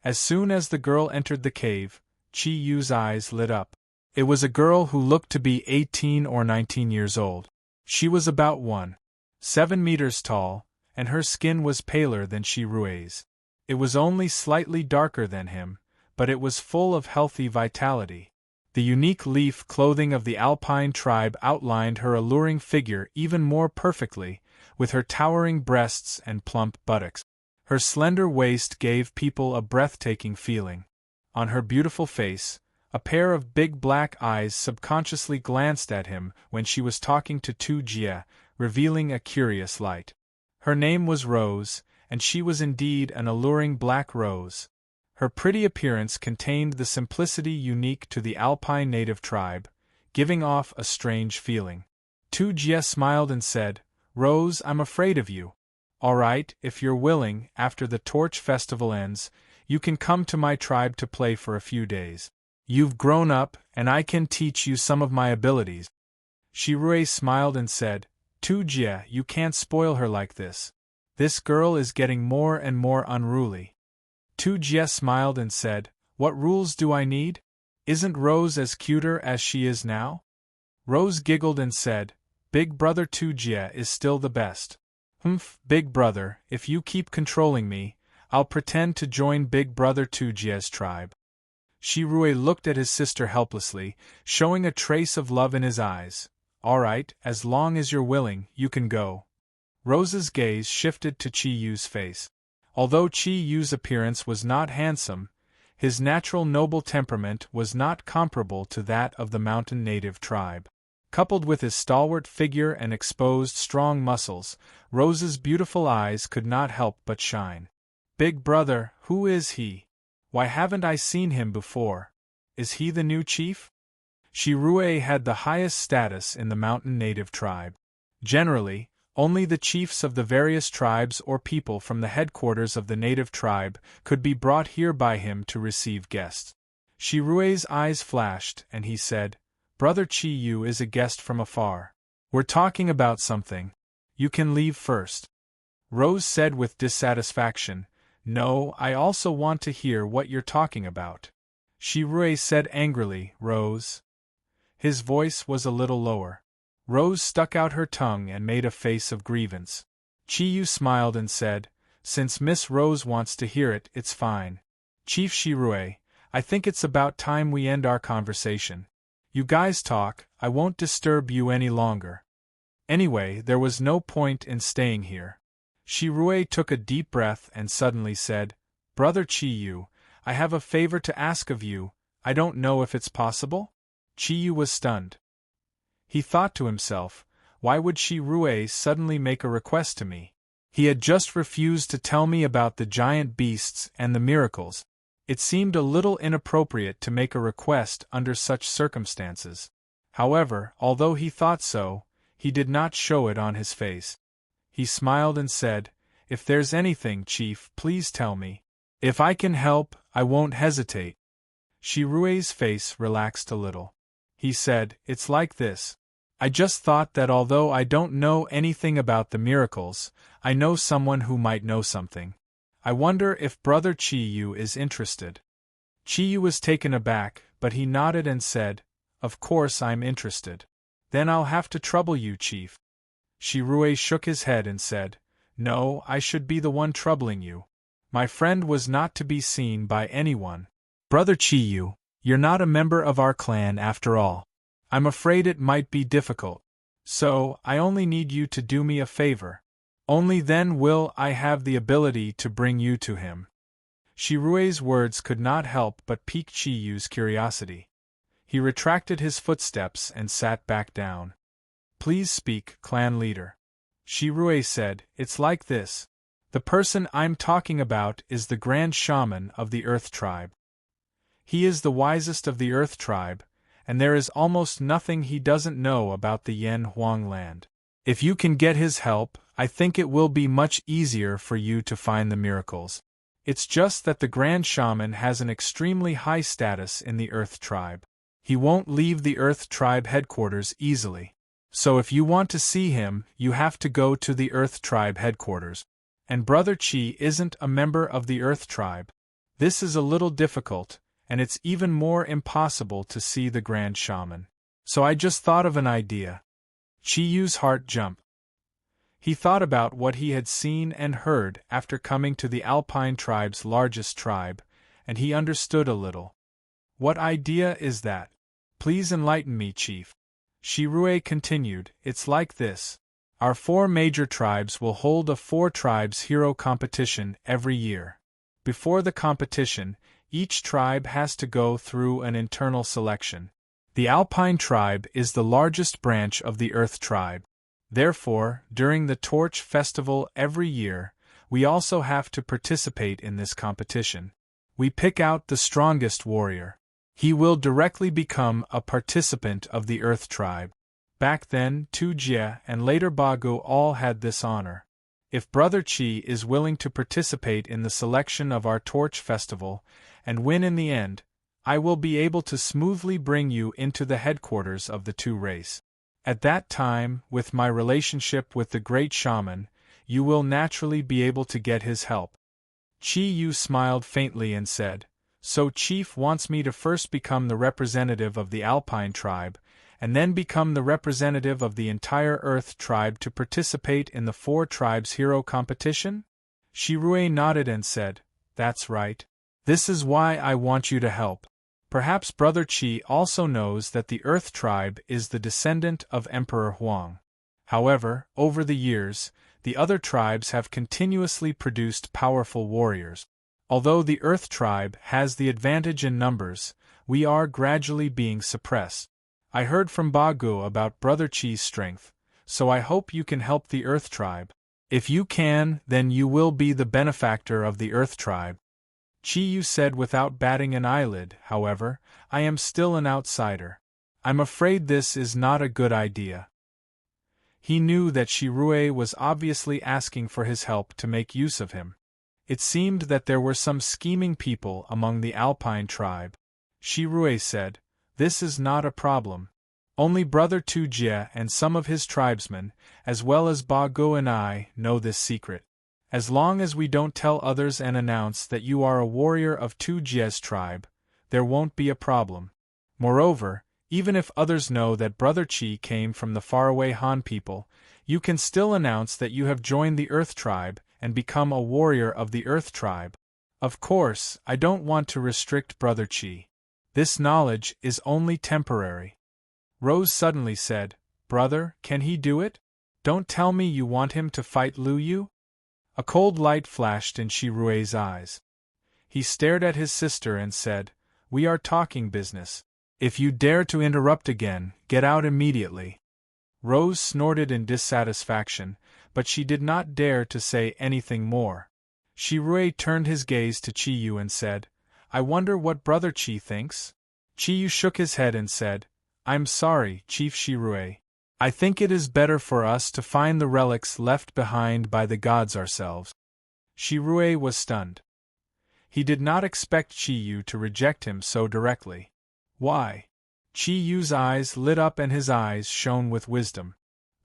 As soon as the girl entered the cave, Chi Yu's eyes lit up. It was a girl who looked to be 18 or 19 years old. She was about 1.7 meters tall, and her skin was paler than Shirue's. It was only slightly darker than him, but it was full of healthy vitality. The unique leaf clothing of the Alpine tribe outlined her alluring figure even more perfectly, with her towering breasts and plump buttocks. Her slender waist gave people a breathtaking feeling. On her beautiful face, a pair of big black eyes subconsciously glanced at him when she was talking to Tu Jie, revealing a curious light. Her name was Rose, and she was indeed an alluring black rose. Her pretty appearance contained the simplicity unique to the Alpine native tribe, giving off a strange feeling. Tu Jie smiled and said, Rose, I'm afraid of you. All right, if you're willing, after the Torch Festival ends, you can come to my tribe to play for a few days. You've grown up, and I can teach you some of my abilities. Shirue smiled and said, Tu Jie, you can't spoil her like this. This girl is getting more and more unruly. Tu Jie smiled and said, What rules do I need? Isn't Rose as cuter as she is now? Rose giggled and said, Big brother Tu Jie is still the best. Humph, big brother, if you keep controlling me, I'll pretend to join big brother Tu Jie's tribe. Shirue looked at his sister helplessly, showing a trace of love in his eyes. All right, as long as you're willing, you can go. Rose's gaze shifted to Chi Yu's face. Although Chi Yu's appearance was not handsome, his natural noble temperament was not comparable to that of the mountain native tribe. Coupled with his stalwart figure and exposed strong muscles, Rose's beautiful eyes could not help but shine. Big brother, who is he? Why haven't I seen him before? Is he the new chief? Shirue had the highest status in the mountain native tribe. Generally, only the chiefs of the various tribes or people from the headquarters of the native tribe could be brought here by him to receive guests. Shirue's eyes flashed, and he said, Brother Chi Yu is a guest from afar. We're talking about something. You can leave first. Rose said with dissatisfaction, No, I also want to hear what you're talking about. Shirue said angrily, Rose. His voice was a little lower. Rose stuck out her tongue and made a face of grievance. Chi Yu smiled and said, Since Miss Rose wants to hear it, it's fine. Chief Shirue, I think it's about time we end our conversation. You guys talk, I won't disturb you any longer. Anyway, there was no point in staying here. Shirue took a deep breath and suddenly said, Brother Chi Yu, I have a favor to ask of you. I don't know if it's possible? Chi Yu was stunned. He thought to himself, why would Shirue suddenly make a request to me? He had just refused to tell me about the giant beasts and the miracles. It seemed a little inappropriate to make a request under such circumstances. However, although he thought so, He did not show it on his face. He smiled and said, "If there's anything, Chief, please tell me. If I can help, I won't hesitate." Shirue's face relaxed a little. He said, "It's like this. I just thought that although I don't know anything about the miracles, I know someone who might know something. I wonder if Brother Chiyu is interested." Chiyu was taken aback, but he nodded and said, "Of course I'm interested. Then I'll have to trouble you, Chief." Shirue shook his head and said, "No, I should be the one troubling you. My friend was not to be seen by anyone. Brother Chiyu, you're not a member of our clan after all. I'm afraid it might be difficult. So, I only need you to do me a favor. Only then will I have the ability to bring you to him." Shirue's words could not help but pique Chiyu's curiosity. He retracted his footsteps and sat back down. "Please speak, clan leader." Shirue said, "It's like this. The person I'm talking about is the Grand Shaman of the Earth Tribe. He is the wisest of the Earth Tribe, and there is almost nothing he doesn't know about the Yen Huang land. If you can get his help, I think it will be much easier for you to find the miracles. It's just that the Grand Shaman has an extremely high status in the Earth Tribe. He won't leave the Earth Tribe headquarters easily. So if you want to see him, you have to go to the Earth Tribe headquarters. And Brother Chi isn't a member of the Earth Tribe. This is a little difficult, and it's even more impossible to see the Grand Shaman. So I just thought of an idea." Chiyu's heart jumped. He thought about what he had seen and heard after coming to the Alpine tribe's largest tribe, and he understood a little. "What idea is that? Please enlighten me, Chief." Shirue continued, "It's like this. Our 4 major tribes will hold a 4 tribes hero competition every year. Before the competition, each tribe has to go through an internal selection. The Alpine tribe is the largest branch of the Earth Tribe. Therefore, during the Torch Festival every year, we also have to participate in this competition. We pick out the strongest warrior. He will directly become a participant of the Earth Tribe. Back then, Tu Jie and later Bagu all had this honor. If Brother Chi is willing to participate in the selection of our Torch Festival, and win in the end, I will be able to smoothly bring you into the headquarters of the 2 race. At that time, with my relationship with the Great Shaman, you will naturally be able to get his help." Chi Yu smiled faintly and said, "So Chief wants me to first become the representative of the Alpine tribe, and then become the representative of the entire Earth Tribe to participate in the 4 tribes hero competition?" Shirue nodded and said, "That's right. This is why I want you to help. Perhaps Brother Chi also knows that the Earth Tribe is the descendant of Emperor Huang. However, over the years, the other tribes have continuously produced powerful warriors. Although the Earth Tribe has the advantage in numbers, we are gradually being suppressed. I heard from Bagu about Brother Chi's strength, so I hope you can help the Earth Tribe. If you can, then you will be the benefactor of the Earth Tribe." Chiyu said without batting an eyelid, "However, I am still an outsider. I'm afraid this is not a good idea." He knew that Shirue was obviously asking for his help to make use of him. It seemed that there were some scheming people among the Alpine tribe. Shirue said, "This is not a problem. Only Brother Tu Jie and some of his tribesmen, as well as Ba Go and I, know this secret. As long as we don't tell others and announce that you are a warrior of Tu Jie's tribe, there won't be a problem. Moreover, even if others know that Brother Chi came from the faraway Han people, you can still announce that you have joined the Earth Tribe and become a warrior of the Earth Tribe. Of course, I don't want to restrict Brother Chi. This knowledge is only temporary." Rose suddenly said, "Brother, can he do it? Don't tell me you want him to fight Lu Yu?" A cold light flashed in Shirue's eyes. He stared at his sister and said, "We are talking business. If you dare to interrupt again, get out immediately." Rose snorted in dissatisfaction, but she did not dare to say anything more. Shirue turned his gaze to Chiyu and said, "I wonder what Brother Chi thinks?" Chiyu shook his head and said, "I'm sorry, Chief Shirue. I think it is better for us to find the relics left behind by the gods ourselves. Shirue was stunned. He did not expect Chiyu to reject him so directly. Why? Chiyu's eyes lit up and his eyes shone with wisdom.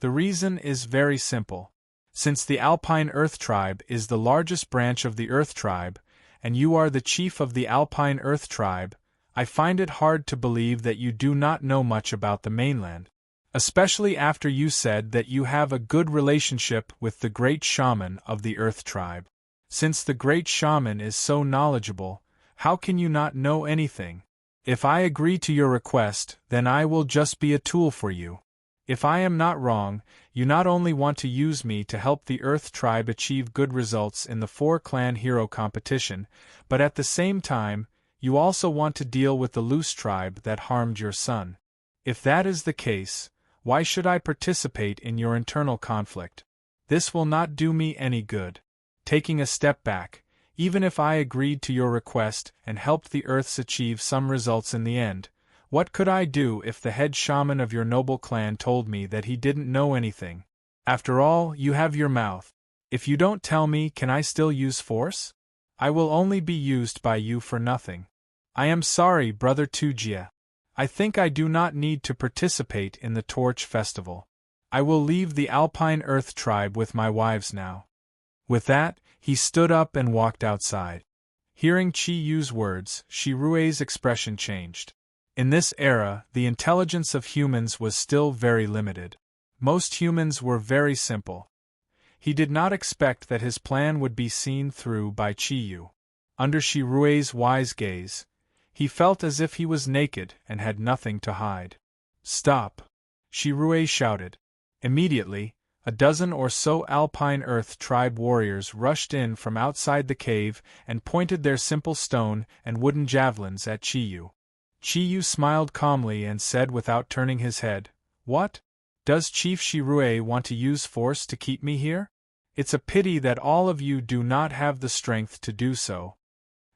The reason is very simple. Since the Alpine Earth Tribe is the largest branch of the Earth Tribe, and you are the chief of the Alpine Earth Tribe, I find it hard to believe that you do not know much about the mainland. Especially after you said that you have a good relationship with the great shaman of the Earth Tribe. Since the great shaman is so knowledgeable, how can you not know anything? If I agree to your request, then I will just be a tool for you. If I am not wrong, you not only want to use me to help the Earth Tribe achieve good results in the 4-clan hero competition, but at the same time, you also want to deal with the Loose Tribe that harmed your son. If that is the case, why should I participate in your internal conflict? This will not do me any good. Taking a step back, even if I agreed to your request and helped the Earths achieve some results in the end, what could I do if the head shaman of your noble clan told me that he didn't know anything? After all, you have your mouth. If you don't tell me, can I still use force? I will only be used by you for nothing. I am sorry, Brother Tujia. I think I do not need to participate in the Torch Festival. I will leave the Alpine Earth Tribe with my wives now. With that, he stood up and walked outside. Hearing Chiyu's words, Shirue's expression changed. In this era, the intelligence of humans was still very limited. Most humans were very simple. He did not expect that his plan would be seen through by Chiyu. Under Shirue's wise gaze, he felt as if he was naked and had nothing to hide. Stop! Shirue shouted. Immediately, a dozen or so Alpine Earth Tribe warriors rushed in from outside the cave and pointed their simple stone and wooden javelins at Chiyu. Chiyu smiled calmly and said without turning his head, "What? Does Chief Shirue want to use force to keep me here? It's a pity that all of you do not have the strength to do so."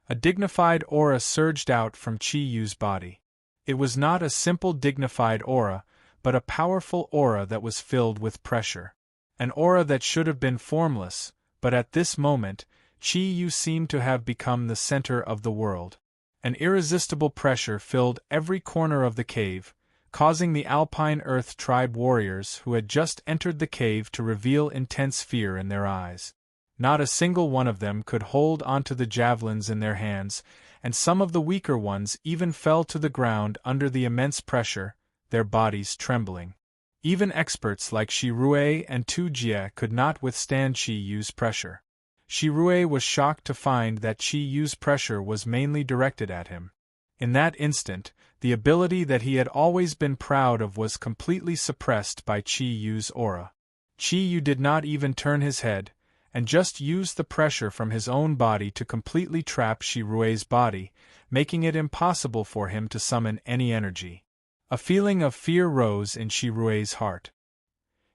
A dignified aura surged out from Chiyu's body. It was not a simple dignified aura, but a powerful aura that was filled with pressure. An aura that should have been formless, but at this moment, Chiyu seemed to have become the center of the world. An irresistible pressure filled every corner of the cave, causing the Alpine Earth Tribe warriors who had just entered the cave to reveal intense fear in their eyes. Not a single one of them could hold onto the javelins in their hands, and some of the weaker ones even fell to the ground under the immense pressure, their bodies trembling. Even experts like Shirue and Tujia could not withstand Chiyu's pressure. Shirue was shocked to find that Chiyu's pressure was mainly directed at him. In that instant, the ability that he had always been proud of was completely suppressed by Chiyu's aura. Chiyu did not even turn his head, and just used the pressure from his own body to completely trap Shirue's body, making it impossible for him to summon any energy. A feeling of fear rose in Shirue's heart.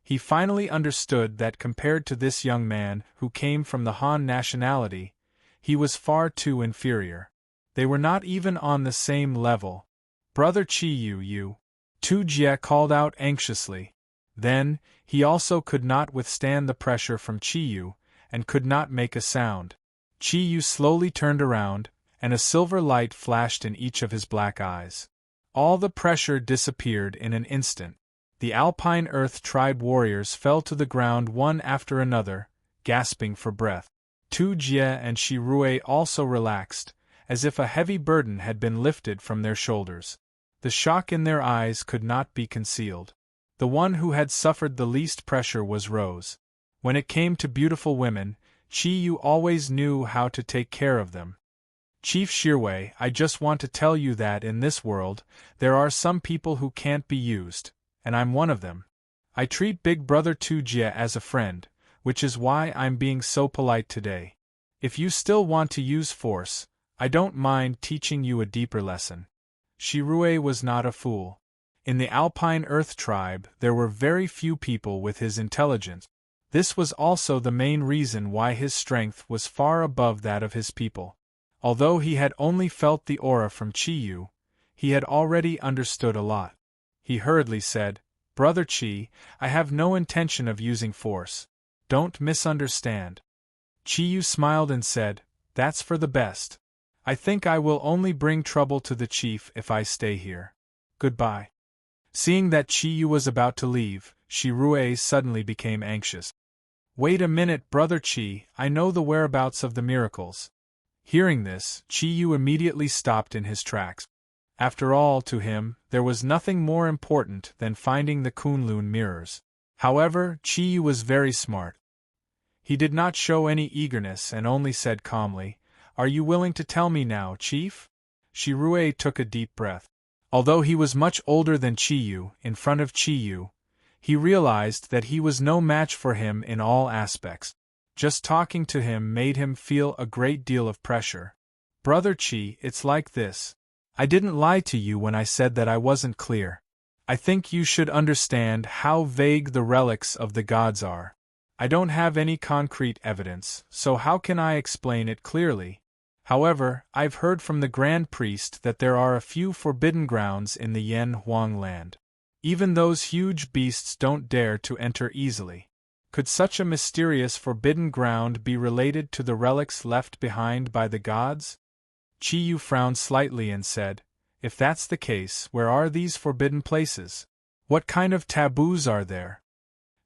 He finally understood that compared to this young man who came from the Han nationality, he was far too inferior. They were not even on the same level. "Brother Chiyu," Tujia called out anxiously. Then, he also could not withstand the pressure from Chiyu, and could not make a sound. Chiyu slowly turned around, and a silver light flashed in each of his black eyes. All the pressure disappeared in an instant. The Alpine Earth Tribe warriors fell to the ground one after another, gasping for breath. Tujia and Shirue also relaxed, as if a heavy burden had been lifted from their shoulders. The shock in their eyes could not be concealed. The one who had suffered the least pressure was Rose. When it came to beautiful women, Chiyu always knew how to take care of them. "Chief Shirue, I just want to tell you that in this world, there are some people who can't be used, and I'm one of them. I treat Big Brother Tujia as a friend, which is why I'm being so polite today. If you still want to use force, I don't mind teaching you a deeper lesson." Shirue was not a fool. In the Alpine Earth Tribe, there were very few people with his intelligence. This was also the main reason why his strength was far above that of his people. Although he had only felt the aura from Chiyu, he had already understood a lot. He hurriedly said, Brother Chi, I have no intention of using force. Don't misunderstand. Chi-yu smiled and said, That's for the best. I think I will only bring trouble to the chief if I stay here. Goodbye. Seeing that Chi-yu was about to leave, Shirue suddenly became anxious. Wait a minute, Brother Chi, I know the whereabouts of the miracles. Hearing this, Chi-yu immediately stopped in his tracks. After all, to him, there was nothing more important than finding the Kunlun mirrors. However, Chi-yu was very smart. He did not show any eagerness and only said calmly, Are you willing to tell me now, Chief? Shirue took a deep breath. Although he was much older than Chi-yu, in front of Chi-yu, he realized that he was no match for him in all aspects. Just talking to him made him feel a great deal of pressure. Brother Chi, it's like this. I didn't lie to you when I said that I wasn't clear. I think you should understand how vague the relics of the gods are. I don't have any concrete evidence, so how can I explain it clearly? However, I've heard from the Grand Priest that there are a few forbidden grounds in the Yen Huang land. Even those huge beasts don't dare to enter easily. Could such a mysterious forbidden ground be related to the relics left behind by the gods? Chi-yu frowned slightly and said, If that's the case, where are these forbidden places? What kind of taboos are there?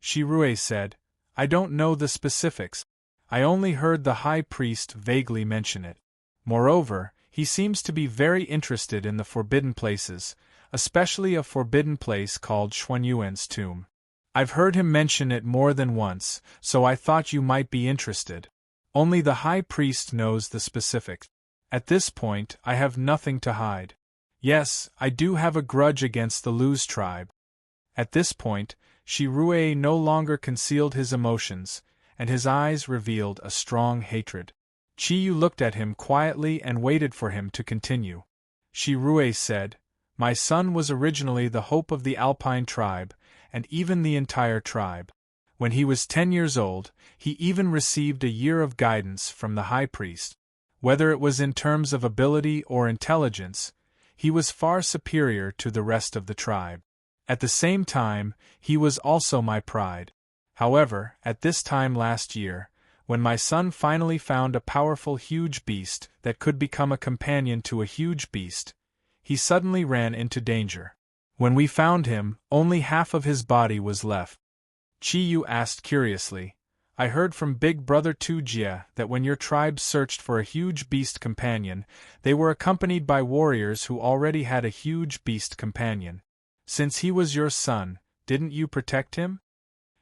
Shirue said, I don't know the specifics. I only heard the high priest vaguely mention it. Moreover, he seems to be very interested in the forbidden places, especially a forbidden place called Xuanyuan's tomb. I've heard him mention it more than once, so I thought you might be interested. Only the high priest knows the specifics. At this point, I have nothing to hide. Yes, I do have a grudge against the Luz tribe. At this point, Shirue no longer concealed his emotions, and his eyes revealed a strong hatred. Chi-yu looked at him quietly and waited for him to continue. Shirue said, My son was originally the hope of the Alpine tribe, and even the entire tribe. When he was 10 years old, he even received a year of guidance from the high priest. Whether it was in terms of ability or intelligence, he was far superior to the rest of the tribe. At the same time, he was also my pride. However, at this time last year, when my son finally found a powerful huge beast that could become a companion to a huge beast, he suddenly ran into danger. When we found him, only half of his body was left. Chi-yu asked curiously, I heard from Big Brother Tujia that when your tribe searched for a huge beast companion, they were accompanied by warriors who already had a huge beast companion. Since he was your son, didn't you protect him?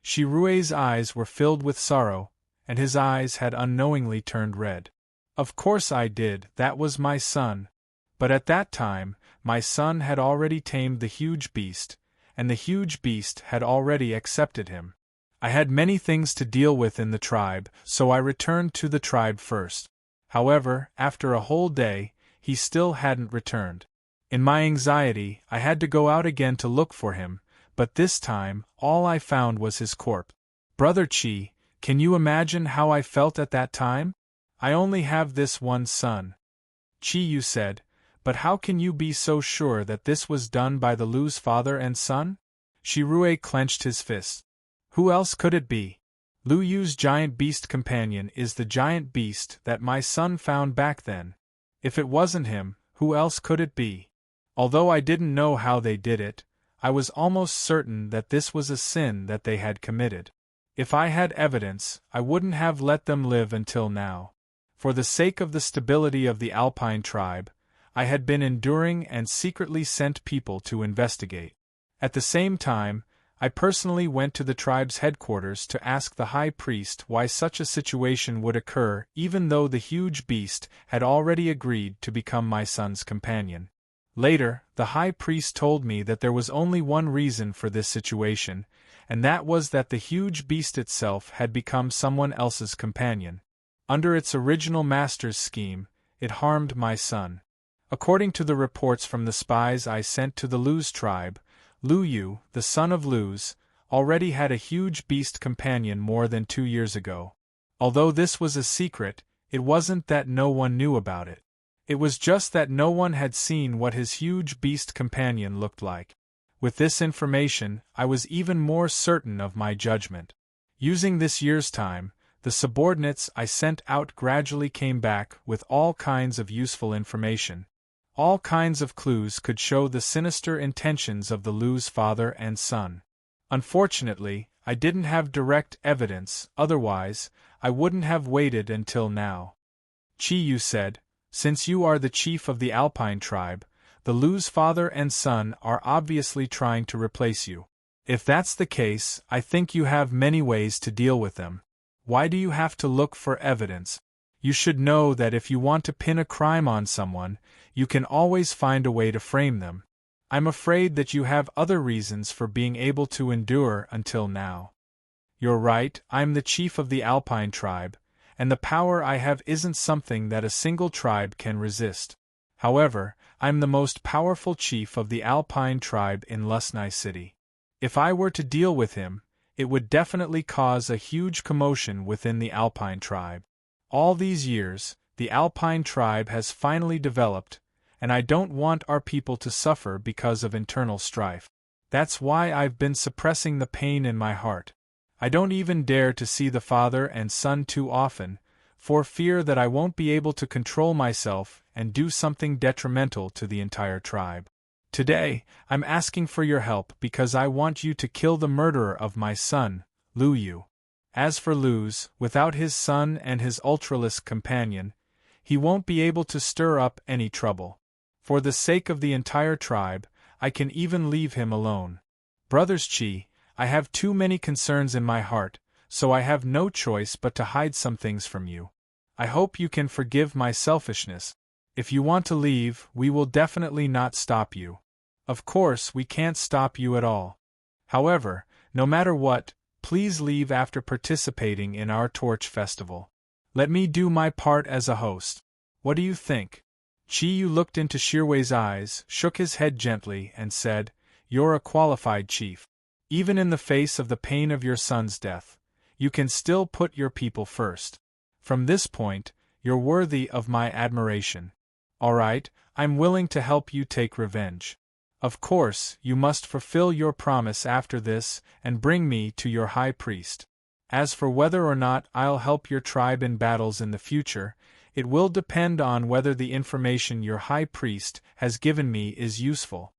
Shirue's eyes were filled with sorrow, and his eyes had unknowingly turned red. Of course I did, that was my son. But at that time, my son had already tamed the huge beast, and the huge beast had already accepted him. I had many things to deal with in the tribe, so I returned to the tribe first. However, after a whole day, he still hadn't returned. In my anxiety, I had to go out again to look for him, but this time, all I found was his corpse. Brother Chi, can you imagine how I felt at that time? I only have this one son. Chi-yu said, But how can you be so sure that this was done by the Lu's father and son? Shirue clenched his fist. Who else could it be? Lu Yu's giant beast companion is the giant beast that my son found back then. If it wasn't him, who else could it be? Although I didn't know how they did it, I was almost certain that this was a sin that they had committed. If I had evidence, I wouldn't have let them live until now. For the sake of the stability of the Alpine tribe, I had been enduring and secretly sent people to investigate. At the same time, I personally went to the tribe's headquarters to ask the high priest why such a situation would occur even though the huge beast had already agreed to become my son's companion. Later, the high priest told me that there was only one reason for this situation, and that was that the huge beast itself had become someone else's companion. Under its original master's scheme, it harmed my son. According to the reports from the spies I sent to the Luz tribe, Lu Yu, the son of Luz, already had a huge beast companion more than 2 years ago. Although this was a secret, it wasn't that no one knew about it. It was just that no one had seen what his huge beast companion looked like. With this information, I was even more certain of my judgment. Using this year's time, the subordinates I sent out gradually came back with all kinds of useful information. All kinds of clues could show the sinister intentions of the Lu's father and son. Unfortunately, I didn't have direct evidence, otherwise, I wouldn't have waited until now. Chi-Yu said, "Since you are the chief of the Alpine tribe, the Lu's father and son are obviously trying to replace you. If that's the case, I think you have many ways to deal with them. Why do you have to look for evidence? You should know that if you want to pin a crime on someone, you can always find a way to frame them. I'm afraid that you have other reasons for being able to endure until now." "You're right, I'm the chief of the Alpine tribe, and the power I have isn't something that a single tribe can resist. However, I'm the most powerful chief of the Alpine tribe in Lusnai City. If I were to deal with him, it would definitely cause a huge commotion within the Alpine tribe. All these years, the Alpine tribe has finally developed, and I don't want our people to suffer because of internal strife. That's why I've been suppressing the pain in my heart. I don't even dare to see the father and son too often, for fear that I won't be able to control myself and do something detrimental to the entire tribe. Today, I'm asking for your help because I want you to kill the murderer of my son, Lu Yu. As for Luz, without his son and his ultralisk companion, he won't be able to stir up any trouble. For the sake of the entire tribe, I can even leave him alone. Brothers Chi, I have too many concerns in my heart, so I have no choice but to hide some things from you. I hope you can forgive my selfishness. If you want to leave, we will definitely not stop you. Of course, we can't stop you at all. However, no matter what, please leave after participating in our torch festival. Let me do my part as a host. What do you think?" Chi-Yu looked into Shirwei's eyes, shook his head gently, and said, "You're a qualified chief. Even in the face of the pain of your son's death, you can still put your people first. From this point, you're worthy of my admiration. All right, I'm willing to help you take revenge. Of course, you must fulfill your promise after this and bring me to your high priest. As for whether or not I'll help your tribe in battles in the future, it will depend on whether the information your high priest has given me is useful."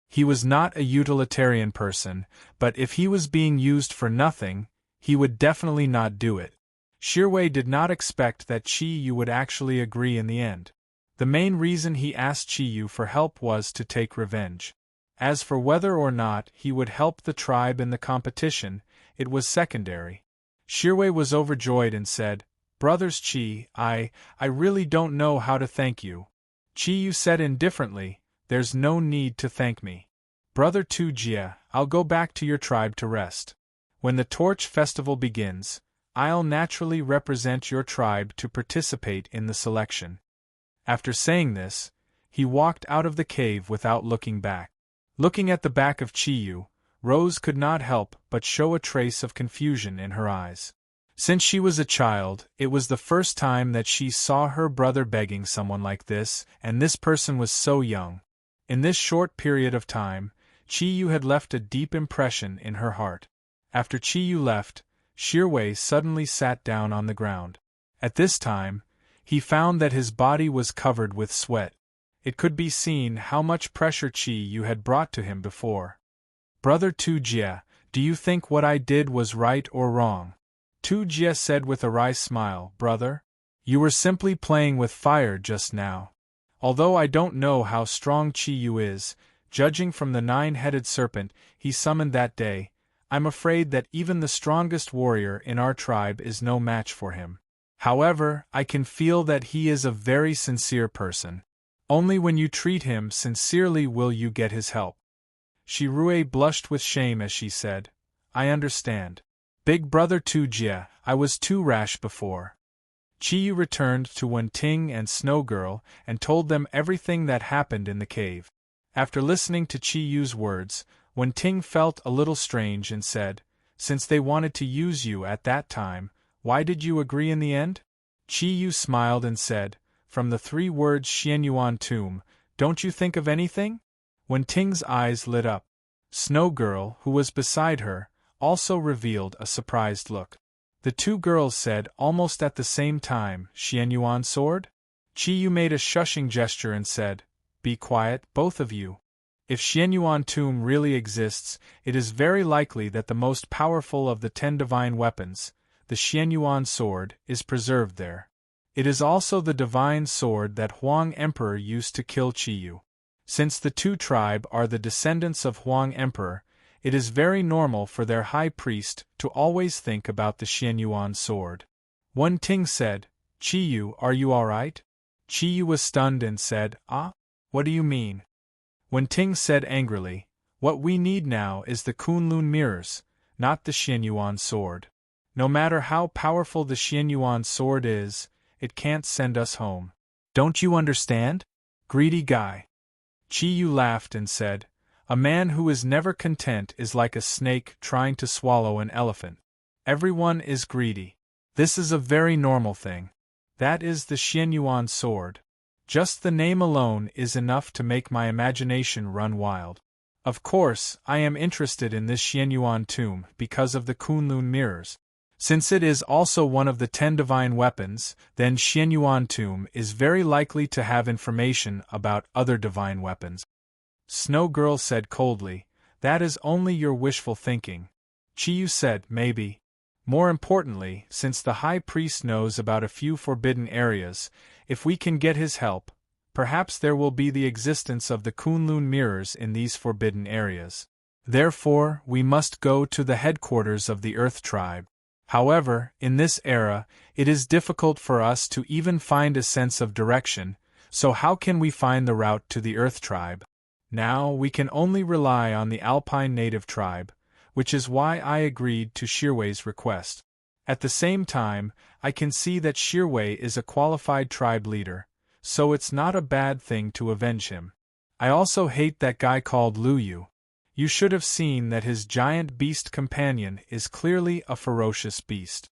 He was not a utilitarian person, but if he was being used for nothing, he would definitely not do it. Shirwei did not expect that Chi-Yu would actually agree in the end. The main reason he asked Chi-Yu for help was to take revenge. As for whether or not he would help the tribe in the competition, it was secondary. Shirwei was overjoyed and said, "Brothers Chi, I really don't know how to thank you." Chi-Yu said indifferently, "There's no need to thank me. Brother Tu Jia, I'll go back to your tribe to rest. When the Torch Festival begins, I'll naturally represent your tribe to participate in the selection." After saying this, he walked out of the cave without looking back. Looking at the back of Chi-Yu, Rose could not help but show a trace of confusion in her eyes. Since she was a child, it was the first time that she saw her brother begging someone like this, and this person was so young. In this short period of time, Chi-Yu had left a deep impression in her heart. After Chi-Yu left, Shirwei suddenly sat down on the ground. At this time, he found that his body was covered with sweat. It could be seen how much pressure Chi-Yu had brought to him before. "Brother Tu Jia, do you think what I did was right or wrong?" Tu Jia said with a wry smile, "Brother, you were simply playing with fire just now. Although I don't know how strong Chi-Yu is, judging from the 9-headed serpent he summoned that day, I'm afraid that even the strongest warrior in our tribe is no match for him. However, I can feel that he is a very sincere person. Only when you treat him sincerely will you get his help." Shirui blushed with shame as she said, "I understand. Big brother Tu Jia, I was too rash before." Chi-Yu returned to Wen-Ting and Snow Girl and told them everything that happened in the cave. After listening to Chi-Yu's words, Wen-Ting felt a little strange and said, "Since they wanted to use you at that time, why did you agree in the end?" Chi-Yu smiled and said, "From the 3 words Xianyuan tomb, don't you think of anything?" Wen-Ting's eyes lit up. Snow Girl, who was beside her, also revealed a surprised look. The two girls said almost at the same time, Xianyuan sword? Qiyu made a shushing gesture and said, "Be quiet, both of you. If Xianyuan tomb really exists, it is very likely that the most powerful of the 10 divine weapons, the Xianyuan sword, is preserved there. It is also the divine sword that Huang Emperor used to kill Qiyu. Since the two tribe are the descendants of Huang Emperor, it is very normal for their high priest to always think about the Xianyuan sword." Wen Ting said, "Qiyu, are you alright?" Qiyu was stunned and said, "Ah? What do you mean?" Wen Ting said angrily, "What we need now is the Kunlun mirrors, not the Xianyuan sword. No matter how powerful the Xianyuan sword is, it can't send us home. Don't you understand? Greedy guy." Qiyu laughed and said, "A man who is never content is like a snake trying to swallow an elephant. Everyone is greedy. This is a very normal thing. That is the Xianyuan sword. Just the name alone is enough to make my imagination run wild. Of course, I am interested in this Xianyuan tomb because of the Kunlun mirrors. Since it is also one of the 10 divine weapons, then Xianyuan tomb is very likely to have information about other divine weapons." Snow Girl said coldly, "That is only your wishful thinking." Qiyu said, "Maybe. More importantly, since the High Priest knows about a few forbidden areas, if we can get his help, perhaps there will be the existence of the Kunlun mirrors in these forbidden areas. Therefore, we must go to the headquarters of the Earth Tribe. However, in this era, it is difficult for us to even find a sense of direction, so how can we find the route to the Earth Tribe? Now we can only rely on the Alpine native tribe, which is why I agreed to Shirwei's request. At the same time, I can see that Shirwei is a qualified tribe leader, so it's not a bad thing to avenge him. I also hate that guy called Lu Yu. You should have seen that his giant beast companion is clearly a ferocious beast."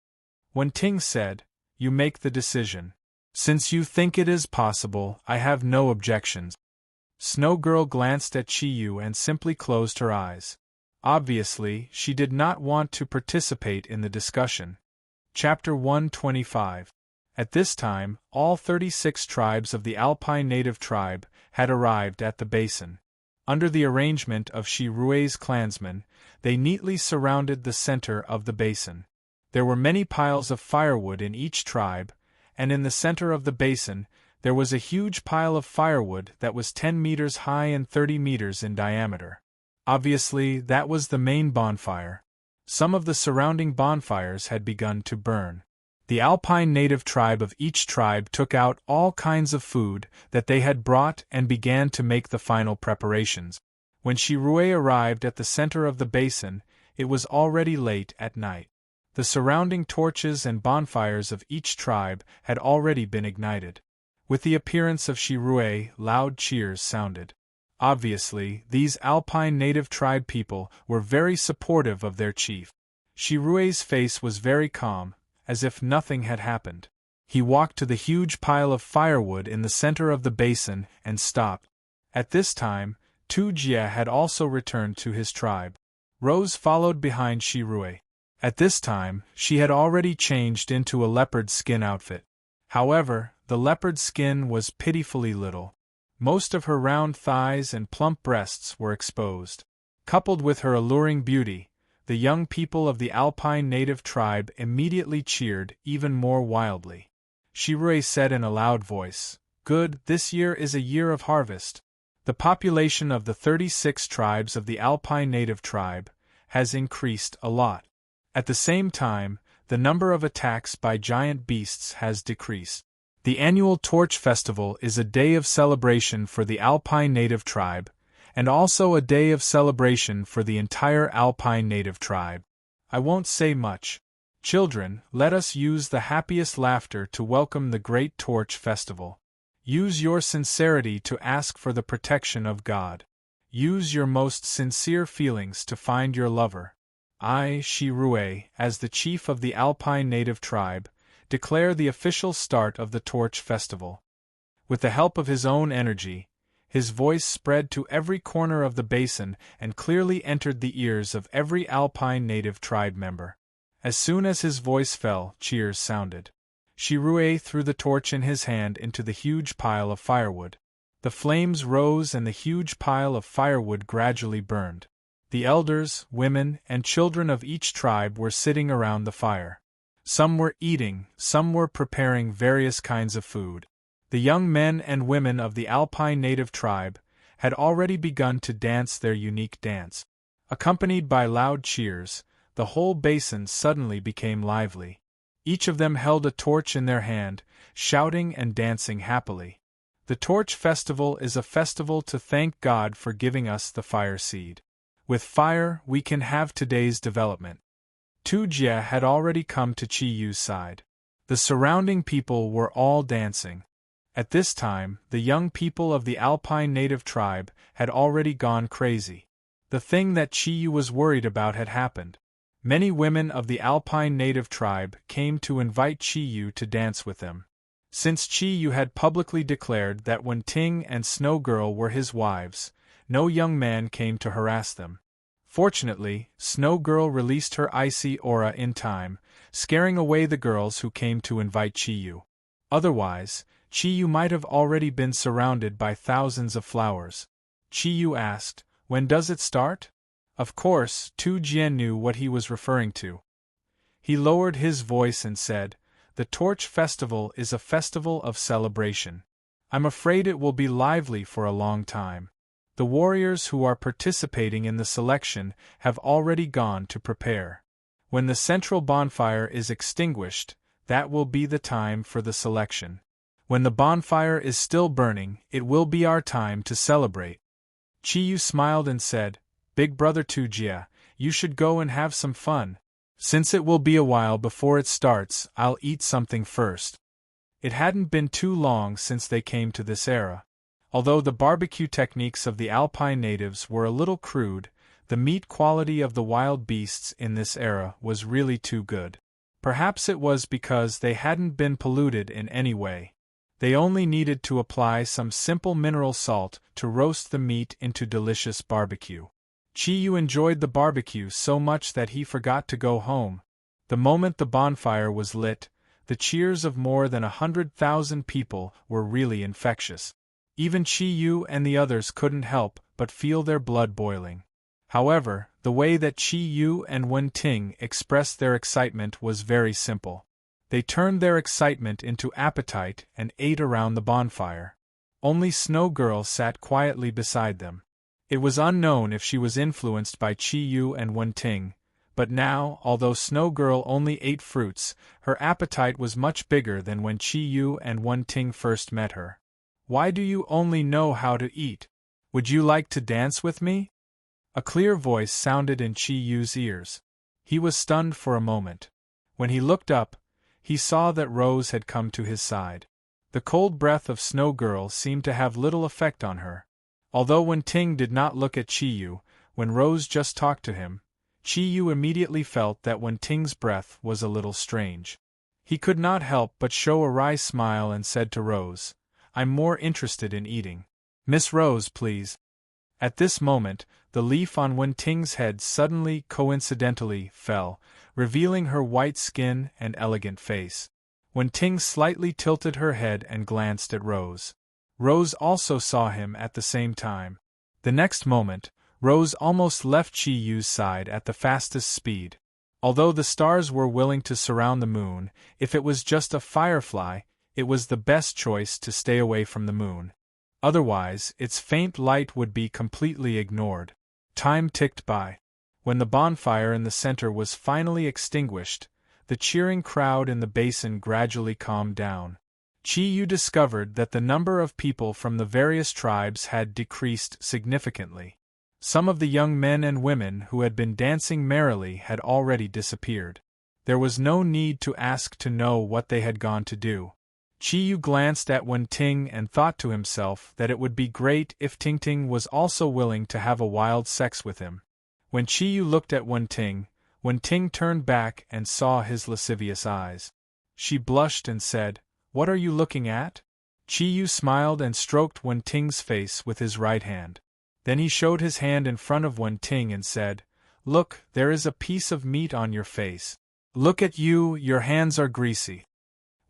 Wen Ting said, "You make the decision. Since you think it is possible, I have no objections." Snow Girl glanced at Qiyu and simply closed her eyes. Obviously, she did not want to participate in the discussion. Chapter 125. At this time, all 36 tribes of the Alpine native tribe had arrived at the basin. Under the arrangement of Shi Rui's clansmen, they neatly surrounded the center of the basin. There were many piles of firewood in each tribe, and in the center of the basin, there was a huge pile of firewood that was 10 meters high and 30 meters in diameter. Obviously, that was the main bonfire. Some of the surrounding bonfires had begun to burn. The Alpine native tribe of each tribe took out all kinds of food that they had brought and began to make the final preparations. When Shirue arrived at the center of the basin, it was already late at night. The surrounding torches and bonfires of each tribe had already been ignited. With the appearance of Shirue, loud cheers sounded. Obviously, these Alpine native tribe people were very supportive of their chief. Shirue's face was very calm, as if nothing had happened. He walked to the huge pile of firewood in the center of the basin and stopped. At this time, Tu Jie had also returned to his tribe. Rose followed behind Shirue. At this time, she had already changed into a leopard skin outfit. However, the leopard skin was pitifully little. Most of her round thighs and plump breasts were exposed. Coupled with her alluring beauty, the young people of the Alpine native tribe immediately cheered even more wildly. Shirue said in a loud voice, "Good, this year is a year of harvest. The population of the 36 tribes of the Alpine native tribe has increased a lot. At the same time, the number of attacks by giant beasts has decreased. The annual Torch Festival is a day of celebration for the Alpine native tribe, and also a day of celebration for the entire Alpine native tribe. I won't say much. Children, let us use the happiest laughter to welcome the Great Torch Festival. Use your sincerity to ask for the protection of God. Use your most sincere feelings to find your lover. I, Shirue, as the chief of the Alpine native tribe, declare the official start of the Torch Festival." With the help of his own energy, His voice spread to every corner of the basin and clearly entered the ears of every alpine native tribe member. As soon as his voice fell, cheers sounded. Shirue threw the torch in his hand into the huge pile of firewood. The flames rose and the huge pile of firewood gradually burned. The elders, women, and children of each tribe were sitting around the fire. Some were eating, some were preparing various kinds of food. The young men and women of the alpine native tribe had already begun to dance their unique dance. Accompanied by loud cheers, the whole basin suddenly became lively. Each of them held a torch in their hand, shouting and dancing happily. The Torch Festival is a festival to thank God for giving us the fire seed. With fire, we can have today's development. Tujia had already come to Chi Yu's side. The surrounding people were all dancing. At this time, the young people of the alpine native tribe had already gone crazy. The thing that Chi Yu was worried about had happened. Many women of the alpine native tribe came to invite Chi Yu to dance with them. Since Chi Yu had publicly declared that Wen Ting and Snow Girl were his wives, no young man came to harass them. Fortunately, Snow Girl released her icy aura in time, scaring away the girls who came to invite Chi Yu. Otherwise, Chi Yu might have already been surrounded by thousands of flowers. Chi Yu asked, "When does it start?" Of course, Tu Jian knew what he was referring to. He lowered his voice and said, "The Torch Festival is a festival of celebration. I'm afraid it will be lively for a long time. The warriors who are participating in the selection have already gone to prepare. When the central bonfire is extinguished, that will be the time for the selection. When the bonfire is still burning, it will be our time to celebrate." Chi Yu smiled and said, "Big brother Tujia, you should go and have some fun. Since it will be a while before it starts, I'll eat something first." It hadn't been too long since they came to this era. Although the barbecue techniques of the alpine natives were a little crude, the meat quality of the wild beasts in this era was really too good. Perhaps it was because they hadn't been polluted in any way. They only needed to apply some simple mineral salt to roast the meat into delicious barbecue. Chi Yu enjoyed the barbecue so much that he forgot to go home. The moment the bonfire was lit, the cheers of more than 100,000 people were really infectious. Even Chi Yu and the others couldn't help but feel their blood boiling. However, the way that Chi Yu and Wen Ting expressed their excitement was very simple. They turned their excitement into appetite and ate around the bonfire. Only Snow Girl sat quietly beside them. It was unknown if she was influenced by Chi Yu and Wen Ting, but now, although Snow Girl only ate fruits, her appetite was much bigger than when Chi Yu and Wen Ting first met her. "Why do you only know how to eat? Would you like to dance with me?" A clear voice sounded in Chi Yu's ears. He was stunned for a moment. When he looked up, he saw that Rose had come to his side. The cold breath of Snow Girl seemed to have little effect on her. Although Wen Ting did not look at Chi Yu, when Rose just talked to him, Chi Yu immediately felt that Wen Ting's breath was a little strange. He could not help but show a wry smile and said to Rose, "I'm more interested in eating. Miss Rose, please." At this moment, the leaf on Wen Ting's head suddenly, coincidentally, fell, revealing her white skin and elegant face. Wen Ting slightly tilted her head and glanced at Rose. Rose also saw him at the same time. The next moment, Rose almost left Chi Yu's side at the fastest speed. Although the stars were willing to surround the moon, if it was just a firefly, it was the best choice to stay away from the moon. Otherwise, its faint light would be completely ignored. Time ticked by. When the bonfire in the center was finally extinguished, the cheering crowd in the basin gradually calmed down. Chi Yu discovered that the number of people from the various tribes had decreased significantly. Some of the young men and women who had been dancing merrily had already disappeared. There was no need to ask to know what they had gone to do. Chi Yu glanced at Wen Ting and thought to himself that it would be great if Ting was also willing to have a wild sex with him. When Chi Yu looked at Wen Ting turned back and saw his lascivious eyes. She blushed and said, "What are you looking at?" Chi-Yu smiled and stroked Wen-Ting's face with his right hand. Then he showed his hand in front of Wen-Ting and said, "Look, there is a piece of meat on your face. Look at you, your hands are greasy."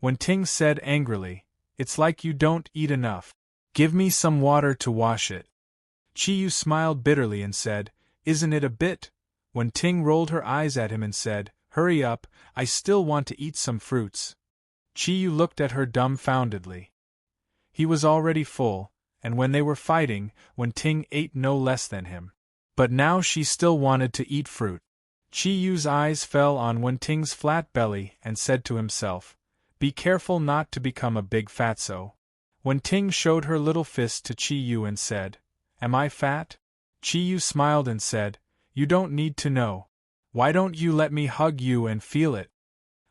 Wen-Ting said angrily, "It's like you don't eat enough. Give me some water to wash it." Chi-Yu smiled bitterly and said, "Isn't it a bit?" Wen-Ting rolled her eyes at him and said, "Hurry up, I still want to eat some fruits." Chi-Yu looked at her dumbfoundedly. He was already full, and when they were fighting, Wen-Ting ate no less than him. But now she still wanted to eat fruit. Chi-Yu's eyes fell on Wen-Ting's flat belly and said to himself, "Be careful not to become a big fatso." Wen-Ting showed her little fist to Chi-Yu and said, "Am I fat?" Chi-Yu smiled and said, "You don't need to know. Why don't you let me hug you and feel it?"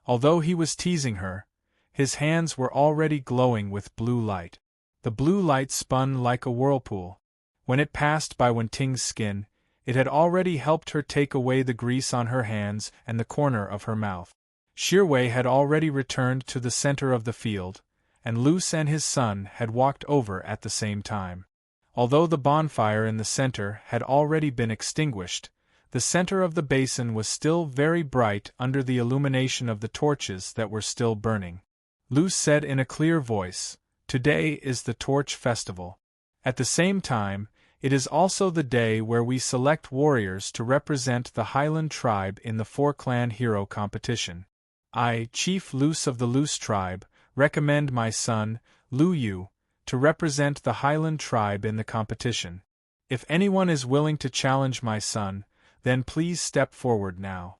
Although he was teasing her, his hands were already glowing with blue light. The blue light spun like a whirlpool. When it passed by Wen-Ting's skin, it had already helped her take away the grease on her hands and the corner of her mouth. Shirwei had already returned to the center of the field, and Luce and his son had walked over at the same time. Although the bonfire in the center had already been extinguished, the center of the basin was still very bright under the illumination of the torches that were still burning. Luce said in a clear voice, "Today is the Torch Festival. At the same time, it is also the day where we select warriors to represent the Highland tribe in the 4-clan hero competition. I, Chief Luce of the Luce tribe, recommend my son, Lu Yu, to represent the Highland tribe in the competition. If anyone is willing to challenge my son, then please step forward now."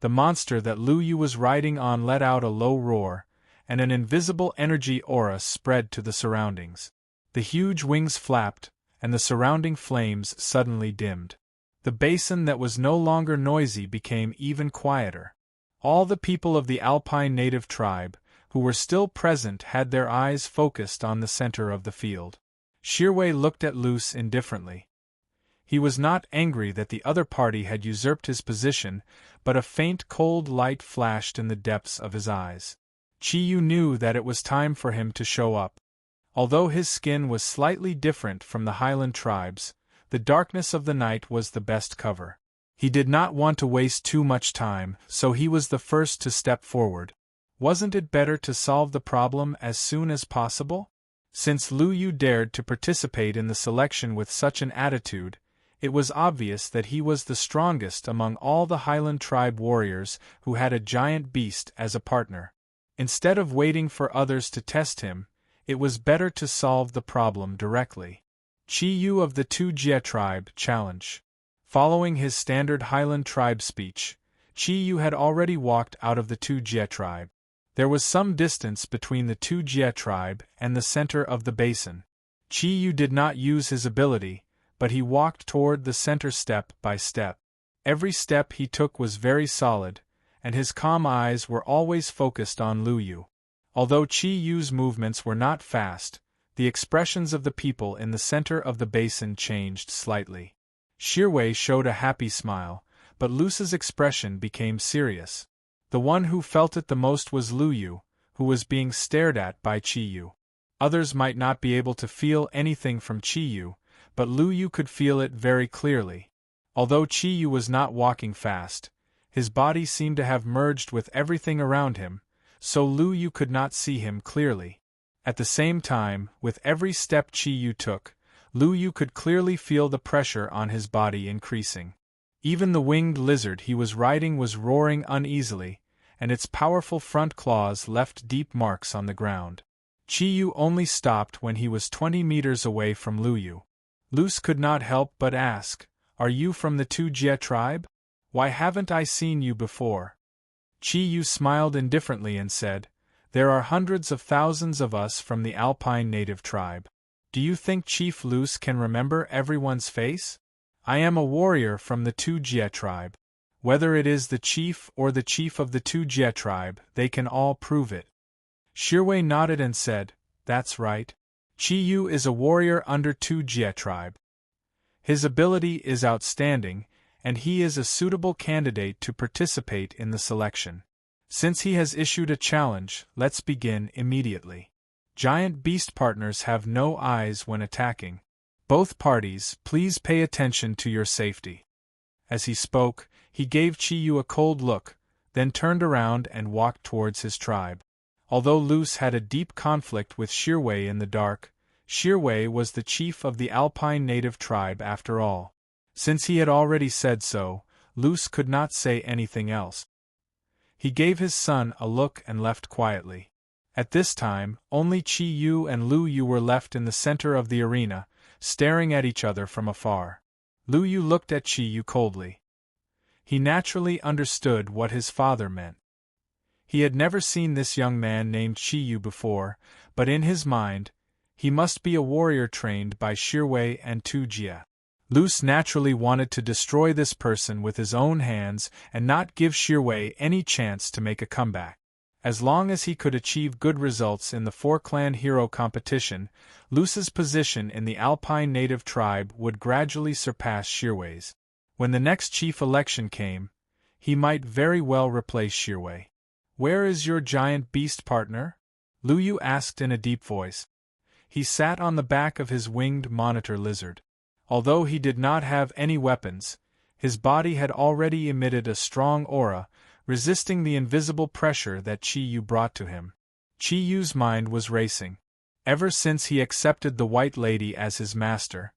The monster that Lu Yu was riding on let out a low roar, and an invisible energy aura spread to the surroundings. The huge wings flapped, and the surrounding flames suddenly dimmed. The basin that was no longer noisy became even quieter. All the people of the Alpine native tribe, who were still present, had their eyes focused on the center of the field. Shirwei looked at Luce indifferently. He was not angry that the other party had usurped his position, but a faint cold light flashed in the depths of his eyes. Chi-Yu knew that it was time for him to show up. Although his skin was slightly different from the Highland tribes, the darkness of the night was the best cover. He did not want to waste too much time, so he was the first to step forward. Wasn't it better to solve the problem as soon as possible? Since Lu Yu dared to participate in the selection with such an attitude, it was obvious that he was the strongest among all the Highland tribe warriors who had a giant beast as a partner. Instead of waiting for others to test him, it was better to solve the problem directly. Chi-Yu of the 2-Jie tribe challenge. Following his standard Highland tribe speech, Chi-Yu had already walked out of the 2-Jie tribe. There was some distance between the 2-Jie tribe and the center of the basin. Chi-Yu did not use his ability, but he walked toward the center step by step. Every step he took was very solid, and his calm eyes were always focused on Lu Yu. Although Chi-Yu's movements were not fast, the expressions of the people in the center of the basin changed slightly. Shirwei showed a happy smile, but Luce's expression became serious. The one who felt it the most was Lu Yu, who was being stared at by Chi-Yu. Others might not be able to feel anything from Chi-Yu, but Lu Yu could feel it very clearly. Although Chi-Yu was not walking fast, his body seemed to have merged with everything around him, so Lu Yu could not see him clearly. At the same time, with every step Chi-Yu took, Lu Yu could clearly feel the pressure on his body increasing. Even the winged lizard he was riding was roaring uneasily, and its powerful front claws left deep marks on the ground. Chi-Yu only stopped when he was 20 meters away from Lu Yu. Luce could not help but ask, "Are you from the 2-Jie tribe? Why haven't I seen you before?" Chi-Yu smiled indifferently and said, "There are hundreds of thousands of us from the Alpine native tribe. Do you think Chief Luce can remember everyone's face? I am a warrior from the 2-Jie tribe. Whether it is the chief or the chief of the 2-Jie tribe, they can all prove it." Shirwei nodded and said, "That's right. Chi-Yu is a warrior under 2-Jie tribe. His ability is outstanding, and he is a suitable candidate to participate in the selection. Since he has issued a challenge, let's begin immediately." Giant beast partners have no eyes when attacking. Both parties, please pay attention to your safety. As he spoke, he gave Chi-Yu a cold look, then turned around and walked towards his tribe. Although Luce had a deep conflict with Shirwei in the dark, Shirwei was the chief of the Alpine native tribe after all. Since he had already said so, Luce could not say anything else. He gave his son a look and left quietly. At this time, only Chi-Yu and Lu-Yu were left in the center of the arena, staring at each other from afar. Lu-Yu looked at Chi-Yu coldly. He naturally understood what his father meant. He had never seen this young man named Chi-Yu before, but in his mind, he must be a warrior trained by Shirwei and Tujia. Luce naturally wanted to destroy this person with his own hands and not give Shirwei any chance to make a comeback. As long as he could achieve good results in the four-clan hero competition, Luce's position in the Alpine native tribe would gradually surpass Shirwei's. When the next chief election came, he might very well replace Shirwei. "Where is your giant beast partner?" Lu-Yu asked in a deep voice. He sat on the back of his winged monitor lizard. Although he did not have any weapons, his body had already emitted a strong aura, resisting the invisible pressure that Chi-Yu brought to him. Chi-Yu's mind was racing. Ever since he accepted the White Lady as his master,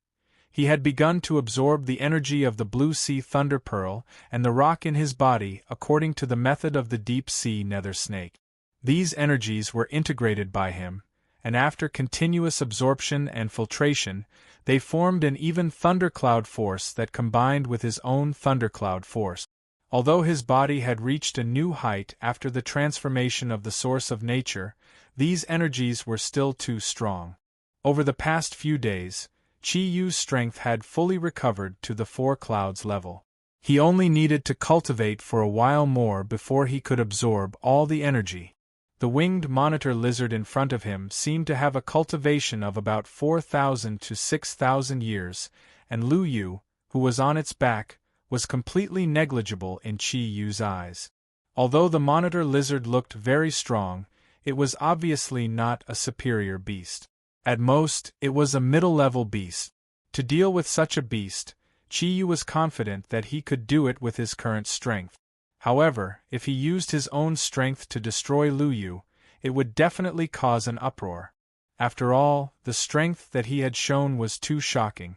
he had begun to absorb the energy of the Blue Sea Thunder Pearl and the rock in his body according to the method of the Deep Sea Nether Snake. These energies were integrated by him, and after continuous absorption and filtration, they formed an even thundercloud force that combined with his own thundercloud force. Although his body had reached a new height after the transformation of the source of nature, these energies were still too strong. Over the past few days, Chi-Yu's strength had fully recovered to the four clouds level. He only needed to cultivate for a while more before he could absorb all the energy. The winged monitor lizard in front of him seemed to have a cultivation of about 4,000 to 6,000 years, and Lu-Yu, who was on its back, was completely negligible in Chi-Yu's eyes. Although the monitor lizard looked very strong, it was obviously not a superior beast. At most, it was a middle-level beast. To deal with such a beast, Chi-Yu was confident that he could do it with his current strength. However, if he used his own strength to destroy Lu-Yu, it would definitely cause an uproar. After all, the strength that he had shown was too shocking.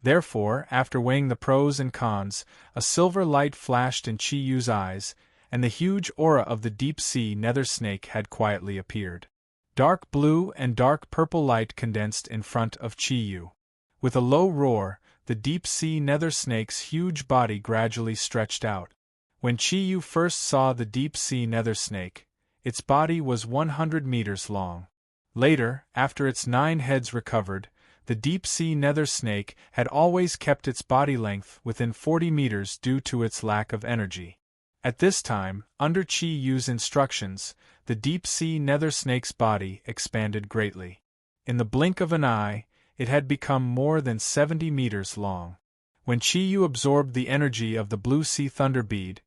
Therefore, after weighing the pros and cons, a silver light flashed in Chi-Yu's eyes, and the huge aura of the deep-sea nether snake had quietly appeared. Dark blue and dark purple light condensed in front of Chi-Yu. With a low roar, the deep-sea nether snake's huge body gradually stretched out. When Chi-Yu first saw the deep-sea nether snake, its body was 100 meters long. Later, after its 9 heads recovered, the deep-sea nether snake had always kept its body length within 40 meters due to its lack of energy. At this time, under Chi-Yu's instructions, the deep-sea nether snake's body expanded greatly. In the blink of an eye, it had become more than 70 meters long. When Chi-Yu absorbed the energy of the Blue Sea Thunder Bead,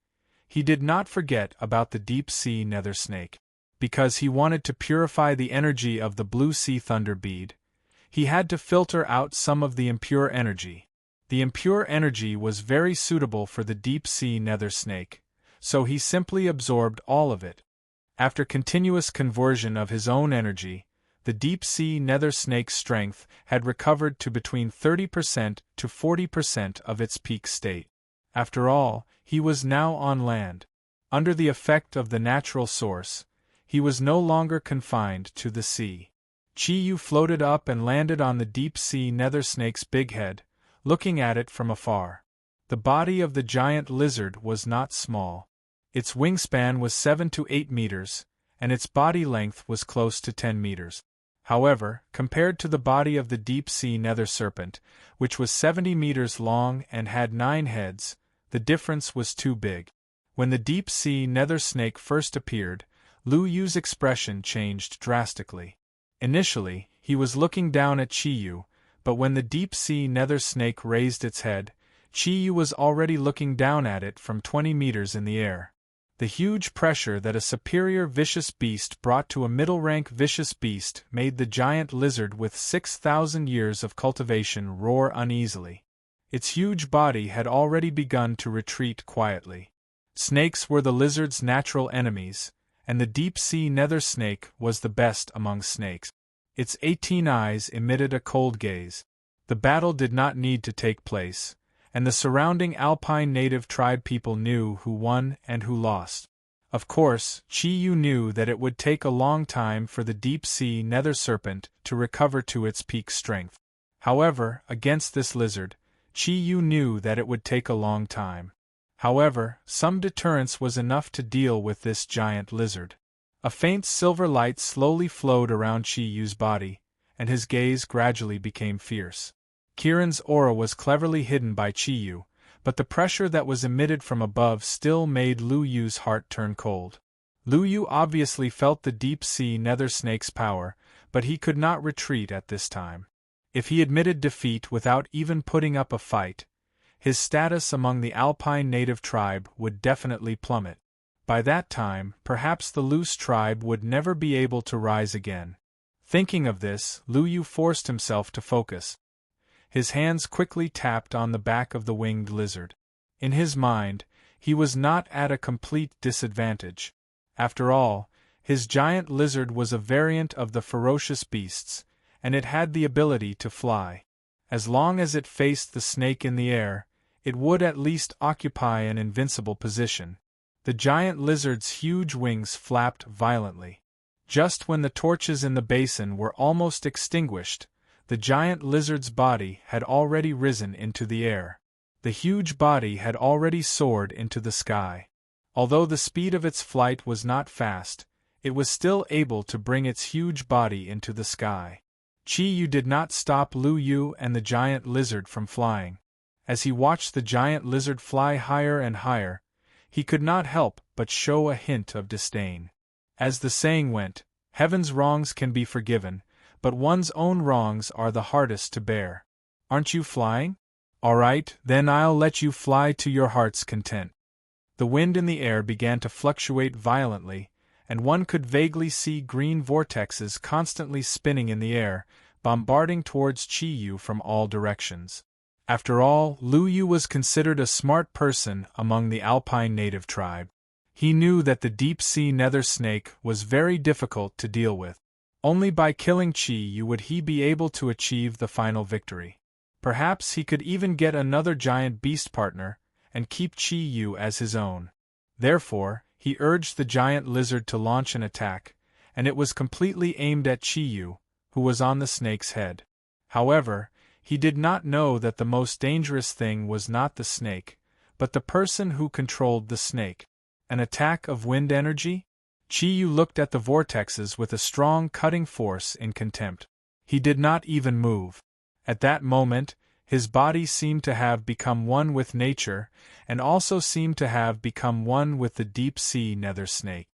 he did not forget about the deep-sea nether snake. Because he wanted to purify the energy of the Blue Sea Thunder Bead, he had to filter out some of the impure energy. The impure energy was very suitable for the deep-sea nether snake, so he simply absorbed all of it. After continuous conversion of his own energy, the deep-sea nether snake's strength had recovered to between 30% to 40% of its peak state. After all, he was now on land. Under the effect of the natural source, he was no longer confined to the sea. Chi-Yu floated up and landed on the deep-sea nether snake's big head, looking at it from afar. The body of the giant lizard was not small. Its wingspan was 7 to 8 meters, and its body length was close to 10 meters. However, compared to the body of the deep-sea nether serpent, which was 70 meters long and had 9 heads, the difference was too big. When the deep-sea nether snake first appeared, Lu-Yu's expression changed drastically. Initially, he was looking down at Chi-Yu, but when the deep-sea nether snake raised its head, Chi-Yu was already looking down at it from 20 meters in the air. The huge pressure that a superior vicious beast brought to a middle-rank vicious beast made the giant lizard with 6,000 years of cultivation roar uneasily. Its huge body had already begun to retreat quietly. Snakes were the lizard's natural enemies, and the deep-sea nether snake was the best among snakes. Its 18 eyes emitted a cold gaze. The battle did not need to take place, and the surrounding alpine native tribe people knew who won and who lost. Of course, Chi-Yu knew that it would take a long time for the deep-sea nether serpent to recover to its peak strength. However, against this lizard, Chi-Yu knew that it would take a long time. However, some deterrence was enough to deal with this giant lizard. A faint silver light slowly flowed around Chi-Yu's body, and his gaze gradually became fierce. Kiran's aura was cleverly hidden by Chi-Yu, but the pressure that was emitted from above still made Lu Yu's heart turn cold. Lu Yu obviously felt the deep-sea nether snake's power, but he could not retreat at this time. If he admitted defeat without even putting up a fight, his status among the alpine native tribe would definitely plummet. By that time, perhaps the loose tribe would never be able to rise again. Thinking of this, Lu Yu forced himself to focus. His hands quickly tapped on the back of the winged lizard. In his mind, he was not at a complete disadvantage. After all, his giant lizard was a variant of the ferocious beasts, and it had the ability to fly. As long as it faced the snake in the air, it would at least occupy an invincible position. The giant lizard's huge wings flapped violently. Just when the torches in the basin were almost extinguished, the giant lizard's body had already risen into the air. The huge body had already soared into the sky. Although the speed of its flight was not fast, it was still able to bring its huge body into the sky. Chi-Yu did not stop Lu Yu and the giant lizard from flying. As he watched the giant lizard fly higher and higher, he could not help but show a hint of disdain. As the saying went, heaven's wrongs can be forgiven, but one's own wrongs are the hardest to bear. Aren't you flying? All right, then I'll let you fly to your heart's content. The wind in the air began to fluctuate violently, and one could vaguely see green vortexes constantly spinning in the air, bombarding towards Chi-Yu from all directions. After all, Lu Yu was considered a smart person among the alpine native tribe. He knew that the deep-sea nether snake was very difficult to deal with. Only by killing Chi-Yu would he be able to achieve the final victory. Perhaps he could even get another giant beast partner, and keep Chi-Yu as his own. Therefore, he urged the giant lizard to launch an attack, and it was completely aimed at Chi-Yu, who was on the snake's head. However, he did not know that the most dangerous thing was not the snake, but the person who controlled the snake. An attack of wind energy? Chi-Yu looked at the vortexes with a strong cutting force in contempt. He did not even move. At that moment, his body seemed to have become one with nature, and also seemed to have become one with the deep-sea nether snake.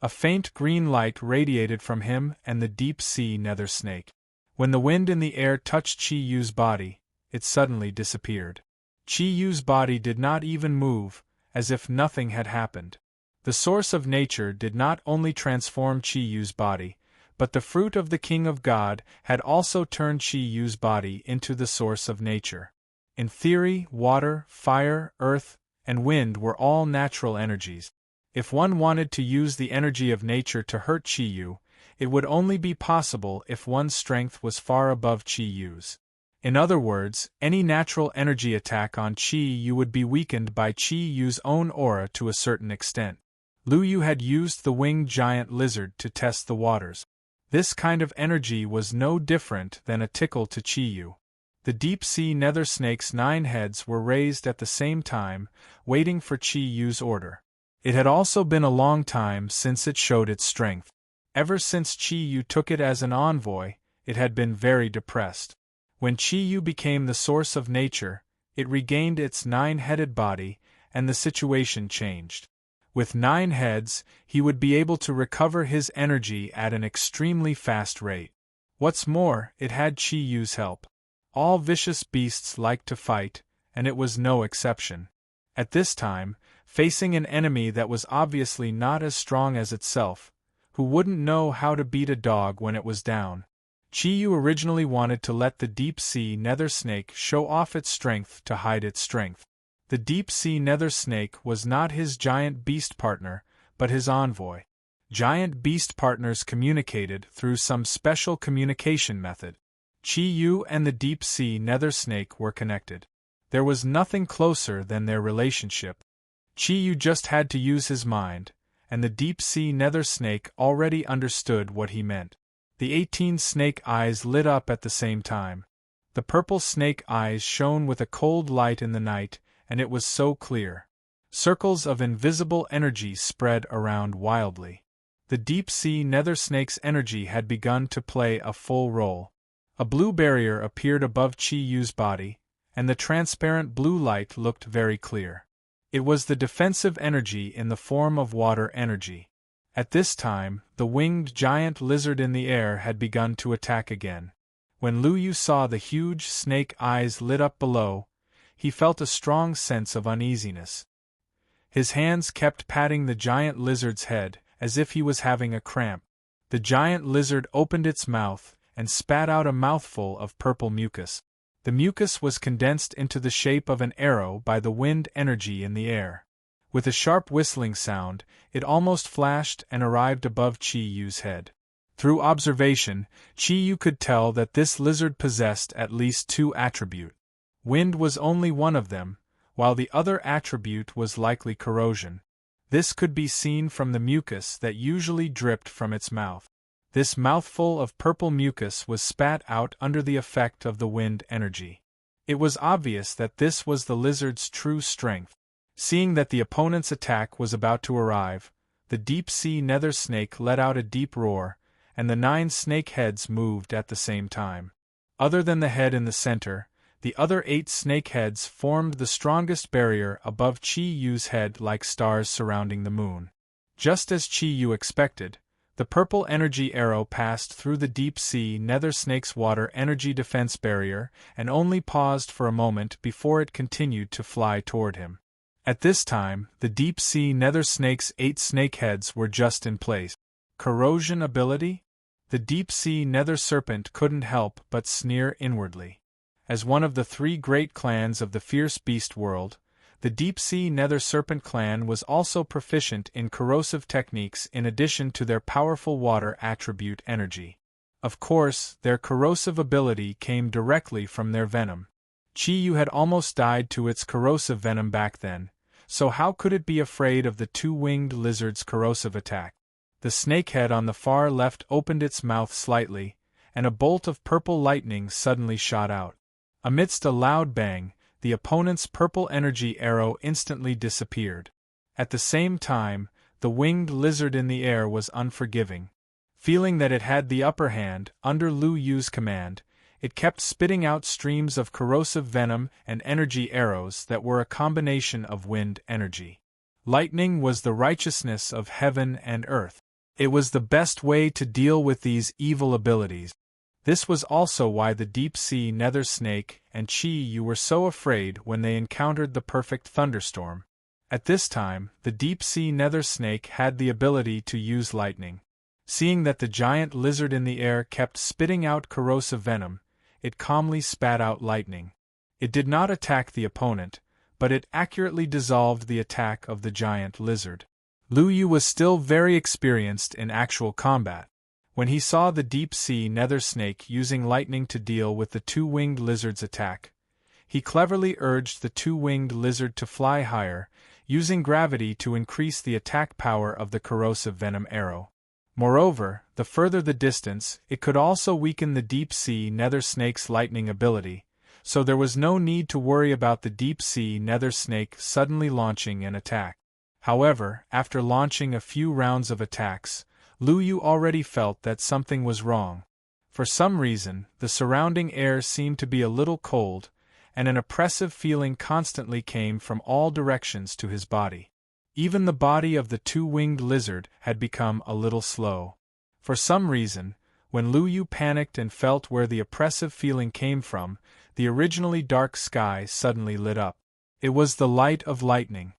A faint green light radiated from him and the deep-sea nether snake. When the wind in the air touched Chi-Yu's body, it suddenly disappeared. Chi-Yu's body did not even move, as if nothing had happened. The source of nature did not only transform Chi-Yu's body, but the fruit of the King of God had also turned Chi-Yu's body into the source of nature. In theory, water, fire, earth, and wind were all natural energies. If one wanted to use the energy of nature to hurt Chi-Yu, it would only be possible if one's strength was far above Chi-Yu's. In other words, any natural energy attack on Chi-Yu would be weakened by Chi-Yu's own aura to a certain extent. Lu Yu had used the winged giant lizard to test the waters. This kind of energy was no different than a tickle to Chi-Yu. The deep-sea nether snake's 9 heads were raised at the same time, waiting for Chi-Yu's order. It had also been a long time since it showed its strength. Ever since Chi-Yu took it as an envoy, it had been very depressed. When Chi-Yu became the source of nature, it regained its 9-headed body, and the situation changed. With 9 heads, he would be able to recover his energy at an extremely fast rate. What's more, it had Chi-Yu's help. All vicious beasts like to fight, and it was no exception. At this time, facing an enemy that was obviously not as strong as itself, who wouldn't know how to beat a dog when it was down. Chi-Yu originally wanted to let the deep-sea nether snake show off its strength to hide its strength. The deep-sea nether snake was not his giant beast partner, but his envoy. Giant beast partners communicated through some special communication method. Chi-Yu and the deep-sea nether snake were connected. There was nothing closer than their relationship. Chi-Yu just had to use his mind, and the deep-sea nether snake already understood what he meant. The 18 snake eyes lit up at the same time. The purple snake eyes shone with a cold light in the night, and it was so clear. Circles of invisible energy spread around wildly. The deep-sea nether snake's energy had begun to play a full role. A blue barrier appeared above Chi-Yu's body, and the transparent blue light looked very clear. It was the defensive energy in the form of water energy. At this time, the winged giant lizard in the air had begun to attack again. When Lu Yu saw the huge snake eyes lit up below, he felt a strong sense of uneasiness. His hands kept patting the giant lizard's head, as if he was having a cramp. The giant lizard opened its mouth and spat out a mouthful of purple mucus. The mucus was condensed into the shape of an arrow by the wind energy in the air. With a sharp whistling sound, it almost flashed and arrived above Chi-Yu's head. Through observation, Chi-Yu could tell that this lizard possessed at least 2 attributes. Wind was only one of them, while the other attribute was likely corrosion. This could be seen from the mucus that usually dripped from its mouth. This mouthful of purple mucus was spat out under the effect of the wind energy. It was obvious that this was the lizard's true strength. Seeing that the opponent's attack was about to arrive, the deep-sea nether snake let out a deep roar, and the 9 snake heads moved at the same time. Other than the head in the center, the other 8 snake heads formed the strongest barrier above Chi-Yu's head like stars surrounding the moon. Just as Chi-Yu expected, the purple energy arrow passed through the deep-sea nether snake's water energy defense barrier and only paused for a moment before it continued to fly toward him. At this time, the deep-sea nether snake's 8 snake heads were just in place. Corrosion ability? The deep-sea nether serpent couldn't help but sneer inwardly. As one of the 3 great clans of the fierce beast world, the deep-sea nether serpent clan was also proficient in corrosive techniques in addition to their powerful water attribute energy. Of course, their corrosive ability came directly from their venom. Chi-Yu had almost died to its corrosive venom back then, so how could it be afraid of the 2-winged lizard's corrosive attack? The snakehead on the far left opened its mouth slightly, and a bolt of purple lightning suddenly shot out. Amidst a loud bang, the opponent's purple energy arrow instantly disappeared. At the same time, the winged lizard in the air was unforgiving. Feeling that it had the upper hand, under Lu Yu's command, it kept spitting out streams of corrosive venom and energy arrows that were a combination of wind energy. Lightning was the righteousness of heaven and earth. It was the best way to deal with these evil abilities. This was also why the deep-sea nether snake and Chi-Yu were so afraid when they encountered the perfect thunderstorm. At this time, the deep-sea nether snake had the ability to use lightning. Seeing that the giant lizard in the air kept spitting out corrosive venom, it calmly spat out lightning. It did not attack the opponent, but it accurately dissolved the attack of the giant lizard. Lu Yu was still very experienced in actual combat. When he saw the deep-sea nether snake using lightning to deal with the 2-winged lizard's attack, he cleverly urged the 2-winged lizard to fly higher, using gravity to increase the attack power of the corrosive venom arrow. Moreover, the further the distance, it could also weaken the deep-sea nether snake's lightning ability, so there was no need to worry about the deep-sea nether snake suddenly launching an attack. However, after launching a few rounds of attacks, Lu Yu already felt that something was wrong. For some reason, the surrounding air seemed to be a little cold, and an oppressive feeling constantly came from all directions to his body. Even the body of the 2-winged lizard had become a little slow. For some reason, when Lu Yu panicked and felt where the oppressive feeling came from, the originally dark sky suddenly lit up. It was the light of lightning.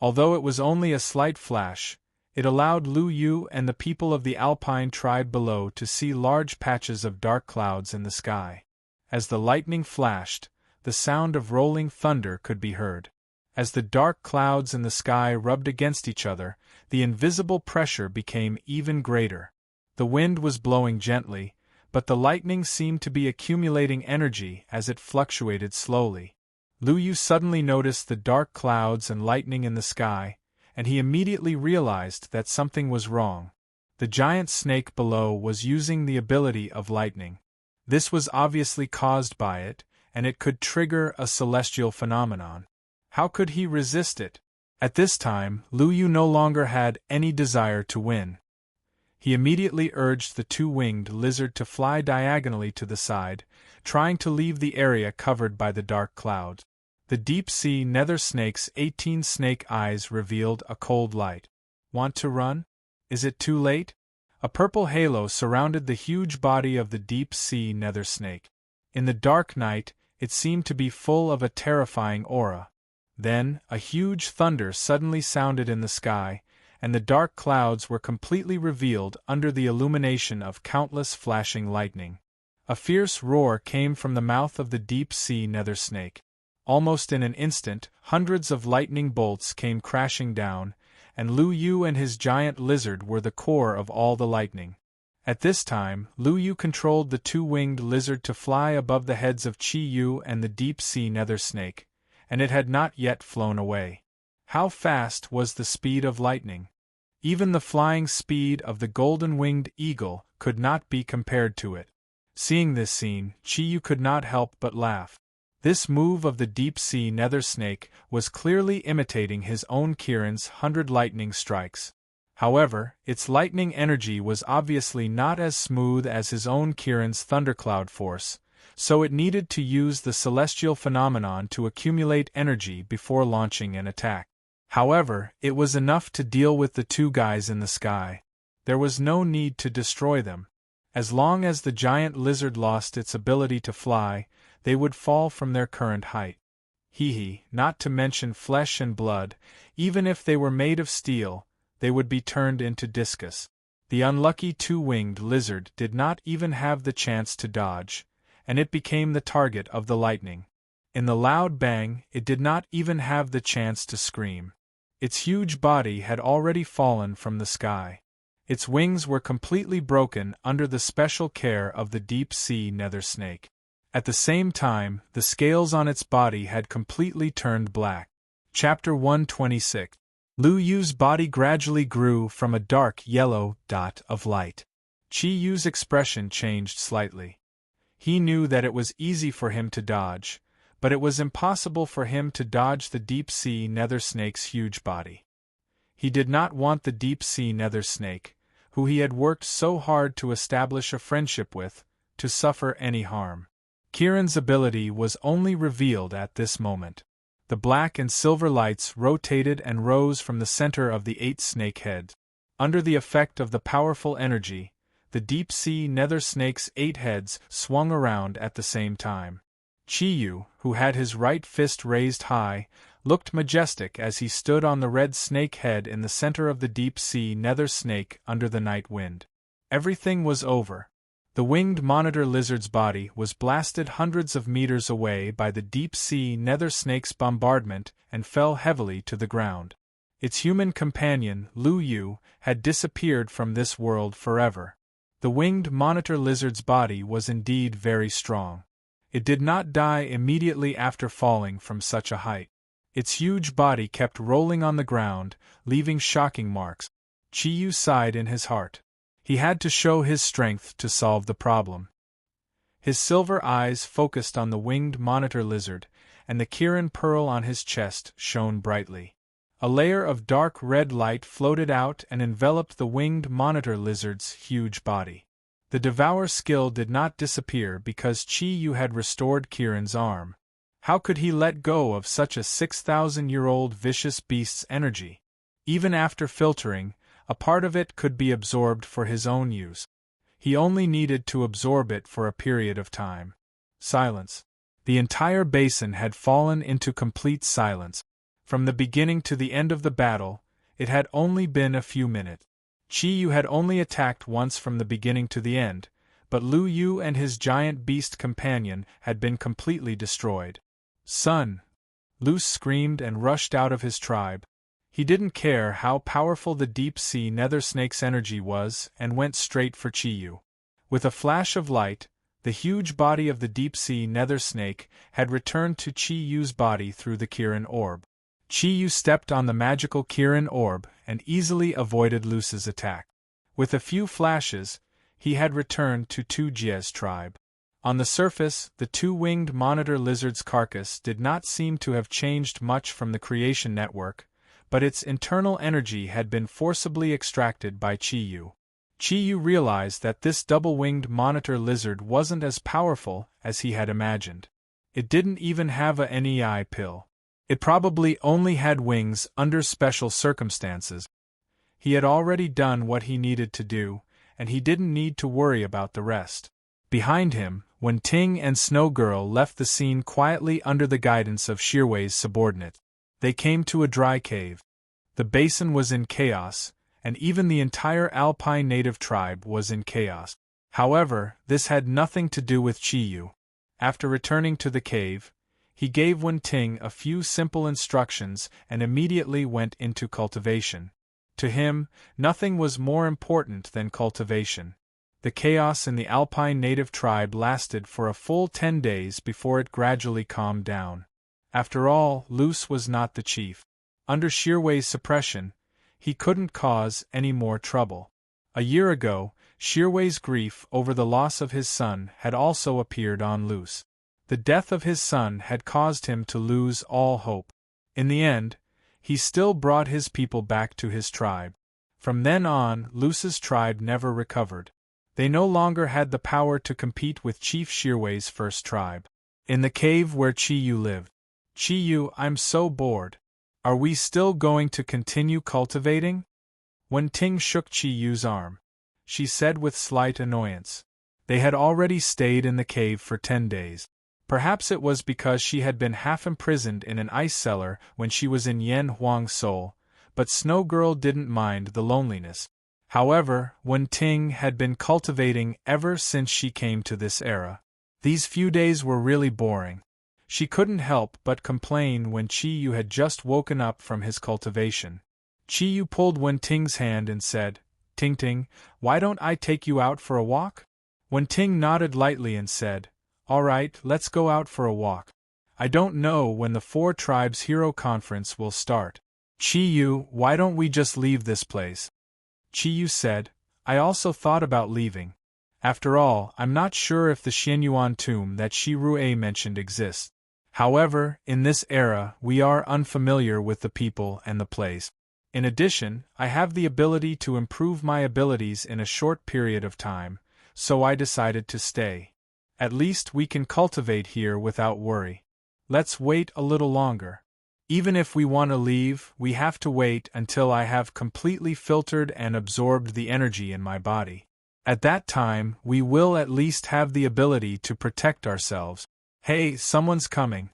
Although it was only a slight flash, it allowed Lu Yu and the people of the Alpine tribe below to see large patches of dark clouds in the sky. As the lightning flashed, the sound of rolling thunder could be heard. As the dark clouds in the sky rubbed against each other, the invisible pressure became even greater. The wind was blowing gently, but the lightning seemed to be accumulating energy as it fluctuated slowly. Lu Yu suddenly noticed the dark clouds and lightning in the sky, and he immediately realized that something was wrong. The giant snake below was using the ability of lightning. This was obviously caused by it, and it could trigger a celestial phenomenon. How could he resist it? At this time, Lu Yu no longer had any desire to win. He immediately urged the two-winged lizard to fly diagonally to the side, trying to leave the area covered by the dark cloud. The deep-sea nether snake's 18 snake eyes revealed a cold light. Want to run? Is it too late? A purple halo surrounded the huge body of the deep-sea nether snake. In the dark night, it seemed to be full of a terrifying aura. Then, a huge thunder suddenly sounded in the sky, and the dark clouds were completely revealed under the illumination of countless flashing lightning. A fierce roar came from the mouth of the deep-sea nether snake. Almost in an instant, hundreds of lightning bolts came crashing down, and Lu Yu and his giant lizard were the core of all the lightning. At this time, Lu Yu controlled the two-winged lizard to fly above the heads of Chi Yu and the deep-sea nether snake, and it had not yet flown away. How fast was the speed of lightning? Even the flying speed of the golden-winged eagle could not be compared to it. Seeing this scene, Chi Yu could not help but laugh. This move of the deep-sea nether snake was clearly imitating his own Kirin's 100 lightning strikes. However, its lightning energy was obviously not as smooth as his own Kirin's thundercloud force, so it needed to use the celestial phenomenon to accumulate energy before launching an attack. However, it was enough to deal with the two guys in the sky. There was no need to destroy them. As long as the giant lizard lost its ability to fly, they would fall from their current height. Not to mention flesh and blood, even if they were made of steel, they would be turned into discus. The unlucky two-winged lizard did not even have the chance to dodge, and it became the target of the lightning. In the loud bang, it did not even have the chance to scream. Its huge body had already fallen from the sky. Its wings were completely broken under the special care of the deep-sea nether snake. At the same time, the scales on its body had completely turned black. Chapter 126. Lu Yu's body gradually grew from a dark yellow dot of light. Chi Yu's expression changed slightly. He knew that it was easy for him to dodge, but it was impossible for him to dodge the deep-sea nether snake's huge body. He did not want the deep-sea nether snake, who he had worked so hard to establish a friendship with, to suffer any harm. Kirin's ability was only revealed at this moment. The black and silver lights rotated and rose from the center of the 8 snake heads. Under the effect of the powerful energy, the deep-sea nether snake's 8 heads swung around at the same time. Chi Yu, who had his right fist raised high, looked majestic as he stood on the red snake head in the center of the deep-sea nether snake under the night wind. Everything was over. The winged monitor lizard's body was blasted hundreds of meters away by the deep-sea nether snake's bombardment and fell heavily to the ground. Its human companion, Lu Yu, had disappeared from this world forever. The winged monitor lizard's body was indeed very strong. It did not die immediately after falling from such a height. Its huge body kept rolling on the ground, leaving shocking marks. Chi Yu sighed in his heart. He had to show his strength to solve the problem. His silver eyes focused on the winged monitor lizard, and the Kirin pearl on his chest shone brightly. A layer of dark red light floated out and enveloped the winged monitor lizard's huge body. The Devour skill did not disappear because Chi Yu had restored Kirin's arm. How could he let go of such a 6,000-year-old vicious beast's energy? Even after filtering, a part of it could be absorbed for his own use. He only needed to absorb it for a period of time. Silence. The entire basin had fallen into complete silence. From the beginning to the end of the battle, it had only been a few minutes. Qi Yu had only attacked once from the beginning to the end, but Lu Yu and his giant beast companion had been completely destroyed. Son! Lu screamed and rushed out of his tribe. He didn't care how powerful the deep-sea nether snake's energy was and went straight for Qi Yu. With a flash of light, the huge body of the deep-sea nether snake had returned to Qi Yu's body through the Kirin orb. Qi Yu stepped on the magical Kirin orb and easily avoided Lu's attack. With a few flashes, he had returned to Tu Jie's tribe. On the surface, the two-winged monitor lizard's carcass did not seem to have changed much from the creation network, but its internal energy had been forcibly extracted by Qi Yu. Qi Yu realized that this double-winged monitor lizard wasn't as powerful as he had imagined. It didn't even have a NEI pill. It probably only had wings under special circumstances. He had already done what he needed to do, and he didn't need to worry about the rest. Behind him, Wen Ting and Snow Girl left the scene quietly under the guidance of Shirwei's subordinate. They came to a dry cave. The basin was in chaos, and even the entire Alpine native tribe was in chaos. However, this had nothing to do with Qi Yu. After returning to the cave, he gave Wen Ting a few simple instructions and immediately went into cultivation. To him, nothing was more important than cultivation. The chaos in the Alpine native tribe lasted for a full 10 days before it gradually calmed down. After all, Luce was not the chief. Under Shirwei's suppression, he couldn't cause any more trouble. A year ago, Shirwei's grief over the loss of his son had also appeared on Luce. The death of his son had caused him to lose all hope. In the end, he still brought his people back to his tribe. From then on, Luce's tribe never recovered. They no longer had the power to compete with Chief Shirwei's first tribe. In the cave where Qi Yu lived. Qi Yu, I'm so bored. Are we still going to continue cultivating? Wen Ting shook Qi Yu's arm. She said with slight annoyance. They had already stayed in the cave for 10 days. Perhaps it was because she had been half imprisoned in an ice cellar when she was in Yan Huang's soul, but Snow Girl didn't mind the loneliness. However, Wen Ting had been cultivating ever since she came to this era. These few days were really boring. She couldn't help but complain when Qi Yu had just woken up from his cultivation. Qi Yu pulled Wen Ting's hand and said, Ting Ting, why don't I take you out for a walk? Wen Ting nodded lightly and said, All right, let's go out for a walk. I don't know when the Four Tribes Hero Conference will start. Qi Yu, why don't we just leave this place? Qi Yu said, I also thought about leaving. After all, I'm not sure if the Xianyuan tomb that Shi Rue mentioned exists. However, in this era, we are unfamiliar with the people and the place. In addition, I have the ability to improve my abilities in a short period of time, so I decided to stay. At least we can cultivate here without worry. Let's wait a little longer. Even if we want to leave, we have to wait until I have completely filtered and absorbed the energy in my body. At that time, we will at least have the ability to protect ourselves. Hey, someone's coming.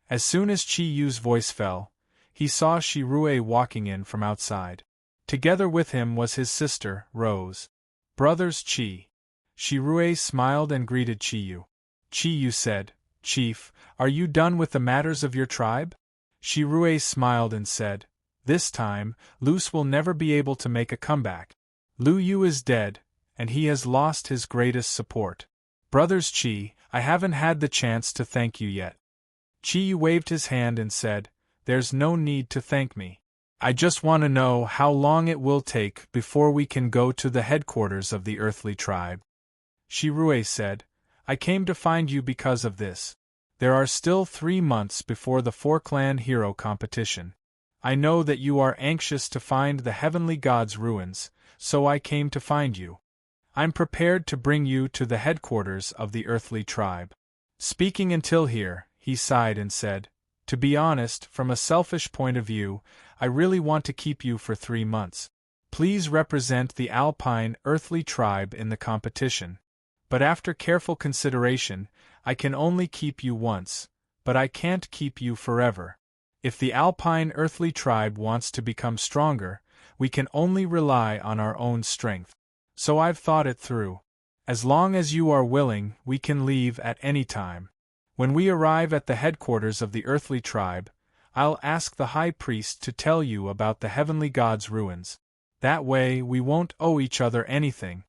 As soon as Qi Yu's voice fell, he saw Shi Rue walking in from outside. Together with him was his sister, Rose. Brothers Qi. Shi Rue smiled and greeted Qi Yu. Qi Yu said, Chief, are you done with the matters of your tribe? Shi Rue smiled and said, This time, Luce will never be able to make a comeback. Lu Yu is dead, and he has lost his greatest support. Brothers Qi, I haven't had the chance to thank you yet. Qi Yu waved his hand and said, There's no need to thank me. I just want to know how long it will take before we can go to the headquarters of the earthly tribe. Shi Rue said, I came to find you because of this. There are still 3 months before the Four-Clan Hero competition. I know that you are anxious to find the heavenly god's ruins, so I came to find you. I'm prepared to bring you to the headquarters of the earthly tribe. Speaking until here, he sighed and said, To be honest, from a selfish point of view, I really want to keep you for 3 months. Please represent the Alpine earthly tribe in the competition. But after careful consideration, I can only keep you once, but I can't keep you forever. If the alpine earthly tribe wants to become stronger, we can only rely on our own strength. So I've thought it through. As long as you are willing, we can leave at any time. When we arrive at the headquarters of the earthly tribe, I'll ask the high priest to tell you about the heavenly god's ruins. That way we won't owe each other anything.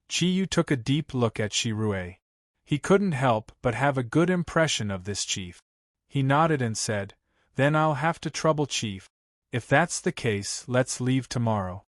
Chiyu took a deep look at Shirue. He couldn't help but have a good impression of this chief. He nodded and said, "Then I'll have to trouble Chief. If that's the case, let's leave tomorrow."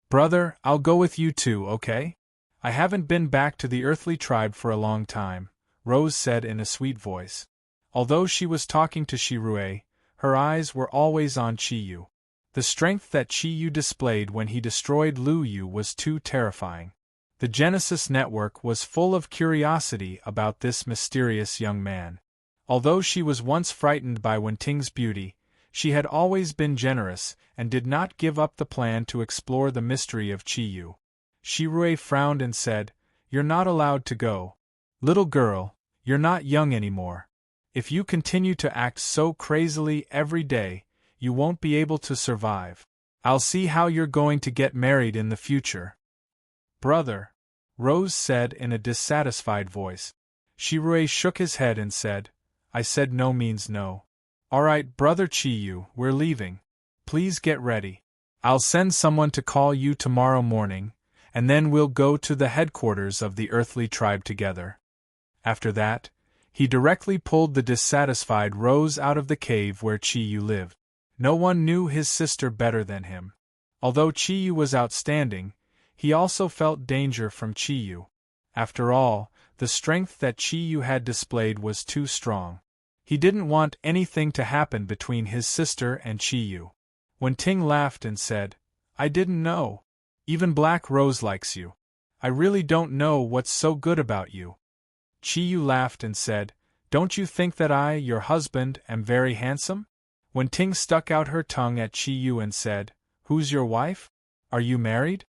"Brother, I'll go with you too, okay? I haven't been back to the earthly tribe for a long time," Rose said in a sweet voice. Although she was talking to Shirue, her eyes were always on Chiyu. The strength that Chiyu displayed when he destroyed Lu Yu was too terrifying. The Genesis Network was full of curiosity about this mysterious young man. Although she was once frightened by Wenting's beauty, she had always been generous and did not give up the plan to explore the mystery of Chiyu. Shirue frowned and said, "You're not allowed to go. Little girl, you're not young anymore. If you continue to act so crazily every day, you won't be able to survive. I'll see how you're going to get married in the future." "Brother," Rose said in a dissatisfied voice. Shirue shook his head and said, "I said no means no. Alright, Brother Chiyu, we're leaving. Please get ready. I'll send someone to call you tomorrow morning, and then we'll go to the headquarters of the earthly tribe together." After that, he directly pulled the dissatisfied Rose out of the cave where Chiyu lived. No one knew his sister better than him. Although Chiyu was outstanding, he also felt danger from Chiyu. After all, the strength that Chiyu had displayed was too strong. He didn't want anything to happen between his sister and Chiyu. Wenting laughed and said, "I didn't know. Even Black Rose likes you. I really don't know what's so good about you." Chiyu laughed and said, "Don't you think that I, your husband, am very handsome?" Wenting stuck out her tongue at Chiyu and said, "Who's your wife? Are you married?"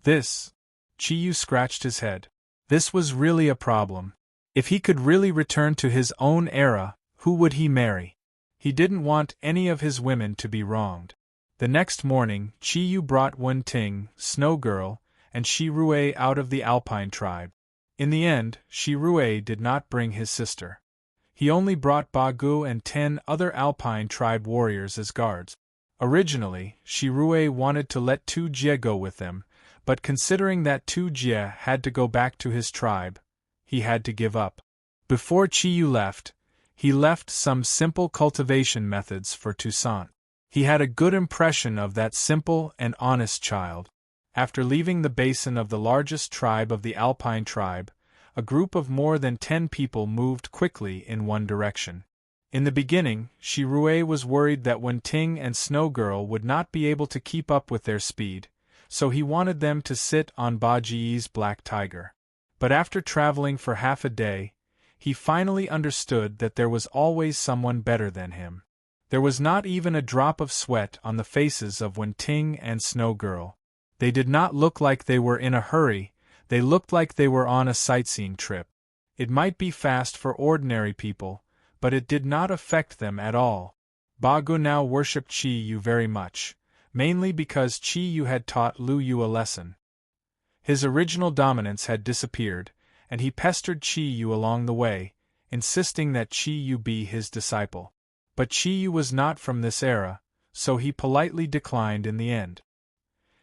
Chiyu scratched his head. This was really a problem. If he could really return to his own era, who would he marry? He didn't want any of his women to be wronged. The next morning, Chiyu brought Wenting, Snow Girl, and Shirue out of the Alpine tribe. In the end, Shirue did not bring his sister. He only brought Bagu and 10 other Alpine tribe warriors as guards. Originally, Shirue wanted to let Tu Jie go with them, but considering that Tu Jie had to go back to his tribe, he had to give up. Before Chiyu left, he left some simple cultivation methods for Toussaint. He had a good impression of that simple and honest child. After leaving the basin of the largest tribe of the Alpine tribe, a group of more than 10 people moved quickly in one direction. In the beginning, Shirue was worried that Wenting and Snow Girl would not be able to keep up with their speed, so he wanted them to sit on Baji's black tiger. But after traveling for half a day, he finally understood that there was always someone better than him. There was not even a drop of sweat on the faces of Wenting and Snow Girl. They did not look like they were in a hurry, they looked like they were on a sightseeing trip. It might be fast for ordinary people, but it did not affect them at all. Bagu now worshipped Chiyu very much, mainly because Chiyu had taught Lu Yu a lesson. His original dominance had disappeared, and he pestered Chiyu along the way, insisting that Chiyu be his disciple. But Chiyu was not from this era, so he politely declined in the end.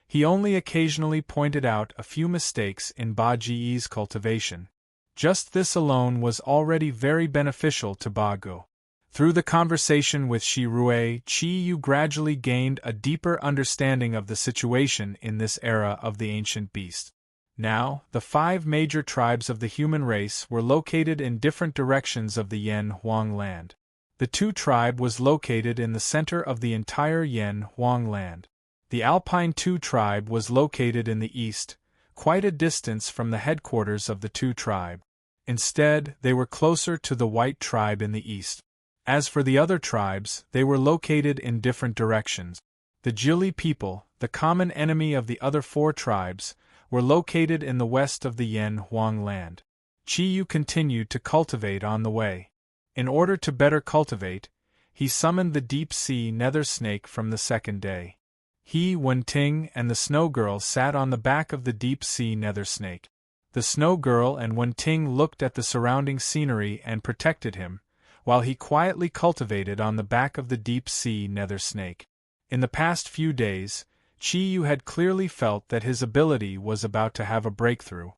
He only occasionally pointed out a few mistakes in Baji's cultivation. Just this alone was already very beneficial to Bagu. Through the conversation with Shirue, Chiyu gradually gained a deeper understanding of the situation in this era of the ancient beast. Now, the 5 major tribes of the human race were located in different directions of the Yan Huang land. The Tu tribe was located in the center of the entire Yan Huang land. The Alpine Tu tribe was located in the east, quite a distance from the headquarters of the Tu tribe. Instead, they were closer to the White tribe in the east. As for the other tribes, they were located in different directions. The Jili people, the common enemy of the other 4 tribes, were located in the west of the Yan Huang land. Chiyu continued to cultivate on the way. In order to better cultivate, he summoned the deep-sea nether snake from the second day. He, Wen-Ting, and the Snow Girl sat on the back of the deep-sea nether snake. The Snow Girl and Wen-Ting looked at the surrounding scenery and protected him, while he quietly cultivated on the back of the deep-sea nether snake. In the past few days, Chi-Yu had clearly felt that his ability was about to have a breakthrough.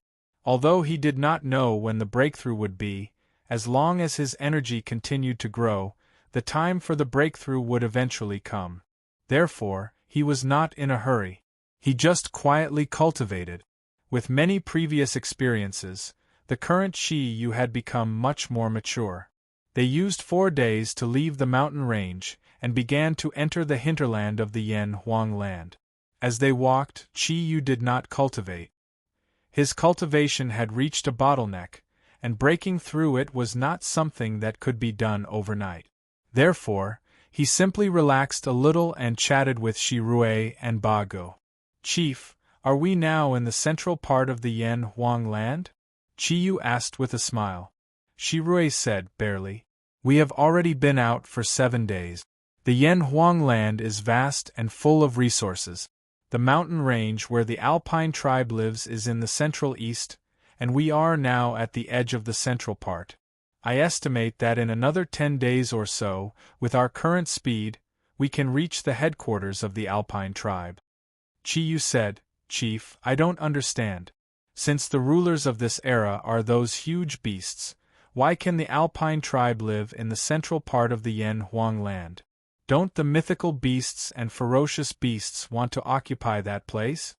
Although he did not know when the breakthrough would be, as long as his energy continued to grow, the time for the breakthrough would eventually come. Therefore, he was not in a hurry. He just quietly cultivated. With many previous experiences, the current Chi-Yu had become much more mature. They used 4 days to leave the mountain range, and began to enter the hinterland of the Yan Huang land. As they walked, Chi-Yu did not cultivate. His cultivation had reached a bottleneck, and breaking through it was not something that could be done overnight. Therefore, he simply relaxed a little and chatted with Shi-Rui and Ba Ge. "Chief, are we now in the central part of the Yan Huang land?" Chi-Yu asked with a smile. Shi-Rui said, barely. "We have already been out for 7 days. The Yan Huang land is vast and full of resources. The mountain range where the Alpine tribe lives is in the central east, and we are now at the edge of the central part. I estimate that in another 10 days or so, with our current speed, we can reach the headquarters of the Alpine tribe." Chi-Yu said, "Chief, I don't understand. Since the rulers of this era are those huge beasts, why can the Alpine tribe live in the central part of the Yan Huang land? Don't the mythical beasts and ferocious beasts want to occupy that place?"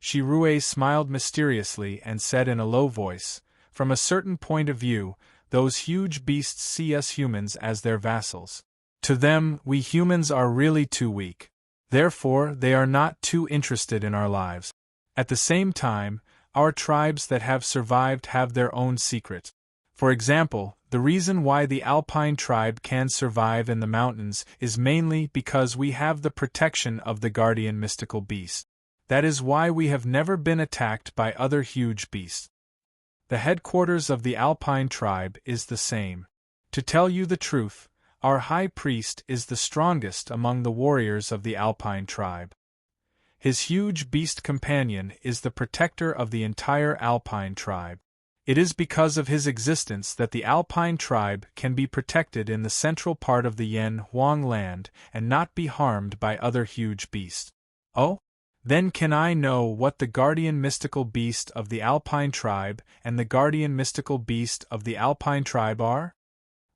Shi-Rui smiled mysteriously and said in a low voice, "From a certain point of view, those huge beasts see us humans as their vassals. To them, we humans are really too weak. Therefore, they are not too interested in our lives. At the same time, our tribes that have survived have their own secrets. For example, the reason why the Alpine tribe can survive in the mountains is mainly because we have the protection of the guardian mystical beast. That is why we have never been attacked by other huge beasts. The headquarters of the Alpine tribe is the same. To tell you the truth, our high priest is the strongest among the warriors of the Alpine tribe. His huge beast companion is the protector of the entire Alpine tribe. It is because of his existence that the Alpine tribe can be protected in the central part of the Yan Huang land and not be harmed by other huge beasts." "Oh? Then can I know what the guardian mystical beast of the Alpine tribe and the guardian mystical beast of the Alpine tribe are?"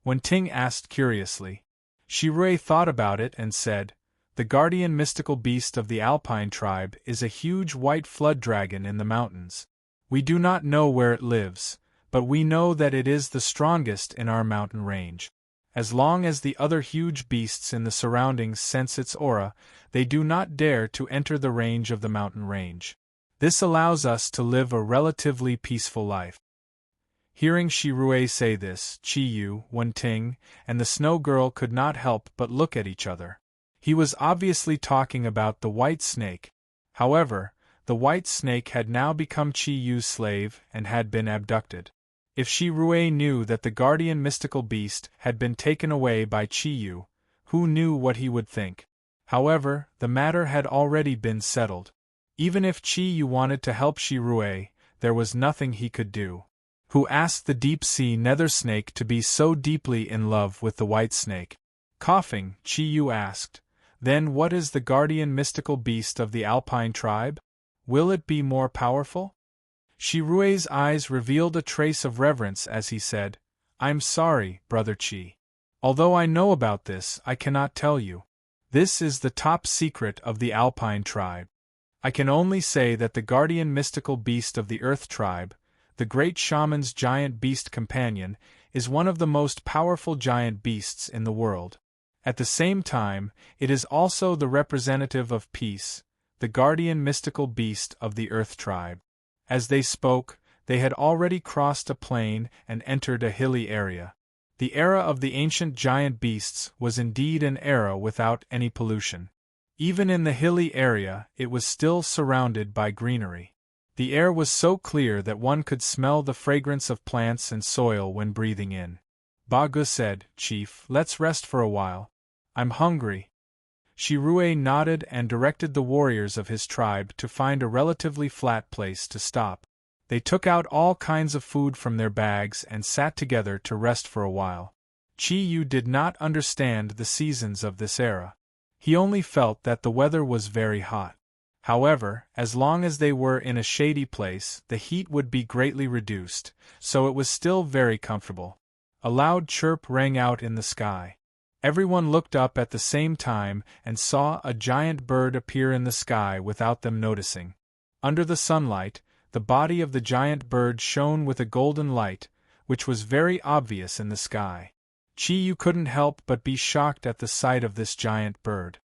Wen-Ting asked curiously. Shi-Rui thought about it and said, "The guardian mystical beast of the Alpine tribe is a huge white flood dragon in the mountains. We do not know where it lives, but we know that it is the strongest in our mountain range. As long as the other huge beasts in the surroundings sense its aura, they do not dare to enter the range of the mountain range. This allows us to live a relatively peaceful life." Hearing Shi-Rui say this, Chi-Yu, Wen-Ting, and the Snow Girl could not help but look at each other. He was obviously talking about the white snake. However, the white snake had now become Chi-Yu's slave and had been abducted. If Shi-Rui knew that the guardian mystical beast had been taken away by Chi-Yu, who knew what he would think? However, the matter had already been settled. Even if Chi-Yu wanted to help Shi-Rui, there was nothing he could do. Who asked the deep-sea nether snake to be so deeply in love with the white snake? Coughing, Chi-Yu asked, "Then what is the guardian mystical beast of the Alpine tribe? Will it be more powerful?" Shi-Rui's eyes revealed a trace of reverence as he said, "I'm sorry, Brother Chi. Although I know about this, I cannot tell you. This is the top secret of the Alpine tribe. I can only say that the guardian mystical beast of the Earth tribe, the great shaman's giant beast companion, is one of the most powerful giant beasts in the world. At the same time, it is also the representative of peace, the guardian mystical beast of the Earth tribe." As they spoke, they had already crossed a plain and entered a hilly area. The era of the ancient giant beasts was indeed an era without any pollution. Even in the hilly area, it was still surrounded by greenery. The air was so clear that one could smell the fragrance of plants and soil when breathing in. Ba Ge said, "Chief, let's rest for a while. I'm hungry. Shirue nodded and directed the warriors of his tribe to find a relatively flat place to stop. They took out all kinds of food from their bags and sat together to rest for a while. Chi-Yu did not understand the seasons of this era. He only felt that the weather was very hot. However, as long as they were in a shady place, the heat would be greatly reduced, so it was still very comfortable. A loud chirp rang out in the sky. Everyone looked up at the same time and saw a giant bird appear in the sky without them noticing. Under the sunlight, the body of the giant bird shone with a golden light, which was very obvious in the sky. Chi-Yu couldn't help but be shocked at the sight of this giant bird.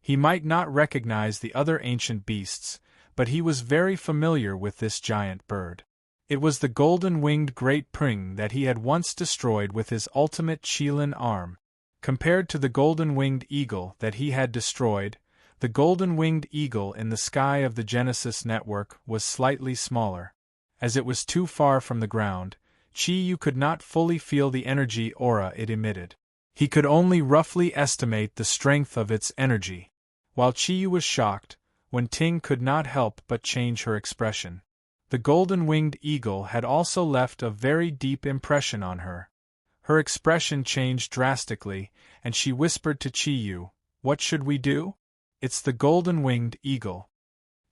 He might not recognize the other ancient beasts, but he was very familiar with this giant bird. It was the golden-winged great pring that he had once destroyed with his ultimate Qilin arm. Compared to the golden-winged eagle that he had destroyed, the golden-winged eagle in the sky of the Genesis network was slightly smaller. As it was too far from the ground, Chi-Yu could not fully feel the energy aura it emitted. He could only roughly estimate the strength of its energy. While Chi-Yu was shocked, Wen-Ting could not help but change her expression. The golden-winged eagle had also left a very deep impression on her. Her expression changed drastically, and she whispered to Chi-Yu, "What should we do?" "It's the golden-winged eagle."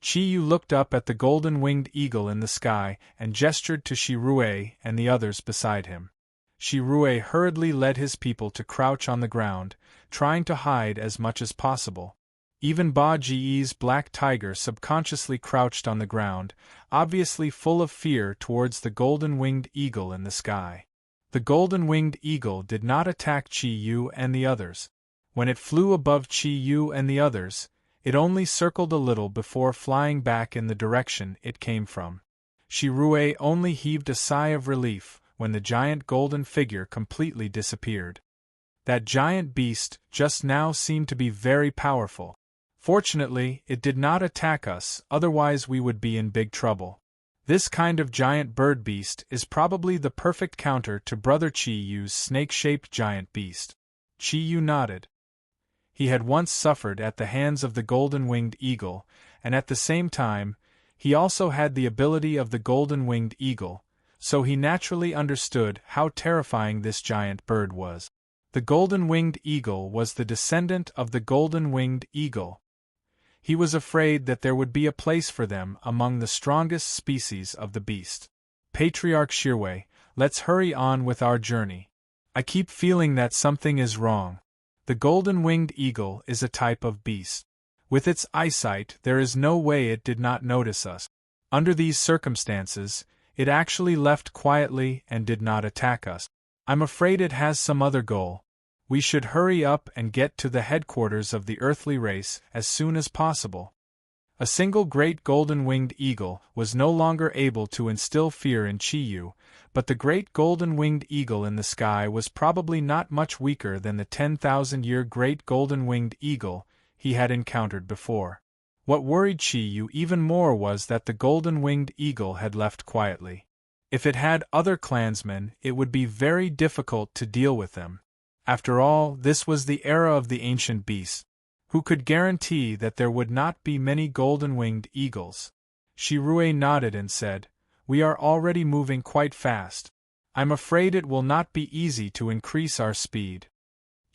Chi-Yu looked up at the golden-winged eagle in the sky and gestured to Shirue and the others beside him. Shirue hurriedly led his people to crouch on the ground, trying to hide as much as possible. Even Ba Ji's black tiger subconsciously crouched on the ground, obviously full of fear towards the golden-winged eagle in the sky. The golden-winged eagle did not attack Chi-Yu and the others. When it flew above Chi-Yu and the others, it only circled a little before flying back in the direction it came from. Shirue only heaved a sigh of relief when the giant golden figure completely disappeared. That giant beast just now seemed to be very powerful. Fortunately, it did not attack us, otherwise we would be in big trouble. This kind of giant bird beast is probably the perfect counter to Brother Chi-Yu's snake-shaped giant beast. Chi-Yu nodded. He had once suffered at the hands of the golden-winged eagle, and at the same time, he also had the ability of the golden-winged eagle, so he naturally understood how terrifying this giant bird was. The golden-winged eagle was the descendant of the golden-winged eagle. He was afraid that there would be a place for them among the strongest species of the beast. Patriarch Shirue, let's hurry on with our journey. I keep feeling that something is wrong. The golden-winged eagle is a type of beast. With its eyesight, there is no way it did not notice us. Under these circumstances, it actually left quietly and did not attack us. I'm afraid it has some other goal. We should hurry up and get to the headquarters of the earthly race as soon as possible. A single great golden-winged eagle was no longer able to instill fear in Chi-Yu, but the great golden-winged eagle in the sky was probably not much weaker than the 10,000-year great golden-winged eagle he had encountered before. What worried Chi-Yu even more was that the golden-winged eagle had left quietly. If it had other clansmen, it would be very difficult to deal with them. After all, this was the era of the ancient beasts. Who could guarantee that there would not be many golden-winged eagles? Shirue nodded and said, "We are already moving quite fast. I'm afraid it will not be easy to increase our speed."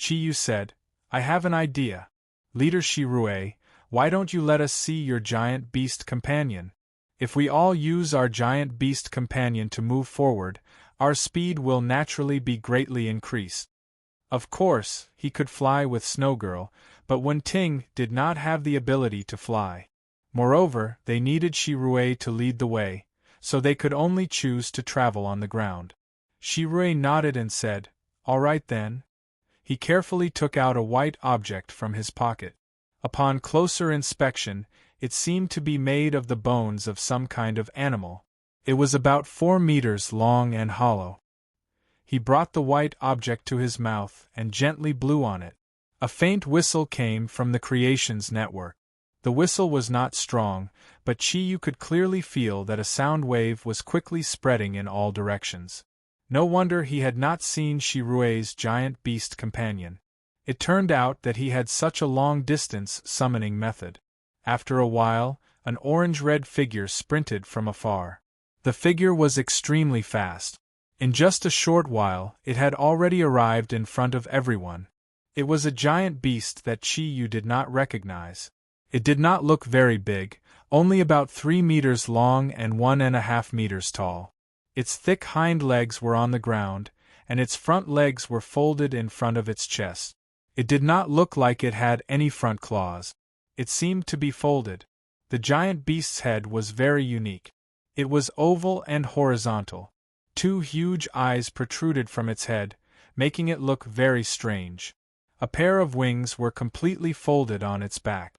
Chi-Yu said, "I have an idea. Leader Shirue, why don't you let us see your giant beast companion? If we all use our giant beast companion to move forward, our speed will naturally be greatly increased." Of course, he could fly with Snowgirl, but Wen-Ting did not have the ability to fly. Moreover, they needed Shirue to lead the way, so they could only choose to travel on the ground. Shirue nodded and said, "All right then." He carefully took out a white object from his pocket. Upon closer inspection, it seemed to be made of the bones of some kind of animal. It was about 4 meters long and hollow. He brought the white object to his mouth and gently blew on it. A faint whistle came from the creation's network. The whistle was not strong, but Chi-Yu could clearly feel that a sound wave was quickly spreading in all directions. No wonder he had not seen Shirue's giant beast companion. It turned out that he had such a long-distance summoning method. After a while, an orange-red figure sprinted from afar. The figure was extremely fast. In just a short while, it had already arrived in front of everyone. It was a giant beast that Chi-Yu did not recognize. It did not look very big, only about 3 meters long and 1.5 meters tall. Its thick hind legs were on the ground, and its front legs were folded in front of its chest. It did not look like it had any front claws. It seemed to be folded. The giant beast's head was very unique. It was oval and horizontal. 2 huge eyes protruded from its head, making it look very strange. A pair of wings were completely folded on its back.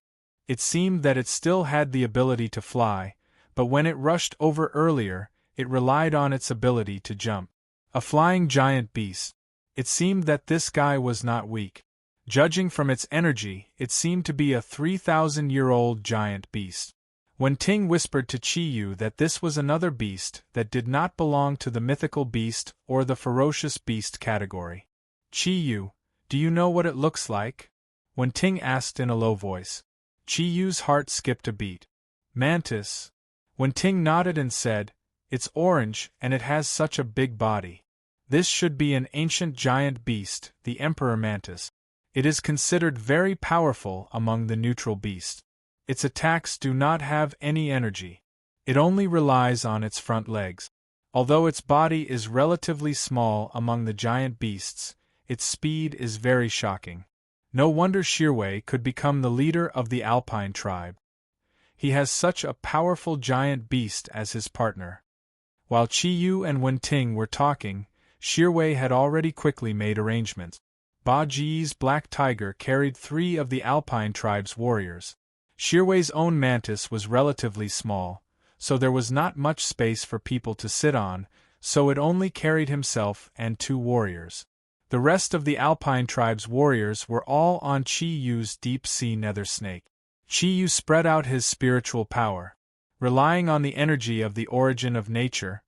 It seemed that it still had the ability to fly, but when it rushed over earlier, it relied on its ability to jump. A flying giant beast. It seemed that this guy was not weak. Judging from its energy, it seemed to be a 3,000-year-old giant beast. When Ting whispered to Chi-Yu that this was another beast that did not belong to the mythical beast or the ferocious beast category. Chi-Yu, do you know what it looks like? When Ting asked in a low voice. Chi-Yu's heart skipped a beat. Mantis. When Ting nodded and said, it's orange and it has such a big body. This should be an ancient giant beast, the Emperor Mantis. It is considered very powerful among the neutral beasts. Its attacks do not have any energy. It only relies on its front legs. Although its body is relatively small among the giant beasts, its speed is very shocking. No wonder Shirwei could become the leader of the Alpine tribe. He has such a powerful giant beast as his partner. While Chi-Yu and Wen-Ting were talking, Shirwei had already quickly made arrangements. Ba Ji's black tiger carried 3 of the Alpine tribe's warriors. Shirwei's own mantis was relatively small, so there was not much space for people to sit on, so it only carried himself and 2 warriors. The rest of the Alpine tribe's warriors were all on Chi-Yu's deep-sea nether snake. Chi-Yu spread out his spiritual power. Relying on the energy of the origin of nature,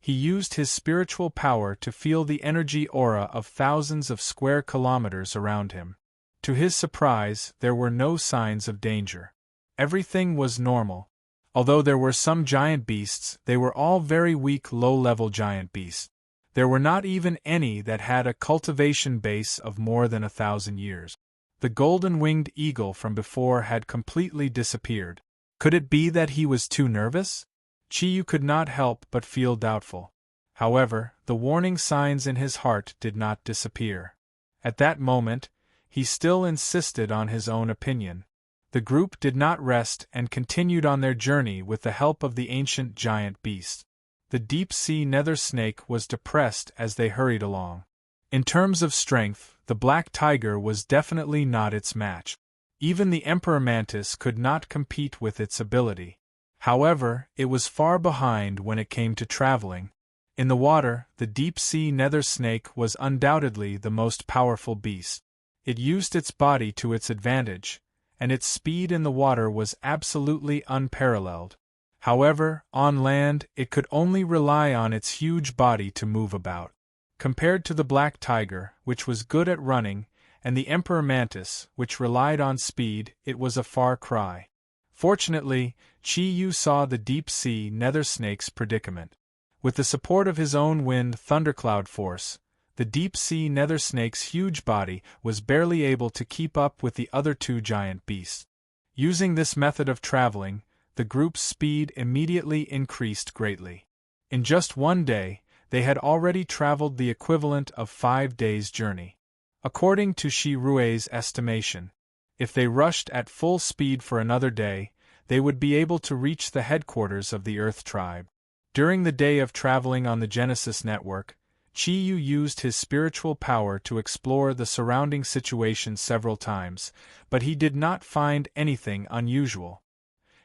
he used his spiritual power to feel the energy aura of thousands of square kilometers around him. To his surprise, there were no signs of danger. Everything was normal. Although there were some giant beasts, they were all very weak low-level giant beasts. There were not even any that had a cultivation base of more than 1,000 years. The golden-winged eagle from before had completely disappeared. Could it be that he was too nervous? Chi-Yu could not help but feel doubtful. However, the warning signs in his heart did not disappear. At that moment, he still insisted on his own opinion. The group did not rest and continued on their journey with the help of the ancient giant beast. The deep-sea nether snake was depressed as they hurried along. In terms of strength, the black tiger was definitely not its match. Even the Emperor Mantis could not compete with its ability. However, it was far behind when it came to traveling. In the water, the deep-sea nether snake was undoubtedly the most powerful beast. It used its body to its advantage, and its speed in the water was absolutely unparalleled. However, on land, it could only rely on its huge body to move about. Compared to the black tiger, which was good at running, and the Emperor Mantis, which relied on speed, it was a far cry. Fortunately, Chi-Yu saw the deep-sea nether snake's predicament. With the support of his own wind thundercloud force, the deep-sea nether snake's huge body was barely able to keep up with the other 2 giant beasts. Using this method of traveling, the group's speed immediately increased greatly. In just 1 day, they had already traveled the equivalent of 5 days' journey. According to Shirue's estimation, if they rushed at full speed for another day, they would be able to reach the headquarters of the Earth Tribe. During the day of traveling on the Genesis network, Chi-Yu used his spiritual power to explore the surrounding situation several times, but he did not find anything unusual.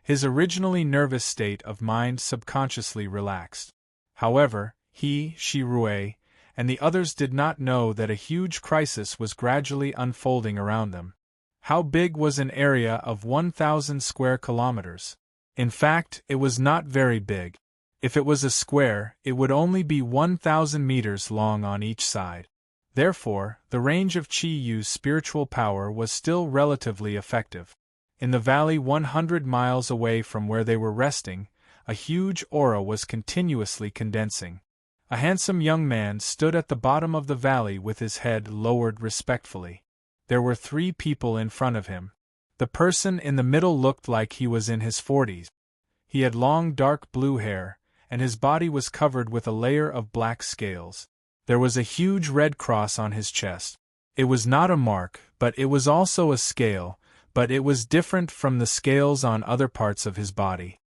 His originally nervous state of mind subconsciously relaxed. However, he, Shirue, and the others did not know that a huge crisis was gradually unfolding around them. How big was an area of 1,000 square kilometers? In fact, it was not very big. If it was a square, it would only be 1,000 meters long on each side. Therefore, the range of Chi Yu's spiritual power was still relatively effective. In the valley 100 miles away from where they were resting, a huge aura was continuously condensing. A handsome young man stood at the bottom of the valley with his head lowered respectfully. There were 3 people in front of him. The person in the middle looked like he was in his 40s. He had long dark blue hair, and his body was covered with a layer of black scales. There was a huge red cross on his chest. It was not a mark, but it was also a scale, but it was different from the scales on other parts of his body.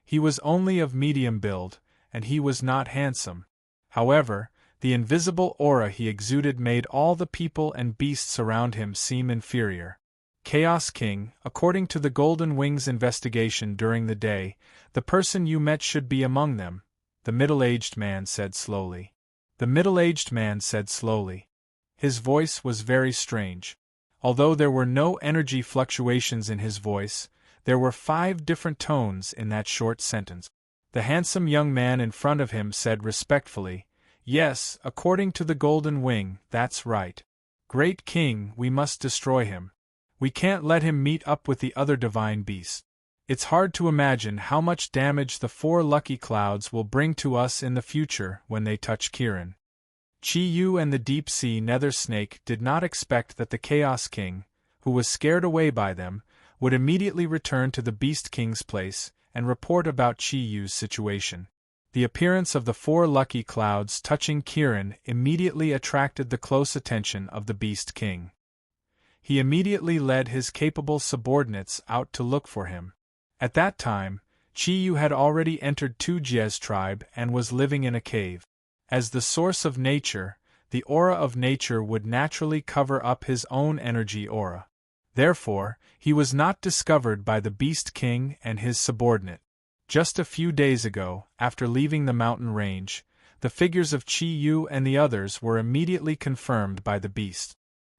He was only of medium build, and he was not handsome. However, the invisible aura he exuded made all the people and beasts around him seem inferior. Chaos King, according to the Golden Wings investigation during the day, the person you met should be among them, the middle-aged man said slowly. The middle-aged man said slowly. His voice was very strange. Although there were no energy fluctuations in his voice, there were 5 different tones in that short sentence. The handsome young man in front of him said respectfully, "Yes, according to the Golden Wing, that's right. Great King, we must destroy him. We can't let him meet up with the other divine beasts. It's hard to imagine how much damage the 4 lucky clouds will bring to us in the future when they touch Kirin." Chi Yu and the deep-sea nether snake did not expect that the Chaos King, who was scared away by them, would immediately return to the Beast King's place and report about Chi Yu's situation. The appearance of the 4 lucky clouds touching Kirin immediately attracted the close attention of the Beast King. He immediately led his capable subordinates out to look for him. At that time, Chi Yu had already entered Tujia's tribe and was living in a cave. As the source of nature, the aura of nature would naturally cover up his own energy aura. Therefore, he was not discovered by the Beast King and his subordinate. Just a few days ago, after leaving the mountain range, the figures of Chi Yu and the others were immediately confirmed by the beast.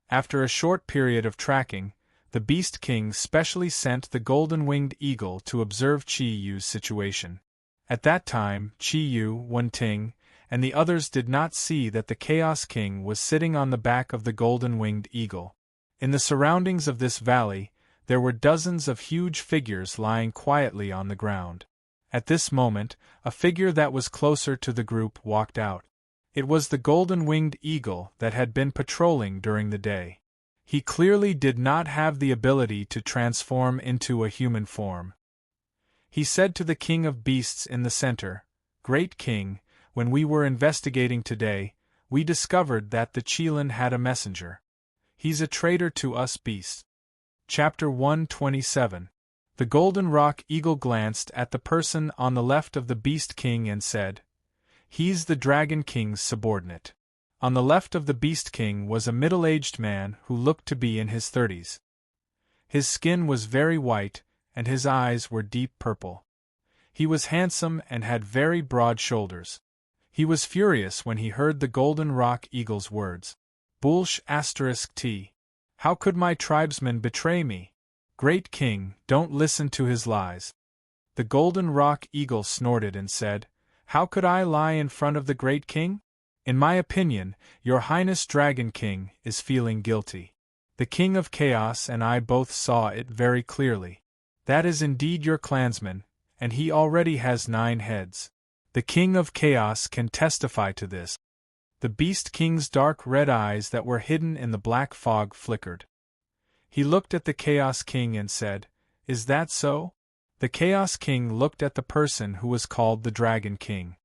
After a short period of tracking, the Beast King specially sent the golden-winged eagle to observe Chi Yu's situation. At that time, Chi Yu, Wen-Ting, and the others did not see that the Chaos King was sitting on the back of the golden-winged eagle. In the surroundings of this valley, there were dozens of huge figures lying quietly on the ground. At this moment, a figure that was closer to the group walked out. It was the golden-winged eagle that had been patrolling during the day. He clearly did not have the ability to transform into a human form. He said to the King of Beasts in the center, "Great King, when we were investigating today, we discovered that the Qilin had a messenger. He's a traitor to us beasts." Chapter 127. The Golden Rock Eagle glanced at the person on the left of the Beast King and said, "He's the Dragon King's subordinate." On the left of the Beast King was a middle-aged man who looked to be in his 30s. His skin was very white, and his eyes were deep purple. He was handsome and had very broad shoulders. He was furious when he heard the Golden Rock Eagle's words. Bulsh *T. How could my tribesmen betray me? Great King, don't listen to his lies. The Golden Rock Eagle snorted and said, "How could I lie in front of the Great King? In my opinion, Your Highness Dragon King is feeling guilty. The King of Chaos and I both saw it very clearly. That is indeed your clansman, and he already has 9 heads. The King of Chaos can testify to this." The Beast King's dark red eyes that were hidden in the black fog flickered. He looked at the Chaos King and said, "Is that so?" The Chaos King looked at the person who was called the Dragon King.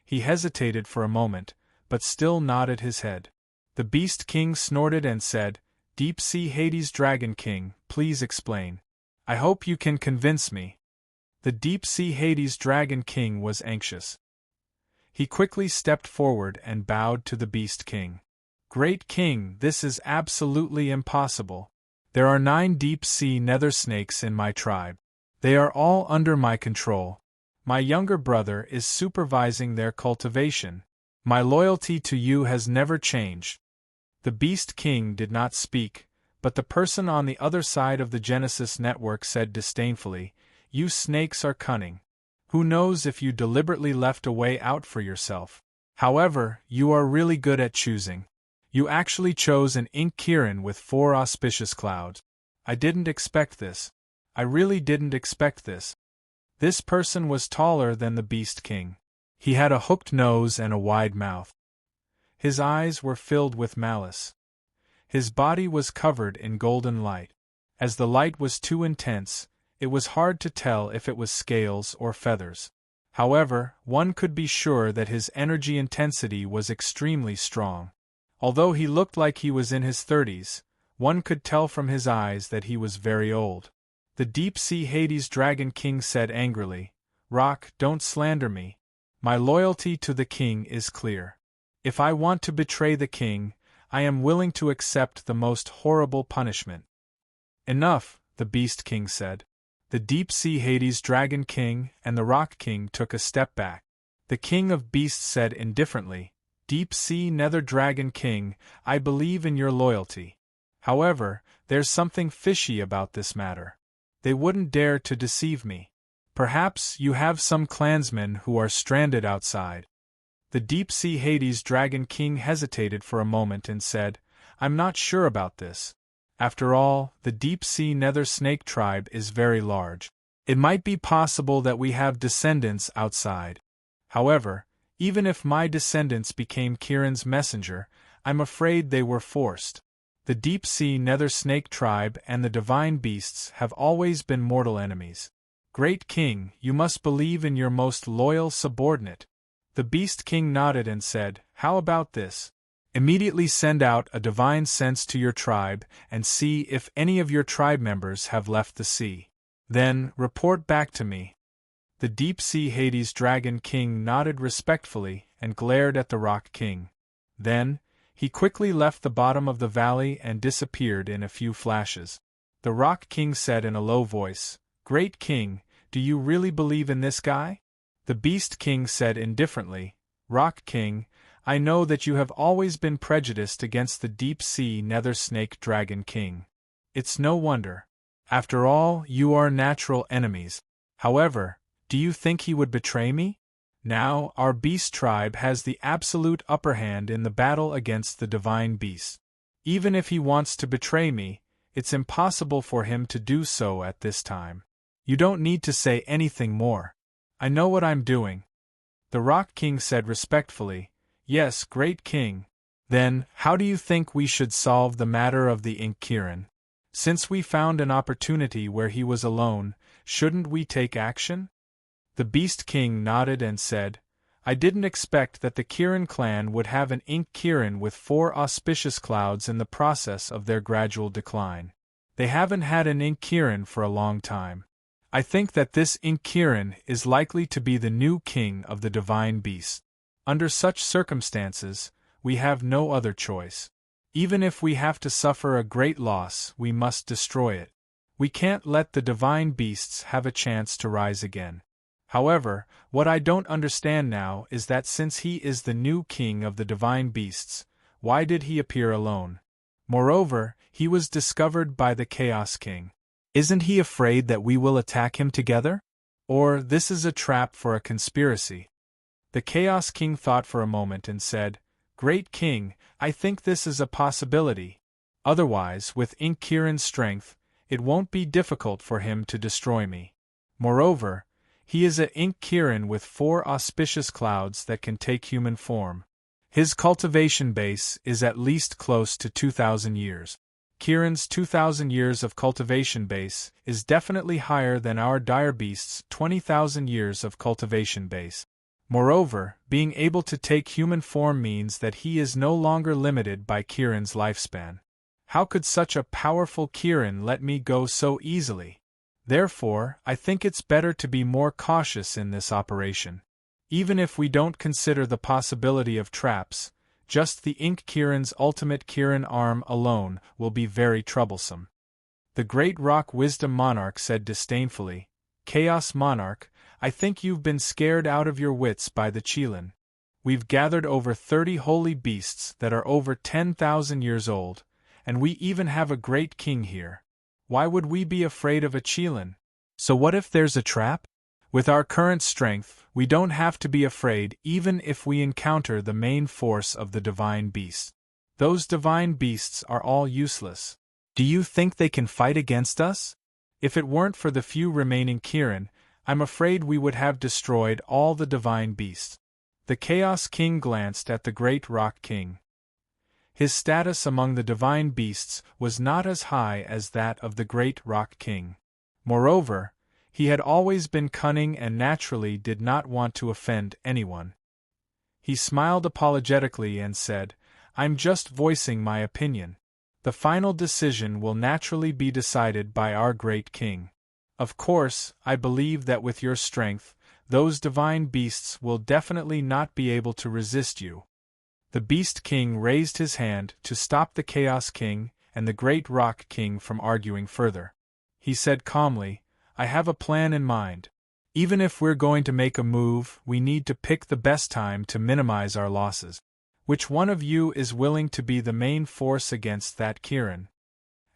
He hesitated for a moment, but still nodded his head. The Beast King snorted and said, "Deep Sea Hades Dragon King, please explain. I hope you can convince me." The Deep Sea Hades Dragon King was anxious. He quickly stepped forward and bowed to the Beast King. "Great King, this is absolutely impossible. There are 9 deep-sea nether snakes in my tribe. They are all under my control. My younger brother is supervising their cultivation. My loyalty to you has never changed." The Beast King did not speak, but the person on the other side of the Genesis network said disdainfully, "You snakes are cunning. Who knows if you deliberately left a way out for yourself? However, you are really good at choosing. You actually chose an ink Kirin with 4 auspicious clouds. I didn't expect this. I really didn't expect this. This person was taller than the Beast King. He had a hooked nose and a wide mouth. His eyes were filled with malice. His body was covered in golden light. As the light was too intense, it was hard to tell if it was scales or feathers. However, one could be sure that his energy intensity was extremely strong. Although he looked like he was in his 30s, one could tell from his eyes that he was very old. The deep-sea Hades Dragon King said angrily, "Rock, don't slander me. My loyalty to the king is clear. If I want to betray the king, I am willing to accept the most horrible punishment." "Enough," the Beast King said. The deep-sea Hades Dragon King and the Rock King took a step back. The King of Beasts said indifferently, "Deep-sea Nether Dragon King, I believe in your loyalty. However, there's something fishy about this matter. They wouldn't dare to deceive me. Perhaps you have some clansmen who are stranded outside." The deep-sea Hades Dragon King hesitated for a moment and said, "I'm not sure about this. After all, the deep-sea Nether Snake tribe is very large. It might be possible that we have descendants outside. However, even if my descendants became Kirin's messenger, I'm afraid they were forced. The deep-sea Nether Snake tribe and the divine beasts have always been mortal enemies. Great King, you must believe in your most loyal subordinate." The Beast King nodded and said, "How about this? Immediately send out a divine sense to your tribe and see if any of your tribe members have left the sea. Then, report back to me." The deep-sea Hades Dragon King nodded respectfully and glared at the Rock King. Then, he quickly left the bottom of the valley and disappeared in a few flashes. The Rock King said in a low voice, "Great King, do you really believe in this guy?" The Beast King said indifferently, "Rock King, I know that you have always been prejudiced against the deep-sea Nether Snake Dragon King. It's no wonder. After all, you are natural enemies. However, do you think he would betray me? Now, our beast tribe has the absolute upper hand in the battle against the divine beast. Even if he wants to betray me, it's impossible for him to do so at this time. You don't need to say anything more. I know what I'm doing." The Rock King said respectfully, "Yes, Great King. Then, how do you think we should solve the matter of the Ink Kirin? Since we found an opportunity where he was alone, shouldn't we take action?" The Beast King nodded and said, "I didn't expect that the Kirin clan would have an Ink Kirin with 4 auspicious clouds in the process of their gradual decline. They haven't had an Ink Kirin for a long time. I think that this Ink Kirin is likely to be the new king of the divine beast. Under such circumstances, we have no other choice. Even if we have to suffer a great loss, we must destroy it. We can't let the divine beasts have a chance to rise again. However, what I don't understand now is that since he is the new king of the divine beasts, why did he appear alone? Moreover, he was discovered by the Chaos King. Isn't he afraid that we will attack him together? Or this is a trap for a conspiracy?" The Chaos King thought for a moment and said, "Great King, I think this is a possibility. Otherwise, with Ink Kirin's strength, it won't be difficult for him to destroy me. Moreover, he is a Ink Kirin with 4 auspicious clouds that can take human form. His cultivation base is at least close to 2,000 years. Kirin's 2,000 years of cultivation base is definitely higher than our dire beast's 20,000 years of cultivation base. Moreover, being able to take human form means that he is no longer limited by Kirin's lifespan. How could such a powerful Kirin let me go so easily? Therefore, I think it's better to be more cautious in this operation. Even if we don't consider the possibility of traps, just the Ink Kirin's ultimate Kirin arm alone will be very troublesome." The Great Rock Wisdom Monarch said disdainfully, "Chaos Monarch, I think you've been scared out of your wits by the Qilin. We've gathered over 30 holy beasts that are over 10,000 years old, and we even have a great king here. Why would we be afraid of a Qilin? So what if there's a trap? With our current strength, we don't have to be afraid even if we encounter the main force of the divine beast." Those divine beasts are all useless. Do you think they can fight against us? If it weren't for the few remaining Kirin, I'm afraid we would have destroyed all the divine beasts. The Chaos King glanced at the Great Rock King. His status among the divine beasts was not as high as that of the Great Rock King. Moreover, he had always been cunning and naturally did not want to offend anyone. He smiled apologetically and said, "I'm just voicing my opinion. The final decision will naturally be decided by our great king. Of course, I believe that with your strength, those divine beasts will definitely not be able to resist you." The Beast King raised his hand to stop the Chaos King and the Great Rock King from arguing further. He said calmly, "I have a plan in mind. Even if we're going to make a move, we need to pick the best time to minimize our losses. Which one of you is willing to be the main force against that Kirin?"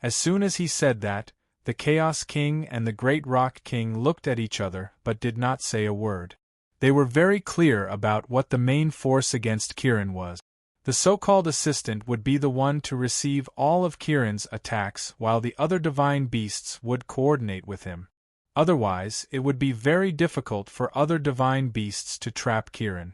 As soon as he said that, the Chaos King and the Great Rock King looked at each other but did not say a word. They were very clear about what the main force against Kirin was. The so-called assistant would be the one to receive all of Kirin's attacks while the other divine beasts would coordinate with him. Otherwise, it would be very difficult for other divine beasts to trap Kirin.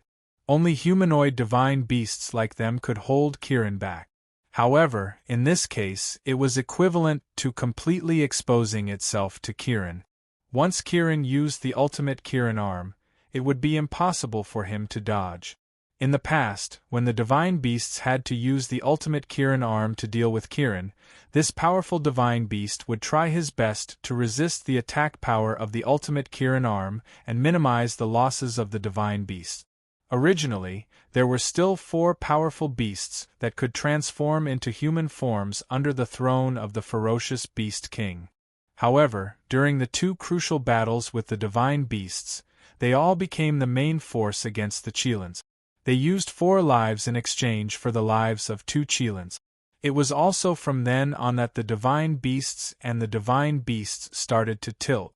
Only humanoid divine beasts like them could hold Kirin back. However, in this case, it was equivalent to completely exposing itself to Kirin. Once Kirin used the ultimate Kirin arm, it would be impossible for him to dodge. In the past, when the divine beasts had to use the ultimate Kirin arm to deal with Kirin, this powerful divine beast would try his best to resist the attack power of the ultimate Kirin arm and minimize the losses of the divine beast. Originally, there were still 4 powerful beasts that could transform into human forms under the throne of the ferocious Beast King. However, during the 2 crucial battles with the divine beasts, they all became the main force against the Chilins. They used 4 lives in exchange for the lives of 2 Chilins. It was also from then on that the divine beasts and the divine beasts started to tilt.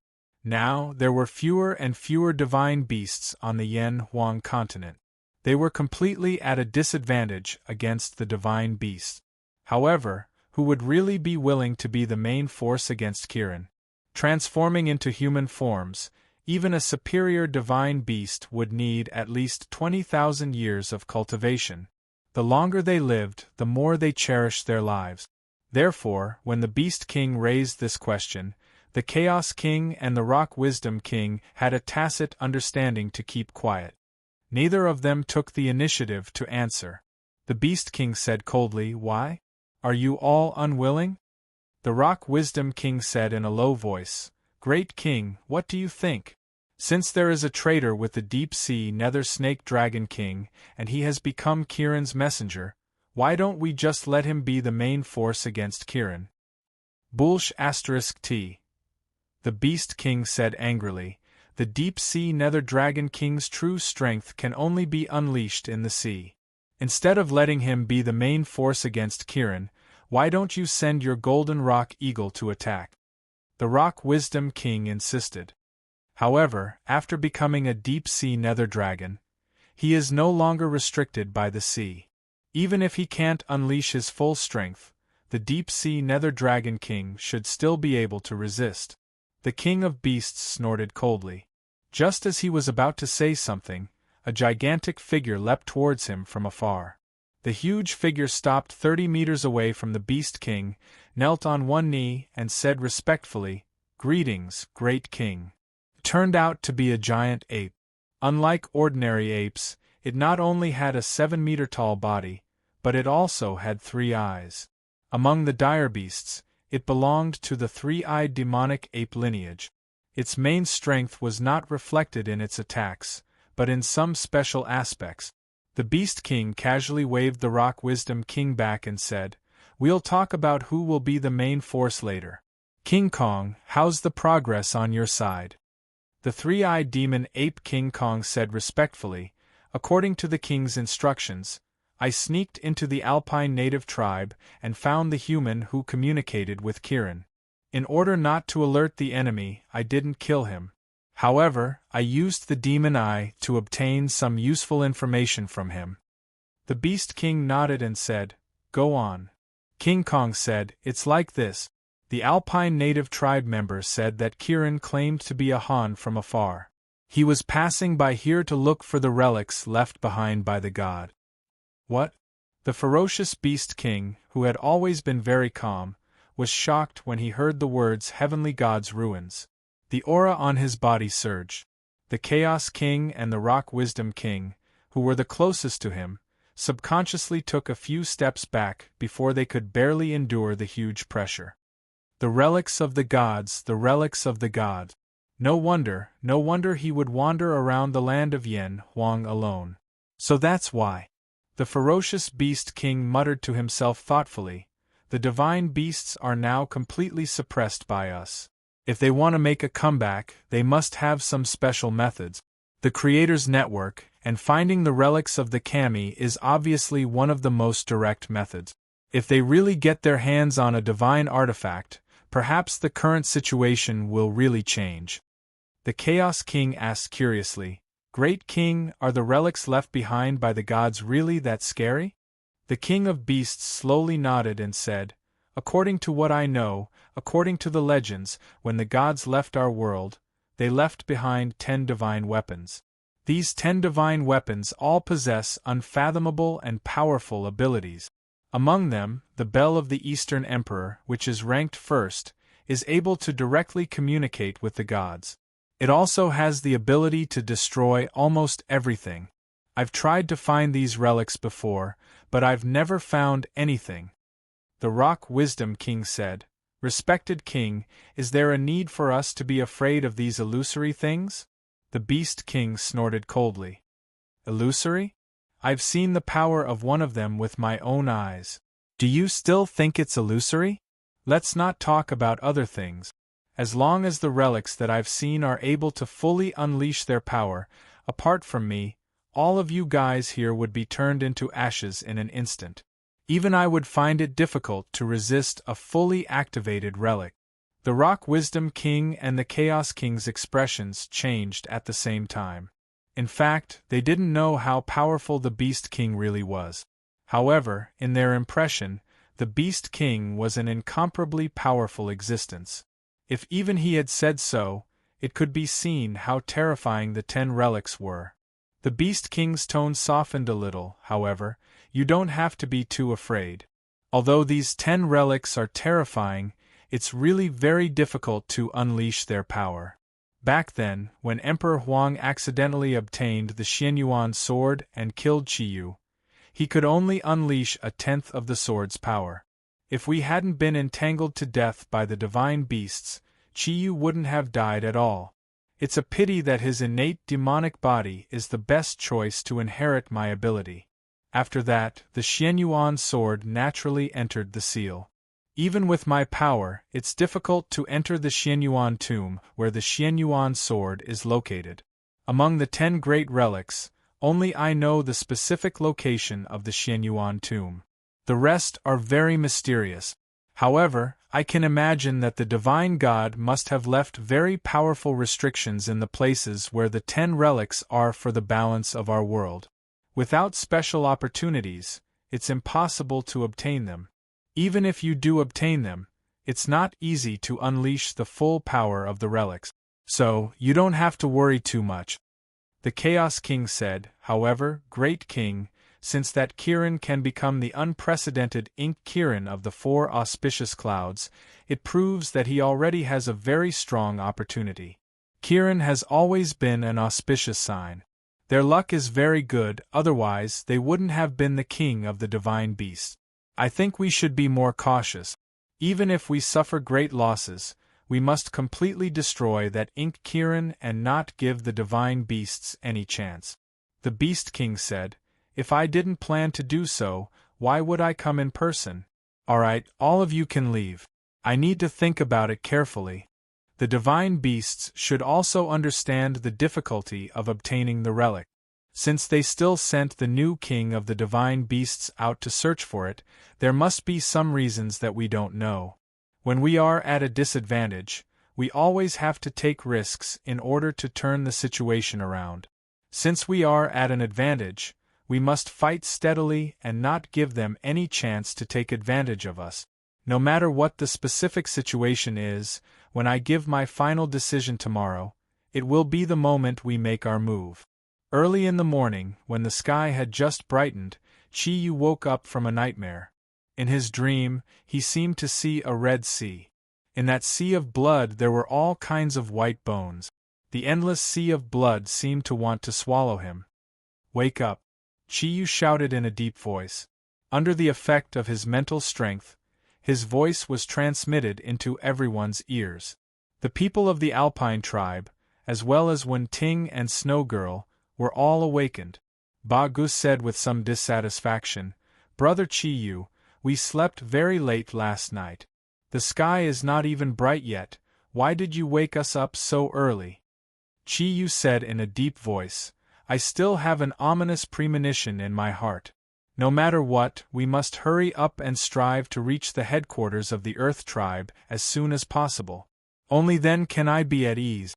Now, there were fewer and fewer divine beasts on the Yen Huang continent. They were completely at a disadvantage against the divine beasts. However, who would really be willing to be the main force against Kirin? Transforming into human forms, even a superior divine beast would need at least 20,000 years of cultivation. The longer they lived, the more they cherished their lives. Therefore, when the Beast King raised this question, the Chaos King and the Rock Wisdom King had a tacit understanding to keep quiet. Neither of them took the initiative to answer. The Beast King said coldly, "Why? Are you all unwilling?" The Rock Wisdom King said in a low voice, "Great King, what do you think? Since there is a traitor with the deep-sea Nether Snake Dragon King, and he has become Kirin's messenger, why don't we just let him be the main force against Kirin?" Bullsh *T. The Beast King said angrily, "The deep-sea Nether Dragon King's true strength can only be unleashed in the sea. Instead of letting him be the main force against Kirin, why don't you send your Golden Rock Eagle to attack?" The Rock Wisdom King insisted. However, after becoming a deep-sea nether dragon, he is no longer restricted by the sea. Even if he can't unleash his full strength, the deep-sea nether dragon king should still be able to resist. The King of Beasts snorted coldly. Just as he was about to say something, a gigantic figure leapt towards him from afar. The huge figure stopped 30 meters away from the Beast King, knelt on one knee, and said respectfully, "Greetings, Great King." It turned out to be a giant ape. Unlike ordinary apes, it not only had a 7-meter-tall body, but it also had 3 eyes. Among the dire beasts, it belonged to the 3-eyed demonic ape lineage. Its main strength was not reflected in its attacks, but in some special aspects. The Beast King casually waved the Rock Wisdom King back and said, "We'll talk about who will be the main force later. King Kong, how's the progress on your side?" The 3-eyed demon ape King Kong said respectfully, "According to the king's instructions, I sneaked into the Alpine native tribe and found the human who communicated with Kirin. In order not to alert the enemy, I didn't kill him. However, I used the demon eye to obtain some useful information from him." The Beast King nodded and said, go on. King Kong said, "It's like this." The Alpine native tribe member said that Kirin claimed to be a Han from afar. He was passing by here to look for the relics left behind by the god. What? The ferocious beast king, who had always been very calm, was shocked when he heard the words Heavenly God's ruins. The aura on his body surged. The Chaos King and the Rock Wisdom King, who were the closest to him, subconsciously took a few steps back before they could barely endure the huge pressure. The relics of the gods, the relics of the gods. No wonder he would wander around the land of Yen Huang alone. So that's why. The ferocious beast king muttered to himself thoughtfully, the divine beasts are now completely suppressed by us. If they want to make a comeback, they must have some special methods. The Creator's Network, and finding the relics of the kami is obviously one of the most direct methods. If they really get their hands on a divine artifact, perhaps the current situation will really change. The Chaos King asked curiously, "Great King, are the relics left behind by the gods really that scary?" The King of Beasts slowly nodded and said, "According to what I know, according to the legends, when the gods left our world, they left behind 10 divine weapons. These 10 divine weapons all possess unfathomable and powerful abilities. Among them, the Bell of the Eastern Emperor, which is ranked first, is able to directly communicate with the gods. It also has the ability to destroy almost everything. I've tried to find these relics before, but I've never found anything." The Rock Wisdom King said, "Respected King, is there a need for us to be afraid of these illusory things?" The Beast King snorted coldly. "Illusory? I've seen the power of one of them with my own eyes. Do you still think it's illusory? Let's not talk about other things. As long as the relics that I've seen are able to fully unleash their power, apart from me, all of you guys here would be turned into ashes in an instant. Even I would find it difficult to resist a fully activated relic." The Rock Wisdom King and the Chaos King's expressions changed at the same time. In fact, they didn't know how powerful the Beast King really was. However, in their impression, the Beast King was an incomparably powerful existence. If even he had said so, it could be seen how terrifying the 10 relics were. The Beast King's tone softened a little, however. "You don't have to be too afraid. Although these 10 relics are terrifying, it's really very difficult to unleash their power. Back then, when Emperor Huang accidentally obtained the Xianyuan sword and killed Qiyu, he could only unleash a 10th of the sword's power. If we hadn't been entangled to death by the divine beasts, Qiyu wouldn't have died at all. It's a pity that his innate demonic body is the best choice to inherit my ability." After that, the Xianyuan sword naturally entered the seal. "Even with my power, it's difficult to enter the Xianyuan tomb where the Xianyuan sword is located. Among the 10 great relics, only I know the specific location of the Xianyuan tomb. The rest are very mysterious. However, I can imagine that the divine god must have left very powerful restrictions in the places where the 10 relics are for the balance of our world. Without special opportunities, it's impossible to obtain them. Even if you do obtain them, it's not easy to unleash the full power of the relics. So, you don't have to worry too much." The Chaos King said, "However, Great King, since that Kirin can become the unprecedented Ink Kirin of the 4 auspicious clouds, it proves that he already has a very strong opportunity. Kirin has always been an auspicious sign. Their luck is very good, otherwise they wouldn't have been the king of the divine beasts. I think we should be more cautious. Even if we suffer great losses, we must completely destroy that Ink Kirin and not give the divine beasts any chance." The Beast King said, "If I didn't plan to do so, why would I come in person? Alright, all of you can leave. I need to think about it carefully." The divine beasts should also understand the difficulty of obtaining the relic. Since they still sent the new king of the divine beasts out to search for it, there must be some reasons that we don't know. When we are at a disadvantage, we always have to take risks in order to turn the situation around. Since we are at an advantage, we must fight steadily and not give them any chance to take advantage of us. No matter what the specific situation is, when I give my final decision tomorrow, it will be the moment we make our move. Early in the morning, when the sky had just brightened, Chi-Yu woke up from a nightmare. In his dream, he seemed to see a red sea. In that sea of blood there were all kinds of white bones. The endless sea of blood seemed to want to swallow him. "Wake up!" Chi-Yu shouted in a deep voice. Under the effect of his mental strength, his voice was transmitted into everyone's ears. The people of the Alpine tribe, as well as Wen-Ting and Snow Girl, were all awakened. Ba Gu said with some dissatisfaction, "Brother Chi-Yu, we slept very late last night. The sky is not even bright yet, why did you wake us up so early?" Chi-Yu said in a deep voice, "I still have an ominous premonition in my heart. No matter what, we must hurry up and strive to reach the headquarters of the Earth Tribe as soon as possible. Only then can I be at ease."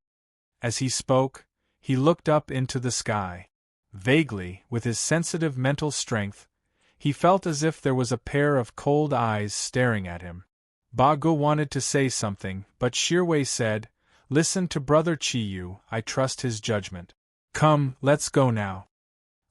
As he spoke, he looked up into the sky. Vaguely, with his sensitive mental strength, he felt as if there was a pair of cold eyes staring at him. Ba Gu wanted to say something, but Shirwei said, "Listen to Brother Chi-Yu, I trust his judgment. Come, let's go now."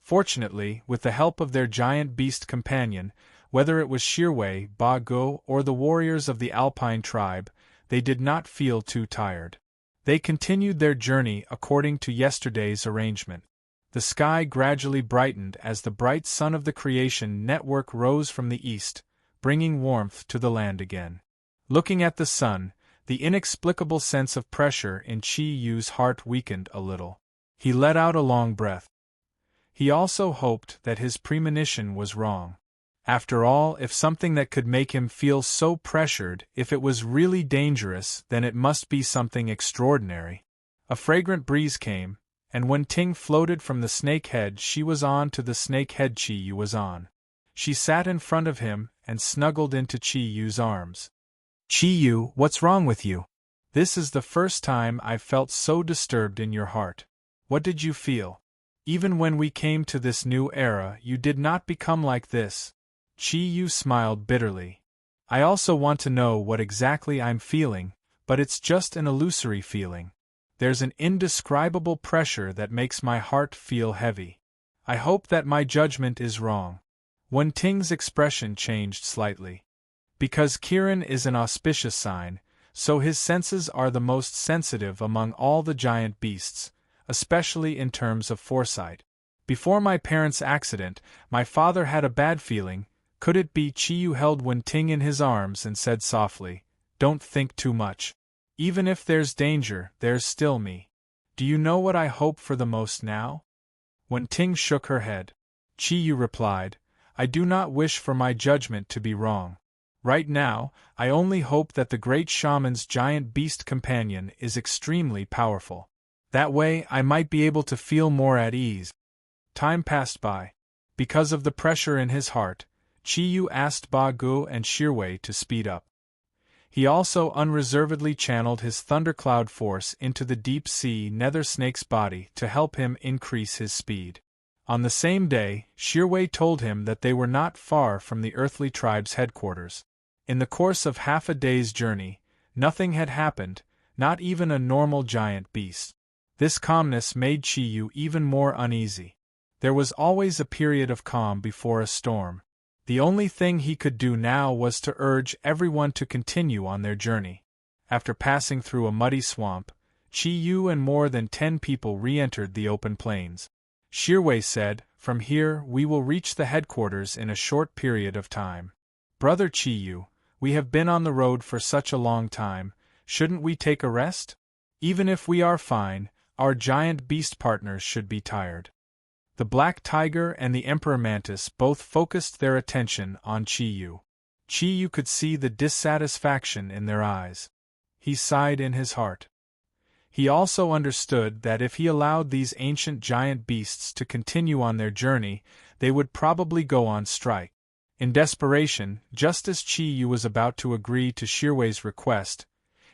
Fortunately, with the help of their giant beast companion, whether it was Shirwei, Ba Gu, or the warriors of the Alpine tribe, they did not feel too tired. They continued their journey according to yesterday's arrangement. The sky gradually brightened as the bright sun of the creation network rose from the east, bringing warmth to the land again. Looking at the sun, the inexplicable sense of pressure in Chi-Yu's heart weakened a little. He let out a long breath. He also hoped that his premonition was wrong. After all, if something that could make him feel so pressured, if it was really dangerous, then it must be something extraordinary. A fragrant breeze came, and when Ting floated from the snake head she was on to the snake head Chi-Yu was on. She sat in front of him and snuggled into Chi-Yu's arms. "Chi-Yu, what's wrong with you? This is the first time I've felt so disturbed in your heart. What did you feel? Even when we came to this new era, you did not become like this." Chi-Yu smiled bitterly. "I also want to know what exactly I'm feeling, but it's just an illusory feeling. There's an indescribable pressure that makes my heart feel heavy. I hope that my judgment is wrong." Wen Ting's expression changed slightly. Because Kirin is an auspicious sign, so his senses are the most sensitive among all the giant beasts, especially in terms of foresight. "Before my parents' accident, my father had a bad feeling. Could it be?" Chi-Yu held Wen Ting in his arms and said softly, "Don't think too much. Even if there's danger, there's still me. Do you know what I hope for the most now?" Wen Ting shook her head. Chi-Yu replied, "I do not wish for my judgment to be wrong. Right now, I only hope that the great shaman's giant beast companion is extremely powerful. That way I might be able to feel more at ease." Time passed by. Because of the pressure in his heart, Chi-Yu asked Ba Gu and Shirwei to speed up. He also unreservedly channeled his thundercloud force into the deep-sea nether snake's body to help him increase his speed. On the same day, Shirwei told him that they were not far from the earthly tribe's headquarters. In the course of half a day's journey, nothing had happened, not even a normal giant beast. This calmness made Chi-Yu even more uneasy. There was always a period of calm before a storm. The only thing he could do now was to urge everyone to continue on their journey. After passing through a muddy swamp, Chi-Yu and more than 10 people re-entered the open plains. Shirwei said, "From here we will reach the headquarters in a short period of time. Brother Chi-Yu, we have been on the road for such a long time, shouldn't we take a rest? Even if we are fine, our giant beast partners should be tired." The Black Tiger and the Emperor Mantis both focused their attention on Chi-Yu. Chi-Yu could see the dissatisfaction in their eyes. He sighed in his heart. He also understood that if he allowed these ancient giant beasts to continue on their journey, they would probably go on strike. In desperation, just as Chi-Yu was about to agree to Shirwei's request,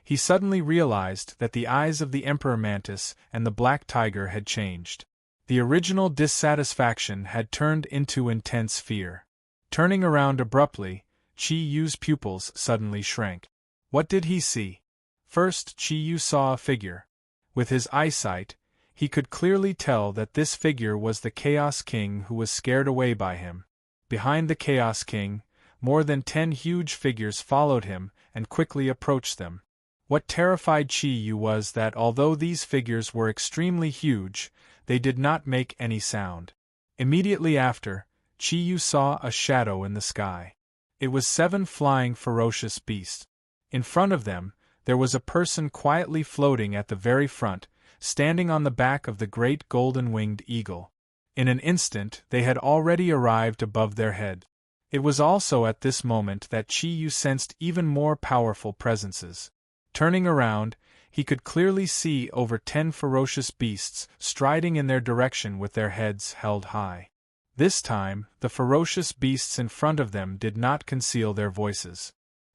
he suddenly realized that the eyes of the Emperor Mantis and the Black Tiger had changed. The original dissatisfaction had turned into intense fear. Turning around abruptly, Chi Yu's pupils suddenly shrank. What did he see? First, Chi Yu saw a figure. With his eyesight, he could clearly tell that this figure was the Chaos King who was scared away by him. Behind the Chaos King, more than 10 huge figures followed him and quickly approached them. What terrified Chi Yu was that although these figures were extremely huge, they did not make any sound. Immediately after, Chi Yu saw a shadow in the sky. It was 7 flying ferocious beasts. In front of them, there was a person quietly floating at the very front, standing on the back of the great golden-winged eagle. In an instant they had already arrived above their head. It was also at this moment that Chi Yu sensed even more powerful presences. Turning around, he could clearly see over 10 ferocious beasts striding in their direction with their heads held high. This time, the ferocious beasts in front of them did not conceal their voices.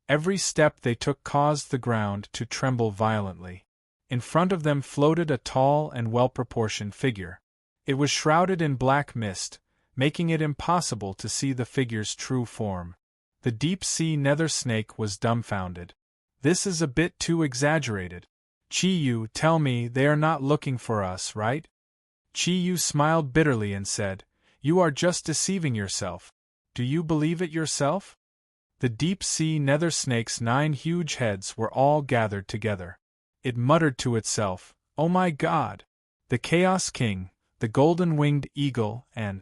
Every step they took caused the ground to tremble violently. In front of them floated a tall and well-proportioned figure. It was shrouded in black mist, making it impossible to see the figure's true form. The deep-sea nether snake was dumbfounded. This is a bit too exaggerated. Chi Yu, tell me they are not looking for us, right? Chi Yu smiled bitterly and said, "You are just deceiving yourself. Do you believe it yourself?" The deep-sea nether snake's 9 huge heads were all gathered together. It muttered to itself, "Oh my God! The Chaos King, the golden-winged eagle, and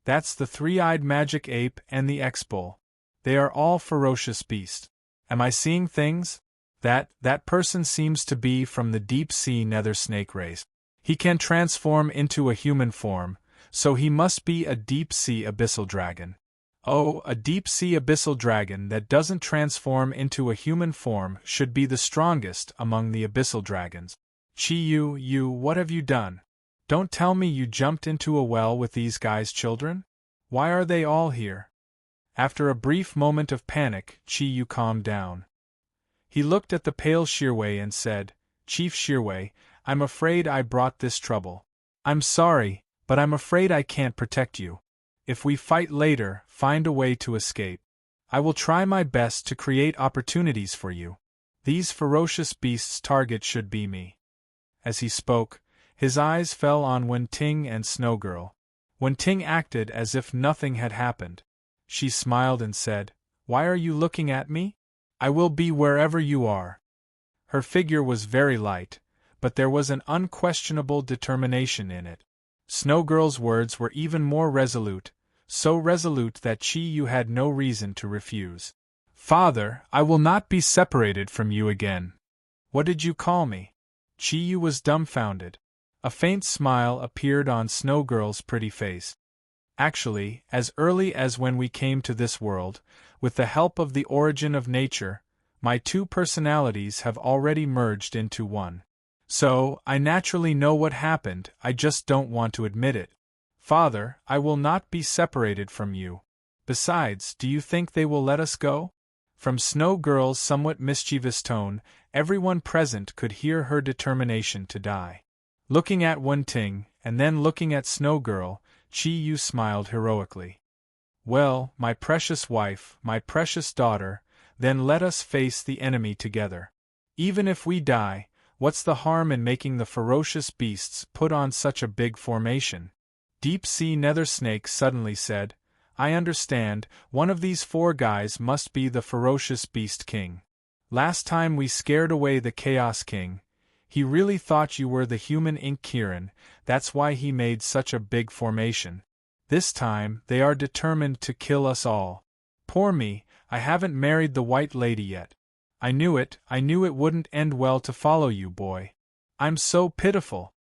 that's the 3-eyed magic ape and the X-bull. They are all ferocious beasts. Am I seeing things? That person seems to be from the deep-sea nether snake race. He can transform into a human form, so he must be a deep-sea abyssal dragon. Oh, a deep-sea abyssal dragon that doesn't transform into a human form should be the strongest among the abyssal dragons. Chi Yu, what have you done? Don't tell me you jumped into a well with these guys' children? Why are they all here?" After a brief moment of panic, Chi Yu calmed down. He looked at the pale Shirwei and said, "Chief Shirwei, I'm afraid I brought this trouble. I'm sorry, but I'm afraid I can't protect you. If we fight later, find a way to escape. I will try my best to create opportunities for you. These ferocious beasts' target should be me." As he spoke, his eyes fell on Wen-Ting and Snow Girl. Wen-Ting acted as if nothing had happened. She smiled and said, "Why are you looking at me? I will be wherever you are." Her figure was very light, but there was an unquestionable determination in it. Snow Girl's words were even more resolute, so resolute that Chi Yu had no reason to refuse. "Father, I will not be separated from you again." "What did you call me?" Chi Yu was dumbfounded. A faint smile appeared on Snow Girl's pretty face. "Actually, as early as when we came to this world, with the help of the origin of nature, my 2 personalities have already merged into one. So, I naturally know what happened, I just don't want to admit it. Father, I will not be separated from you. Besides, do you think they will let us go?" From Snow Girl's somewhat mischievous tone, everyone present could hear her determination to die. Looking at Wen-Ting, and then looking at Snow Girl, Chi Yu smiled heroically. "Well, my precious wife, my precious daughter, then let us face the enemy together. Even if we die, what's the harm in making the ferocious beasts put on such a big formation?" Deep-sea nether snake suddenly said, "I understand, one of these 4 guys must be the ferocious beast king. Last time we scared away the Chaos King. He really thought you were the human ink Kirin, that's why he made such a big formation. This time, they are determined to kill us all. Poor me, I haven't married the White Lady yet. I knew it wouldn't end well to follow you, boy. I'm so pitiful.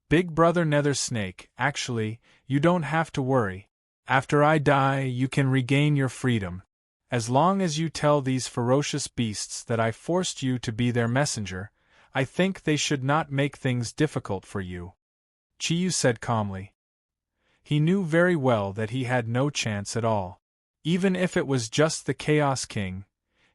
Big Brother Nether Snake, actually, you don't have to worry. After I die, you can regain your freedom. As long as you tell these ferocious beasts that I forced you to be their messenger, I think they should not make things difficult for you." Chi Yu said calmly. He knew very well that he had no chance at all. Even if it was just the Chaos King,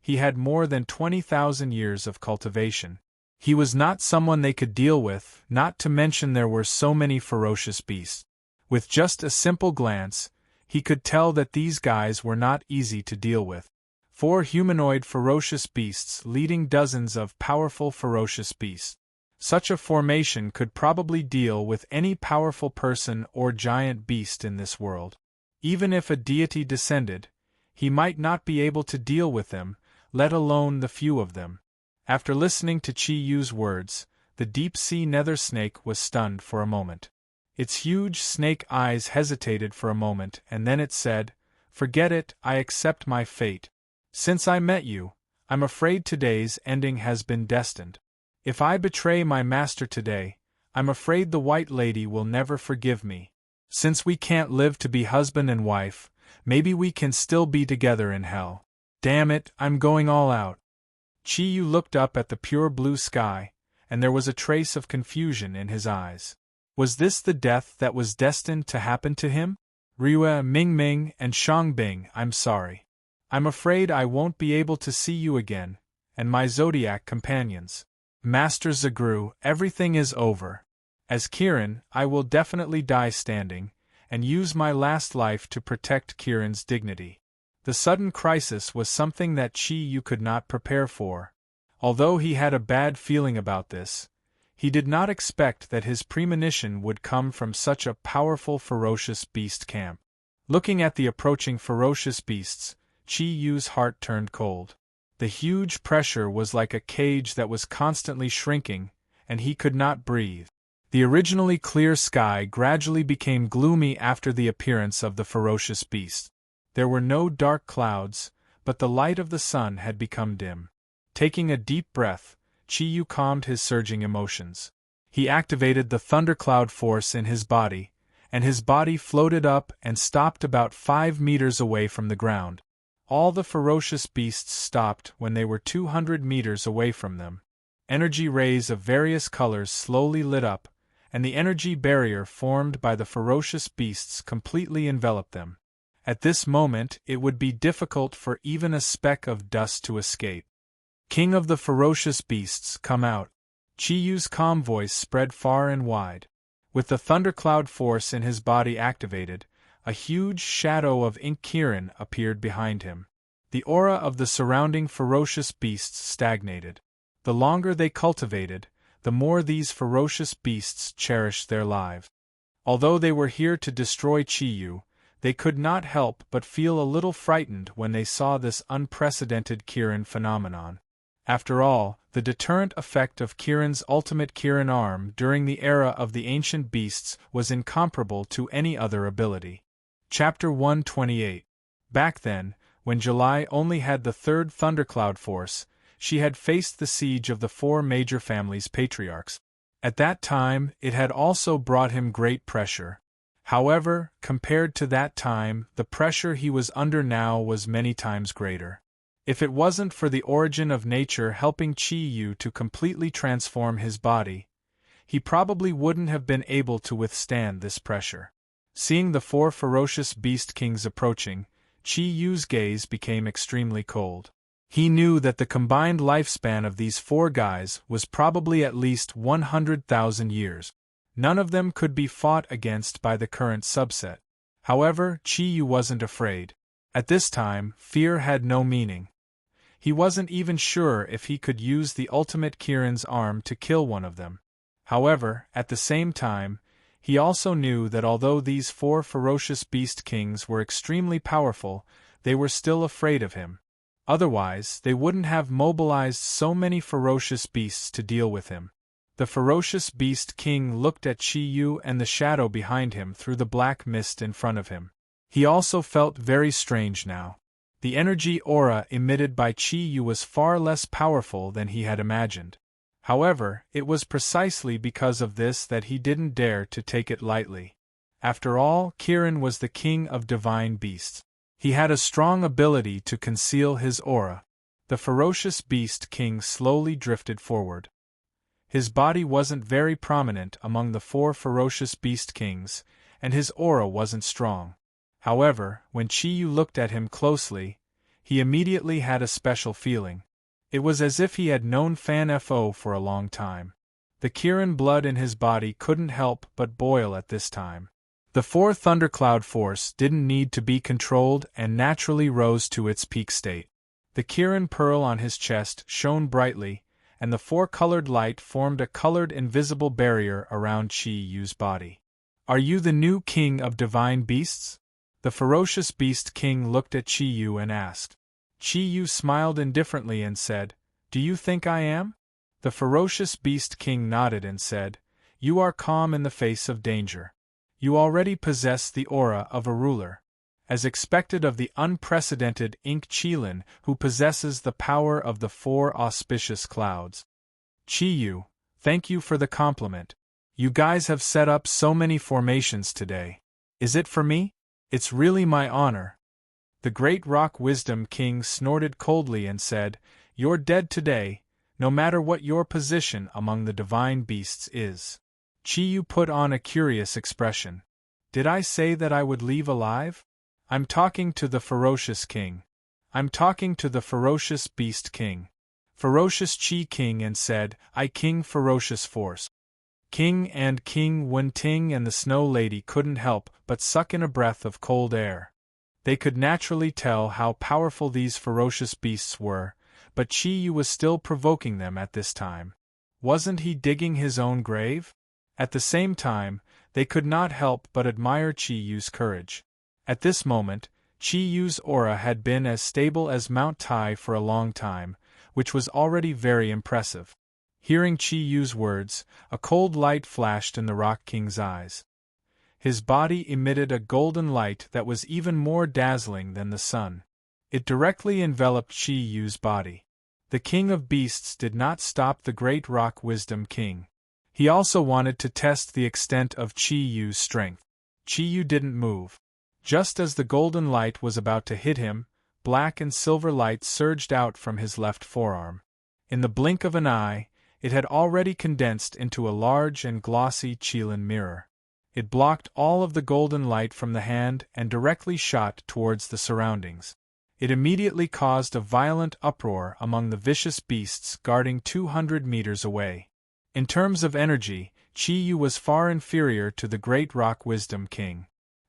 he had more than 20,000 years of cultivation. He was not someone they could deal with, not to mention there were so many ferocious beasts. With just a simple glance, he could tell that these guys were not easy to deal with. 4 humanoid ferocious beasts leading dozens of powerful ferocious beasts. Such a formation could probably deal with any powerful person or giant beast in this world. Even if a deity descended, he might not be able to deal with them, let alone the few of them. After listening to Chi Yu's words, the deep-sea nether snake was stunned for a moment. Its huge snake eyes hesitated for a moment and then it said, "Forget it, I accept my fate. Since I met you, I'm afraid today's ending has been destined. If I betray my master today, I'm afraid the White Lady will never forgive me. Since we can't live to be husband and wife, maybe we can still be together in hell. Damn it, I'm going all out." Chi Yu looked up at the pure blue sky, and there was a trace of confusion in his eyes. Was this the death that was destined to happen to him? "Riwa, Ming Ming, and Shangbing, I'm sorry. I'm afraid I won't be able to see you again, and my Zodiac companions. Master Zagru, everything is over. As Kirin, I will definitely die standing, and use my last life to protect Kirin's dignity." The sudden crisis was something that Chi Yu could not prepare for. Although he had a bad feeling about this, he did not expect that his premonition would come from such a powerful ferocious beast camp. Looking at the approaching ferocious beasts, Chi Yu's heart turned cold. The huge pressure was like a cage that was constantly shrinking, and he could not breathe. The originally clear sky gradually became gloomy after the appearance of the ferocious beast. There were no dark clouds, but the light of the sun had become dim. Taking a deep breath, Chi Yu calmed his surging emotions. He activated the thundercloud force in his body, and his body floated up and stopped about 5 meters away from the ground. All the ferocious beasts stopped when they were 200 meters away from them. Energy rays of various colors slowly lit up, and the energy barrier formed by the ferocious beasts completely enveloped them. At this moment it would be difficult for even a speck of dust to escape. "King of the ferocious beasts, come out." Chi Yu's calm voice spread far and wide. With the thundercloud force in his body activated, a huge shadow of Ink Kirin appeared behind him. The aura of the surrounding ferocious beasts stagnated. The longer they cultivated, the more these ferocious beasts cherished their lives. Although they were here to destroy Chi Yu, they could not help but feel a little frightened when they saw this unprecedented Kirin phenomenon. After all, the deterrent effect of Kirin's ultimate Kirin arm during the era of the ancient beasts was incomparable to any other ability. Chapter 128. Back then, when July only had the 3rd Thundercloud Force, she had faced the siege of the 4 major families' patriarchs. At that time, it had also brought him great pressure. However, compared to that time, the pressure he was under now was many times greater. If it wasn't for the origin of nature helping Chi Yu to completely transform his body, he probably wouldn't have been able to withstand this pressure. Seeing the 4 ferocious beast kings approaching, Chi Yu's gaze became extremely cold. He knew that the combined lifespan of these 4 guys was probably at least 100,000 years. None of them could be fought against by the current subset. However, Chi Yu wasn't afraid. At this time, fear had no meaning. He wasn't even sure if he could use the ultimate Kirin's arm to kill one of them. However, at the same time, he also knew that although these 4 ferocious beast kings were extremely powerful, they were still afraid of him. Otherwise, they wouldn't have mobilized so many ferocious beasts to deal with him. The ferocious beast king looked at Chi Yu and the shadow behind him through the black mist in front of him. He also felt very strange now. The energy aura emitted by Chi Yu was far less powerful than he had imagined. However, it was precisely because of this that he didn't dare to take it lightly. After all, Kirin was the king of divine beasts. He had a strong ability to conceal his aura. The ferocious beast king slowly drifted forward. His body wasn't very prominent among the 4 ferocious beast kings, and his aura wasn't strong. However, when Chi Yu looked at him closely, he immediately had a special feeling. It was as if he had known Fan Fo for a long time. The Kirin blood in his body couldn't help but boil at this time. The 4 thundercloud force didn't need to be controlled and naturally rose to its peak state. The Kirin pearl on his chest shone brightly, and the 4-colored light formed a colored invisible barrier around Chi Yu's body. Are you the new king of divine beasts? The ferocious beast king looked at Chi Yu and asked. Chi Yu smiled indifferently and said, Do you think I am? The ferocious beast king nodded and said, You are calm in the face of danger. You already possess the aura of a ruler. As expected of the unprecedented Ink Qilin who possesses the power of the 4 auspicious clouds. Chi Yu, thank you for the compliment. You guys have set up so many formations today. Is it for me? It's really my honor. The great rock wisdom king snorted coldly and said, You're dead today, no matter what your position among the divine beasts is. Chi Yu put on a curious expression. Did I say that I would leave alive? I'm talking to the ferocious king. I'm talking to the ferocious beast king. Ferocious Chi king and said, I king ferocious force. King and King Wen-Ting and the Snow Lady couldn't help but suck in a breath of cold air. They could naturally tell how powerful these ferocious beasts were, but Chi Yu was still provoking them at this time. Wasn't he digging his own grave? At the same time, they could not help but admire Chi Yu's courage. At this moment, Chi Yu's aura had been as stable as Mount Tai for a long time, which was already very impressive. Hearing Chi Yu's words, a cold light flashed in the Rock King's eyes. His body emitted a golden light that was even more dazzling than the sun. It directly enveloped Chi Yu's body. The King of Beasts did not stop the great Rock Wisdom King. He also wanted to test the extent of Chi Yu's strength. Chi Yu didn't move. Just as the golden light was about to hit him, black and silver light surged out from his left forearm. In the blink of an eye, it had already condensed into a large and glossy Qilin mirror. It blocked all of the golden light from the hand and directly shot towards the surroundings. It immediately caused a violent uproar among the vicious beasts guarding 200 meters away. In terms of energy, Chi Yu was far inferior to the great Rock Wisdom King.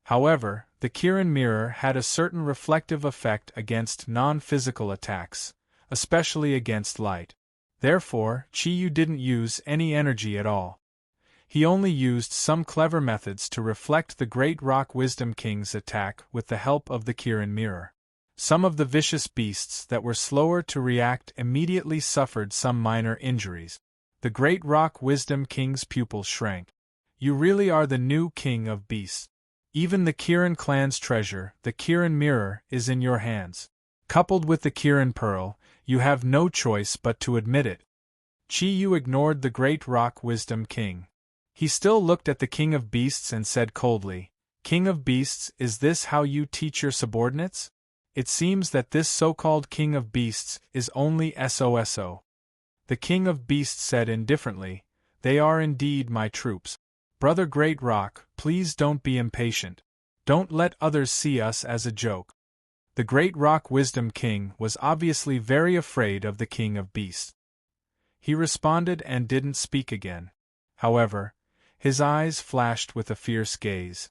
However, the Kirin mirror had a certain reflective effect against non-physical attacks, especially against light. Therefore, Chi Yu didn't use any energy at all. He only used some clever methods to reflect the great Rock Wisdom King's attack with the help of the Kirin mirror. Some of the vicious beasts that were slower to react immediately suffered some minor injuries. The great Rock Wisdom King's pupils shrank. You really are the new king of beasts. Even the Kirin clan's treasure, the Kirin mirror, is in your hands. Coupled with the Kirin pearl, you have no choice but to admit it. Chi Yu ignored the great Rock Wisdom King. He still looked at the King of Beasts and said coldly, King of Beasts, is this how you teach your subordinates? It seems that this so-called King of Beasts is only SOSO. The King of Beasts said indifferently, They are indeed my troops. Brother Great Rock, please don't be impatient. Don't let others see us as a joke. The great Rock Wisdom King was obviously very afraid of the King of Beasts. He responded and didn't speak again. However, his eyes flashed with a fierce gaze.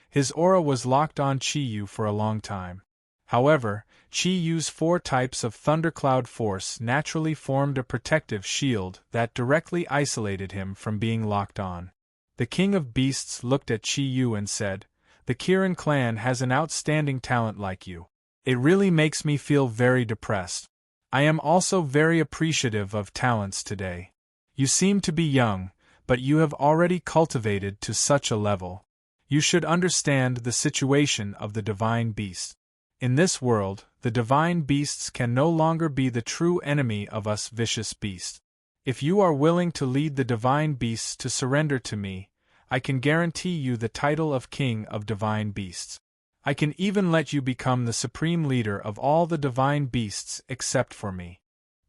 His aura was locked on Chi Yu for a long time. However, Chi Yu's 4 types of thundercloud force naturally formed a protective shield that directly isolated him from being locked on. The King of Beasts looked at Chi Yu and said, The Kirin clan has an outstanding talent like you. It really makes me feel very depressed. I am also very appreciative of talents today. You seem to be young, but you have already cultivated to such a level. You should understand the situation of the divine beast. In this world, the divine beasts can no longer be the true enemy of us vicious beasts. If you are willing to lead the divine beasts to surrender to me, I can guarantee you the title of King of Divine Beasts. I can even let you become the supreme leader of all the divine beasts except for me.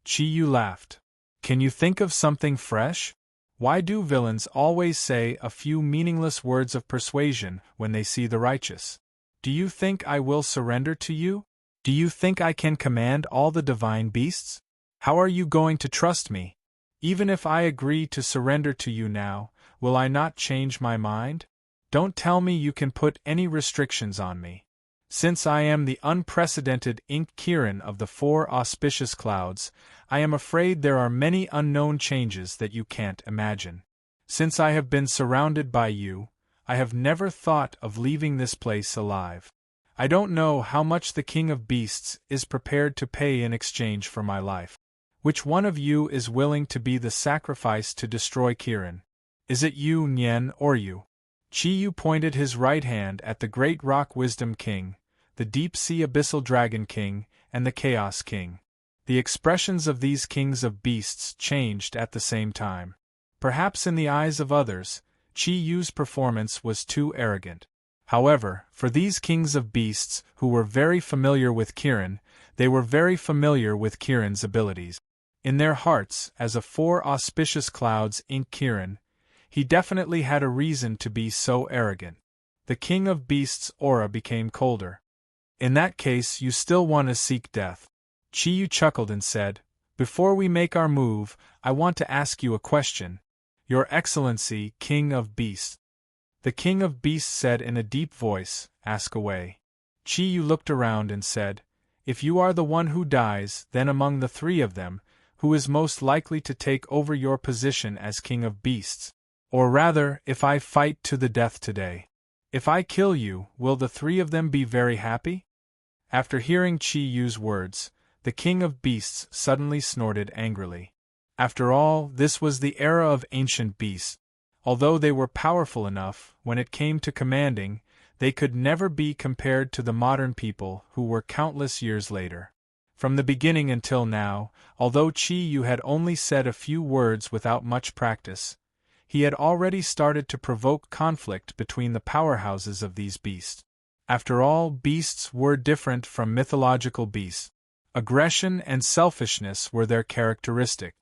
Chi Yu laughed. Can you think of something fresh? Why do villains always say a few meaningless words of persuasion when they see the righteous? Do you think I will surrender to you? Do you think I can command all the divine beasts? How are you going to trust me? Even if I agree to surrender to you now, will I not change my mind? Don't tell me you can put any restrictions on me. Since I am the unprecedented ink Kirin of the 4 auspicious clouds, I am afraid there are many unknown changes that you can't imagine. Since I have been surrounded by you, I have never thought of leaving this place alive. I don't know how much the King of Beasts is prepared to pay in exchange for my life. Which one of you is willing to be the sacrifice to destroy Kirin? Is it you, Nyen, or you? Chi-Yu pointed his right hand at the Great Rock Wisdom King, the Deep Sea Abyssal Dragon King, and the Chaos King. The expressions of these kings of beasts changed at the same time. Perhaps in the eyes of others, Chi-Yu's performance was too arrogant. However, for these kings of beasts who were very familiar with Kirin, they were very familiar with Kirin's abilities. In their hearts, as a 4 auspicious clouds ink Kirin, he definitely had a reason to be so arrogant. The king of beasts' aura became colder. In that case you still want to seek death. Chi-Yu chuckled and said, "Before we make our move, I want to ask you a question. Your Excellency, King of Beasts." The King of Beasts said in a deep voice, "Ask away." Chi-Yu looked around and said, "If you are the one who dies, then among the 3 of them, who is most likely to take over your position as King of Beasts? Or rather, if I fight to the death today. If I kill you, will the 3 of them be very happy?" After hearing Chi-Yu's words, the King of Beasts suddenly snorted angrily. After all, this was the era of ancient beasts. Although they were powerful enough, when it came to commanding, they could never be compared to the modern people who were countless years later. From the beginning until now, although Chi-Yu had only said a few words without much practice, he had already started to provoke conflict between the powerhouses of these beasts. After all, beasts were different from mythological beasts. Aggression and selfishness were their characteristic.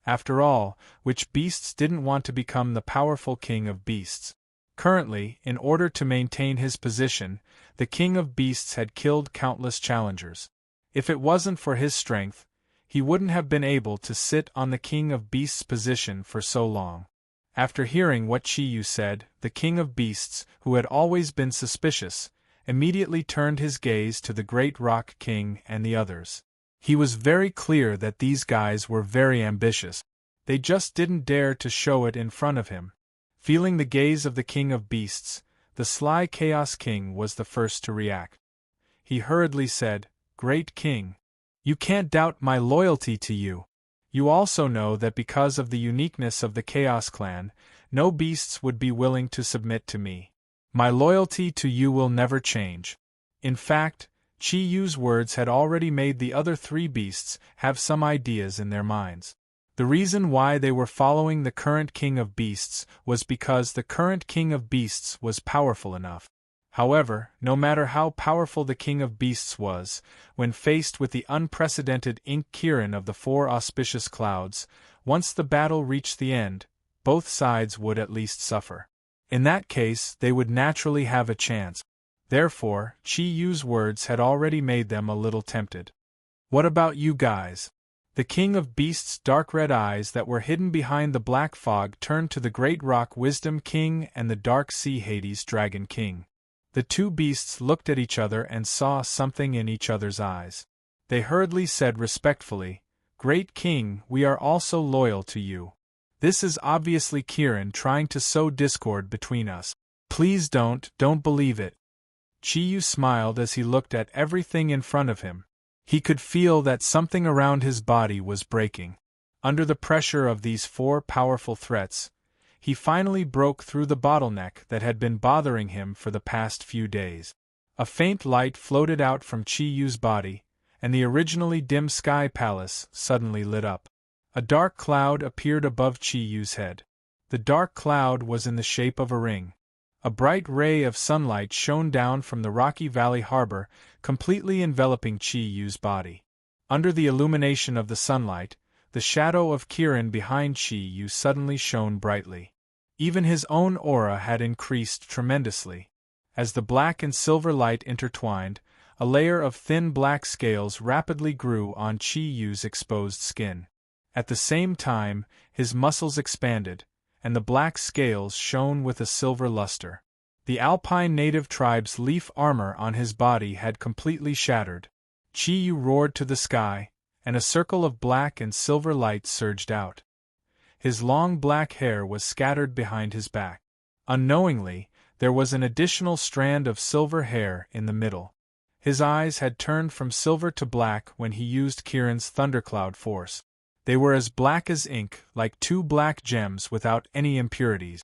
After all, which beasts didn't want to become the powerful king of beasts? Currently, in order to maintain his position, the king of beasts had killed countless challengers. If it wasn't for his strength, he wouldn't have been able to sit on the king of beasts' position for so long. After hearing what Chi-Yu said, the king of beasts, who had always been suspicious, immediately turned his gaze to the Great Rock King and the others. He was very clear that these guys were very ambitious. They just didn't dare to show it in front of him. Feeling the gaze of the King of Beasts, the sly Chaos King was the first to react. He hurriedly said, "Great King, you can't doubt my loyalty to you. You also know that because of the uniqueness of the Chaos Clan, no beasts would be willing to submit to me. My loyalty to you will never change." In fact, Chi-Yu's words had already made the other 3 beasts have some ideas in their minds. The reason why they were following the current King of Beasts was because the current King of Beasts was powerful enough. However, no matter how powerful the King of Beasts was, when faced with the unprecedented ink Kirin of the 4 auspicious clouds, once the battle reached the end, both sides would at least suffer. In that case, they would naturally have a chance. Therefore, Chi-Yu's words had already made them a little tempted. "What about you guys?" The King of Beasts' dark red eyes that were hidden behind the black fog turned to the Great Rock Wisdom King and the Dark Sea Hades Dragon King. The 2 beasts looked at each other and saw something in each other's eyes. They hurriedly said respectfully, "Great King, we are also loyal to you. This is obviously Kirin trying to sow discord between us. Please don't believe it." Chi-Yu smiled as he looked at everything in front of him. He could feel that something around his body was breaking. Under the pressure of these 4 powerful threats, he finally broke through the bottleneck that had been bothering him for the past few days. A faint light floated out from Chi-Yu's body, and the originally dim sky palace suddenly lit up. A dark cloud appeared above Chi-Yu's head. The dark cloud was in the shape of a ring. A bright ray of sunlight shone down from the rocky valley harbor, completely enveloping Chi-Yu's body. Under the illumination of the sunlight, the shadow of Kirin behind Chi-Yu suddenly shone brightly. Even his own aura had increased tremendously. As the black and silver light intertwined, A layer of thin black scales rapidly grew on Chi Yu's exposed skin. At the same time, his muscles expanded, and the black scales shone with a silver luster. The alpine native tribe's leaf armor on his body had completely shattered. Chi Yu roared to the sky, and a circle of black and silver light surged out. His long black hair was scattered behind his back. Unknowingly, there was an additional strand of silver hair in the middle. His eyes had turned from silver to black when he used Kirin's thundercloud force. They were as black as ink, like two black gems without any impurities.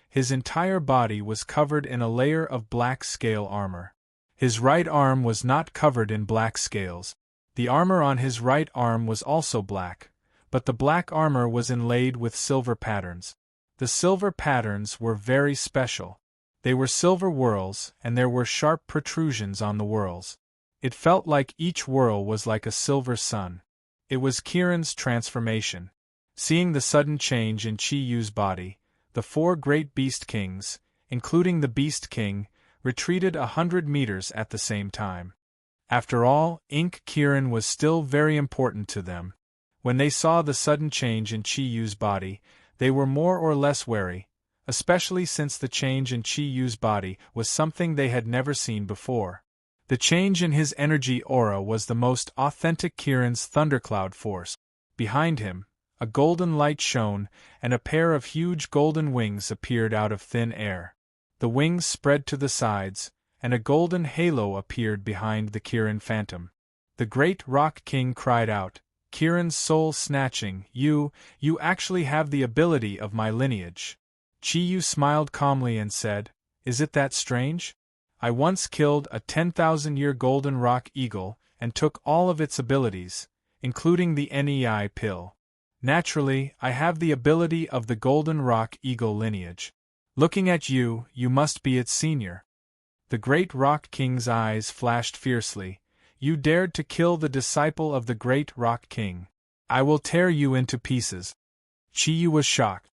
His entire body was covered in a layer of black scale armor. His right arm was not covered in black scales. The armor on his right arm was also black, but the black armor was inlaid with silver patterns. The silver patterns were very special. They were silver whorls, and there were sharp protrusions on the whorls. It felt like each whorl was like a silver sun. It was Kirin's transformation. Seeing the sudden change in Chi Yu's body, the four great beast kings, including the Beast King, retreated 100 meters at the same time. After all, Kirin was still very important to them. When they saw the sudden change in Chi Yu's body, they were more or less wary, especially since the change in Chi Yu's body was something they had never seen before. The change in his energy aura was the most authentic Kirin's thundercloud force. Behind him, a golden light shone, and a pair of huge golden wings appeared out of thin air. The wings spread to the sides, and a golden halo appeared behind the Kirin phantom. The great Rock King cried out, Kirin's soul snatching, you actually have the ability of my lineage. Chi Yu smiled calmly and said, Is it that strange? I once killed a 10,000-year golden rock eagle and took all of its abilities, including the NEI pill. Naturally, I have the ability of the golden rock eagle lineage. Looking at you, you must be its senior. The great Rock King's eyes flashed fiercely. You dared to kill the disciple of the great Rock King. I will tear you into pieces. Chi Yu was shocked.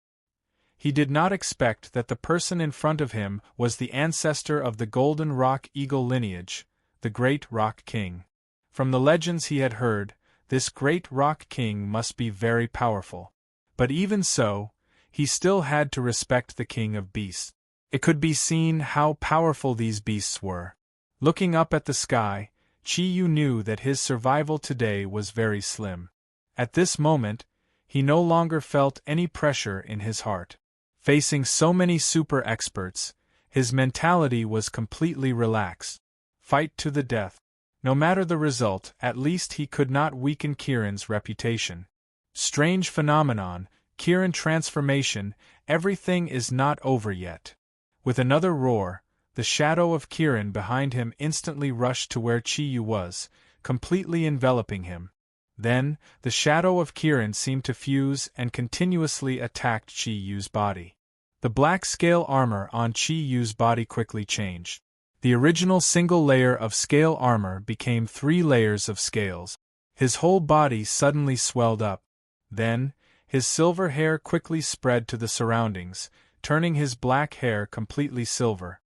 He did not expect that the person in front of him was the ancestor of the golden rock eagle lineage, the great Rock King. From the legends he had heard, this great Rock King must be very powerful. But even so, he still had to respect the King of Beasts. It could be seen how powerful these beasts were. Looking up at the sky, Chi Yu knew that his survival today was very slim. At this moment, he no longer felt any pressure in his heart. Facing so many super experts, his mentality was completely relaxed. Fight to the death. No matter the result, at least he could not weaken Kirin's reputation. Strange phenomenon, Kirin transformation, everything is not over yet. With another roar, the shadow of Kirin behind him instantly rushed to where Chi Yu was, completely enveloping him. Then, the shadow of Kirin seemed to fuse and continuously attacked Chi Yu's body. The black scale armor on Chi Yu's body quickly changed. The original single layer of scale armor became 3 layers of scales. His whole body suddenly swelled up. Then, his silver hair quickly spread to the surroundings, turning his black hair completely silver.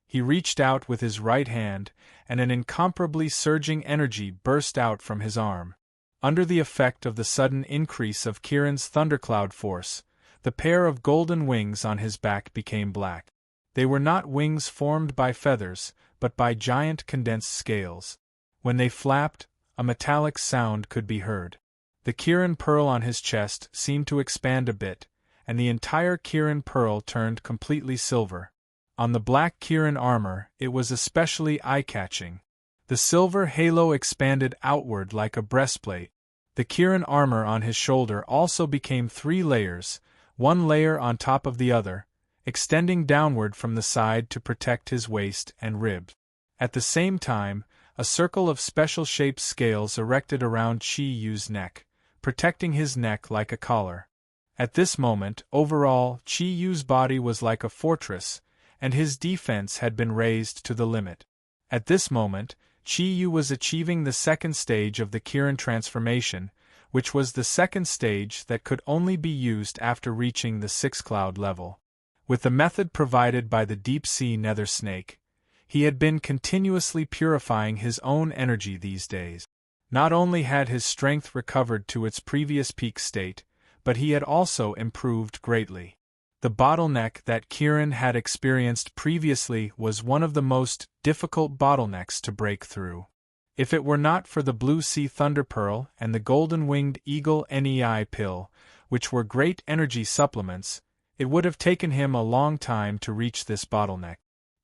He reached out with his right hand, and an incomparably surging energy burst out from his arm. Under the effect of the sudden increase of Kirin's thundercloud force, the pair of golden wings on his back became black. They were not wings formed by feathers, but by giant condensed scales. When they flapped, a metallic sound could be heard. The Kirin pearl on his chest seemed to expand a bit, and the entire Kirin pearl turned completely silver. On the black Kirin armor, it was especially eye-catching. The silver halo expanded outward like a breastplate. The Kirin armor on his shoulder also became 3 layers, one layer on top of the other, extending downward from the side to protect his waist and ribs. At the same time, a circle of special-shaped scales erected around Chi Yu's neck, protecting his neck like a collar. At this moment, overall, Chi Yu's body was like a fortress, and his defense had been raised to the limit. At this moment, Chi Yu was achieving the second stage of the Kirin transformation, which was the second stage that could only be used after reaching the 6 cloud level. With the method provided by the deep-sea nether snake, He had been continuously purifying his own energy these days. Not only had his strength recovered to its previous peak state, but he had also improved greatly. The bottleneck that Kiran had experienced previously was one of the most difficult bottlenecks to break through. If it were not for the Blue Sea Thunderpearl and the Golden-Winged Eagle NEI pill, which were great energy supplements, it would have taken him a long time to reach this bottleneck.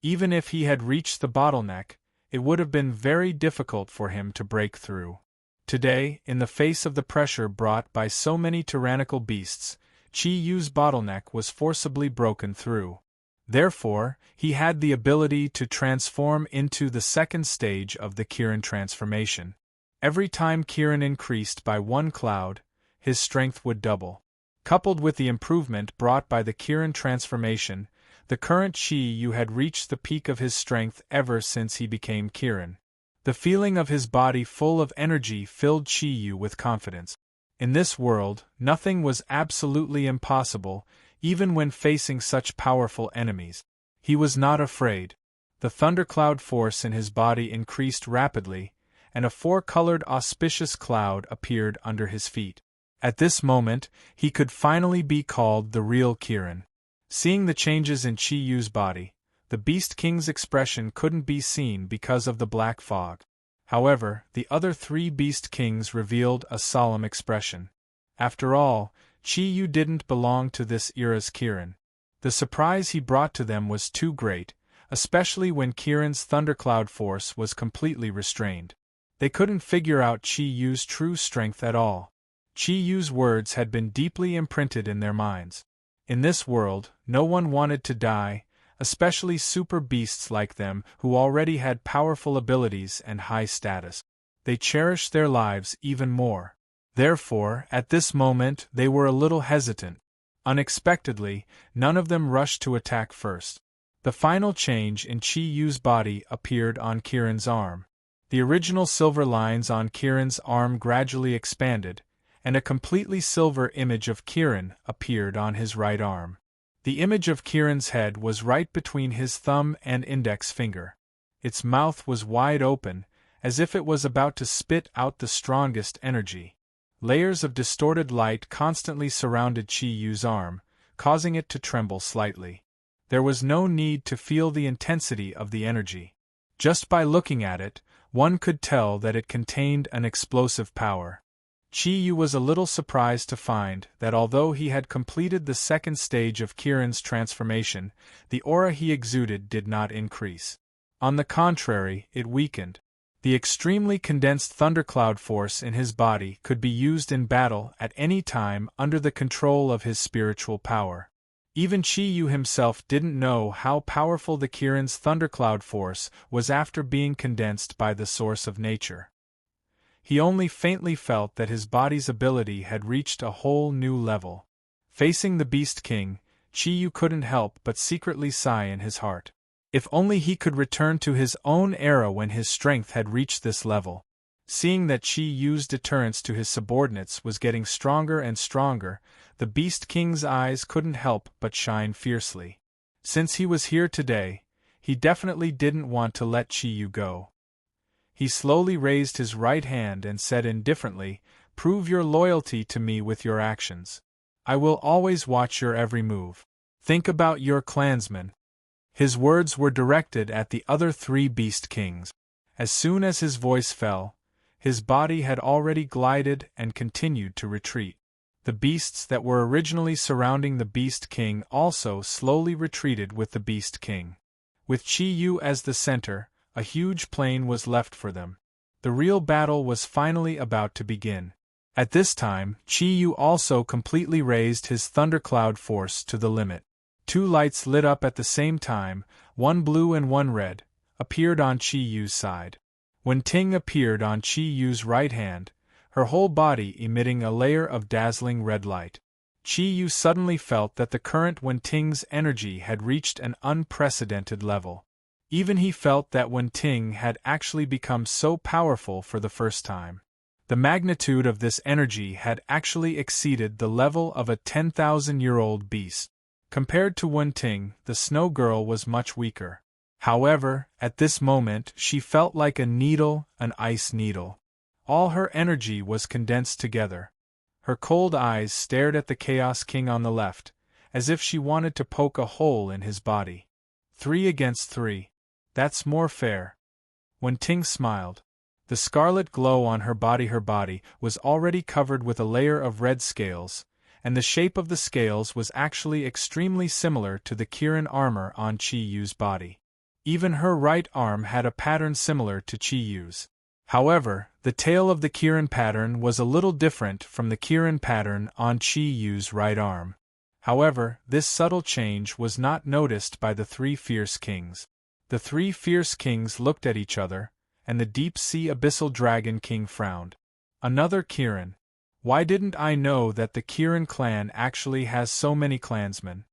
Even if he had reached the bottleneck, it would have been very difficult for him to break through. Today, in the face of the pressure brought by so many tyrannical beasts, Chi Yu's bottleneck was forcibly broken through. Therefore, he had the ability to transform into the second stage of the Kiran transformation. Every time Kiran increased by one cloud, his strength would double. Coupled with the improvement brought by the Kiran transformation, the current Chi Yu had reached the peak of his strength ever since he became Kiran. The feeling of his body full of energy filled Chi Yu with confidence. In this world, nothing was absolutely impossible, even when facing such powerful enemies. He was not afraid. The thundercloud force in his body increased rapidly, and a four-colored auspicious cloud appeared under his feet. At this moment, he could finally be called the real Kiran. Seeing the changes in Chi Yu's body, the Beast King's expression couldn't be seen because of the black fog. However, the other three Beast Kings revealed a solemn expression. After all, Chi Yu didn't belong to this era's Kiran. The surprise he brought to them was too great, especially when Kiran's thundercloud force was completely restrained. They couldn't figure out Chi Yu's true strength at all. Chi Yu's words had been deeply imprinted in their minds. In this world, no one wanted to die, especially super beasts like them who already had powerful abilities and high status. They cherished their lives even more. Therefore, at this moment, they were a little hesitant. Unexpectedly, none of them rushed to attack first. The final change in Chi Yu's body appeared on Kiran's arm. The original silver lines on Kiran's arm gradually expanded, and a completely silver image of Kiran appeared on his right arm. The image of Kiran's head was right between his thumb and index finger. Its mouth was wide open, as if it was about to spit out the strongest energy. Layers of distorted light constantly surrounded Chi Yu's arm, causing it to tremble slightly. There was no need to feel the intensity of the energy. Just by looking at it, one could tell that it contained an explosive power. Chi Yu was a little surprised to find that although he had completed the second stage of Kiran's transformation, the aura he exuded did not increase. On the contrary, it weakened. The extremely condensed thundercloud force in his body could be used in battle at any time under the control of his spiritual power. Even Chi Yu himself didn't know how powerful the Kiran's thundercloud force was after being condensed by the source of nature. He only faintly felt that his body's ability had reached a whole new level. Facing the Beast King, Chi Yu couldn't help but secretly sigh in his heart. If only he could return to his own era when his strength had reached this level. Seeing that Chi Yu's deterrence to his subordinates was getting stronger and stronger, the Beast King's eyes couldn't help but shine fiercely. Since he was here today, he definitely didn't want to let Chi Yu go. He slowly raised his right hand and said indifferently, "Prove your loyalty to me with your actions. I will always watch your every move. Think about your clansmen." His words were directed at the other three Beast Kings. As soon as his voice fell, his body had already glided and continued to retreat. The beasts that were originally surrounding the Beast King also slowly retreated with the Beast King. With Chi Yu as the center, a huge plain was left for them. The real battle was finally about to begin. At this time, Chi Yu also completely raised his thundercloud force to the limit. Two lights lit up at the same time, one blue and one red, appeared on Chi Yu's side. When Ting appeared on Chi Yu's right hand, her whole body emitting a layer of dazzling red light. Chi Yu suddenly felt that the current when Ting's energy had reached an unprecedented level. Even he felt that when Ting had actually become so powerful for the first time. The magnitude of this energy had actually exceeded the level of a 10,000-year-old beast. Compared to Wen Ting, the Snow Girl was much weaker. However, at this moment she felt like a needle, an ice needle. All her energy was condensed together. Her cold eyes stared at the Chaos King on the left, as if she wanted to poke a hole in his body. 3 against 3. That's more fair. Wen Ting smiled. The scarlet glow on her body was already covered with a layer of red scales, and the shape of the scales was actually extremely similar to the Kirin armor on Chi Yu's body. Even her right arm had a pattern similar to Chi Yu's. However, the tail of the Kirin pattern was a little different from the Kirin pattern on Chi Yu's right arm. However, this subtle change was not noticed by the 3 fierce kings. The 3 fierce kings looked at each other, and the deep-sea abyssal dragon king frowned. Another Kirin. Why didn't I know that the Kirin clan actually has so many clansmen?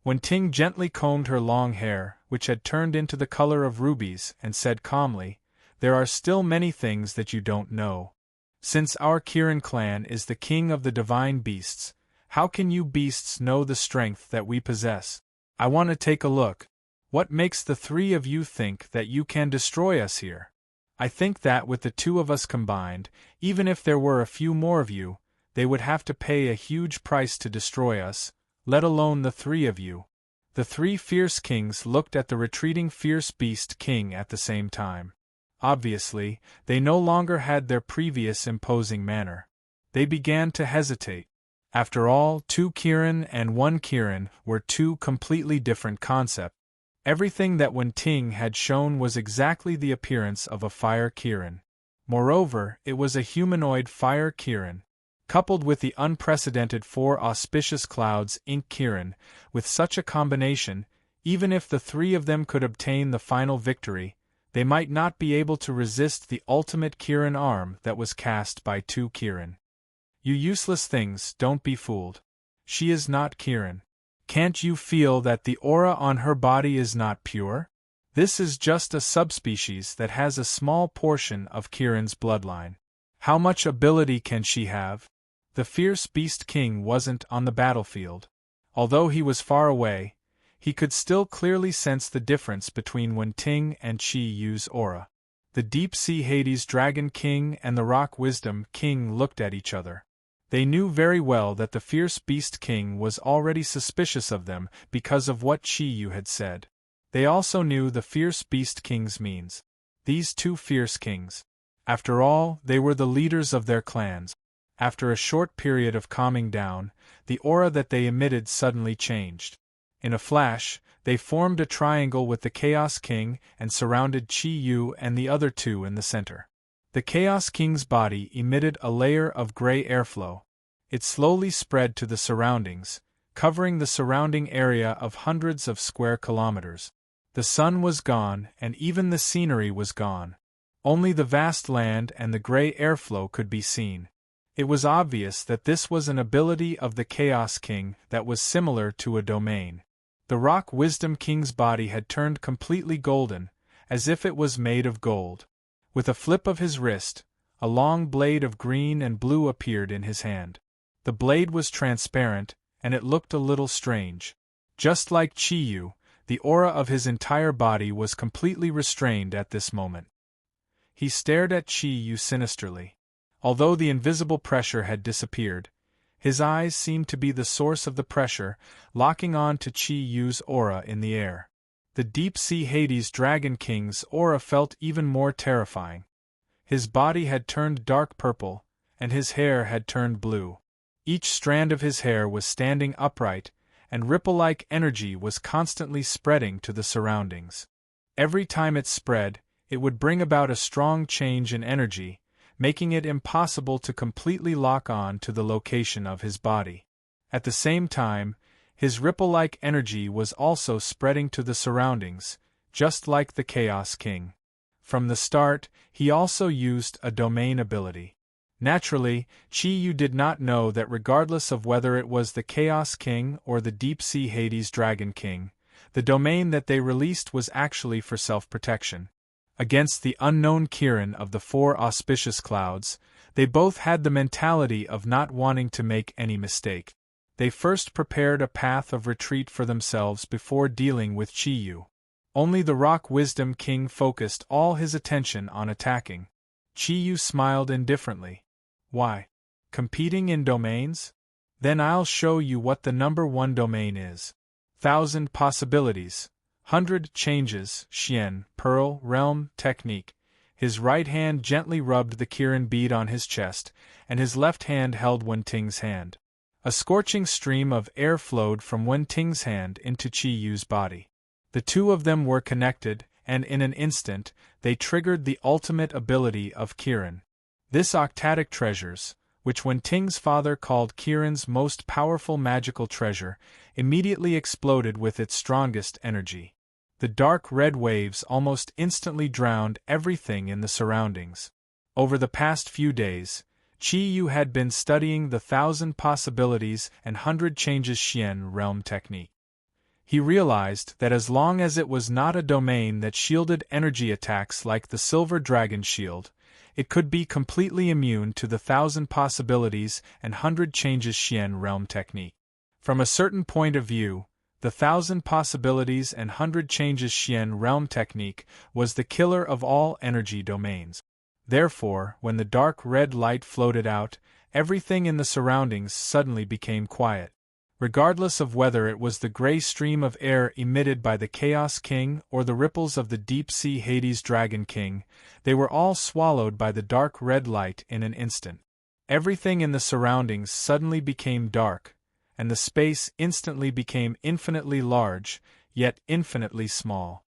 Wen Ting gently combed her long hair, which had turned into the color of rubies, and said calmly, "There are still many things that you don't know. Since our Kirin clan is the king of the divine beasts, how can you beasts know the strength that we possess? I want to take a look. What makes the 3 of you think that you can destroy us here? I think that with the 2 of us combined, even if there were a few more of you, they would have to pay a huge price to destroy us, let alone the 3 of you." The 3 fierce kings looked at the retreating fierce beast king at the same time. Obviously, they no longer had their previous imposing manner. They began to hesitate. After all, 2 Kirin and 1 Kirin were 2 completely different concepts. Everything that Wen Ting had shown was exactly the appearance of a fire Kirin. Moreover, it was a humanoid fire Kirin. Coupled with the unprecedented 4 auspicious clouds ink Kirin, with such a combination, even if the 3 of them could obtain the final victory, they might not be able to resist the ultimate Kirin arm that was cast by 2 Kirin. You useless things, don't be fooled. She is not Kirin. Can't you feel that the aura on her body is not pure? This is just a subspecies that has a small portion of Kirin's bloodline. How much ability can she have? The fierce beast king wasn't on the battlefield. Although he was far away, he could still clearly sense the difference between Wen Ting and Chi Yu's aura. The deep-sea Hades dragon king and the rock wisdom king looked at each other. They knew very well that the fierce beast king was already suspicious of them because of what Chi Yu had said. They also knew the fierce beast king's means. These 2 fierce kings. After all, they were the leaders of their clans. After a short period of calming down, the aura that they emitted suddenly changed. In a flash, they formed a triangle with the Chaos King and surrounded Chi Yu and the other 2 in the center. The Chaos King's body emitted a layer of gray airflow. It slowly spread to the surroundings, covering the surrounding area of hundreds of square kilometers. The sun was gone, and even the scenery was gone. Only the vast land and the gray airflow could be seen. It was obvious that this was an ability of the Chaos King that was similar to a domain. The Rock Wisdom King's body had turned completely golden, as if it was made of gold. With a flip of his wrist, a long blade of green and blue appeared in his hand. The blade was transparent, and it looked a little strange. Just like Chi Yu, the aura of his entire body was completely restrained at this moment. He stared at Chi Yu sinisterly. Although the invisible pressure had disappeared, his eyes seemed to be the source of the pressure, locking on to Chi Yu's aura in the air. The deep-sea Hades Dragon King's aura felt even more terrifying. His body had turned dark purple, and his hair had turned blue. Each strand of his hair was standing upright, and ripple-like energy was constantly spreading to the surroundings. Every time it spread, it would bring about a strong change in energy, making it impossible to completely lock on to the location of his body. At the same time, his ripple-like energy was also spreading to the surroundings, just like the Chaos King. From the start, he also used a domain ability. Naturally, Chi Yu did not know that regardless of whether it was the Chaos King or the Deep-Sea Hades Dragon King, the domain that they released was actually for self-protection. Against the unknown Kirin of the 4 auspicious clouds, they both had the mentality of not wanting to make any mistake. They first prepared a path of retreat for themselves before dealing with Chi Yu. Only the Rock Wisdom King focused all his attention on attacking. Chi-Yu smiled indifferently. Why? Competing in domains? Then I'll show you what the number one domain is. 1,000 possibilities. 100 changes, Xian, Pearl, Realm, Technique. His right hand gently rubbed the Kirin bead on his chest, and his left hand held Wen-Ting's hand. A scorching stream of air flowed from Wen-Ting's hand into Chi-Yu's body. The two of them were connected, and in an instant, they triggered the ultimate ability of Kirin. This octatic treasures, which Wen-Ting's father called Kirin's most powerful magical treasure, immediately exploded with its strongest energy. The dark red waves almost instantly drowned everything in the surroundings. Over the past few days, Chi-Yu had been studying the 1,000 possibilities and 100 changes Xian realm technique. He realized that as long as it was not a domain that shielded energy attacks like the Silver Dragon Shield, it could be completely immune to the 1,000 possibilities and 100 changes Xian realm technique. From a certain point of view, the 1,000 possibilities and 100 changes Xian realm technique was the killer of all energy domains. Therefore, when the dark red light floated out, everything in the surroundings suddenly became quiet. Regardless of whether it was the gray stream of air emitted by the Chaos King or the ripples of the deep-sea Hades Dragon King, they were all swallowed by the dark red light in an instant. Everything in the surroundings suddenly became dark, and the space instantly became infinitely large, yet infinitely small.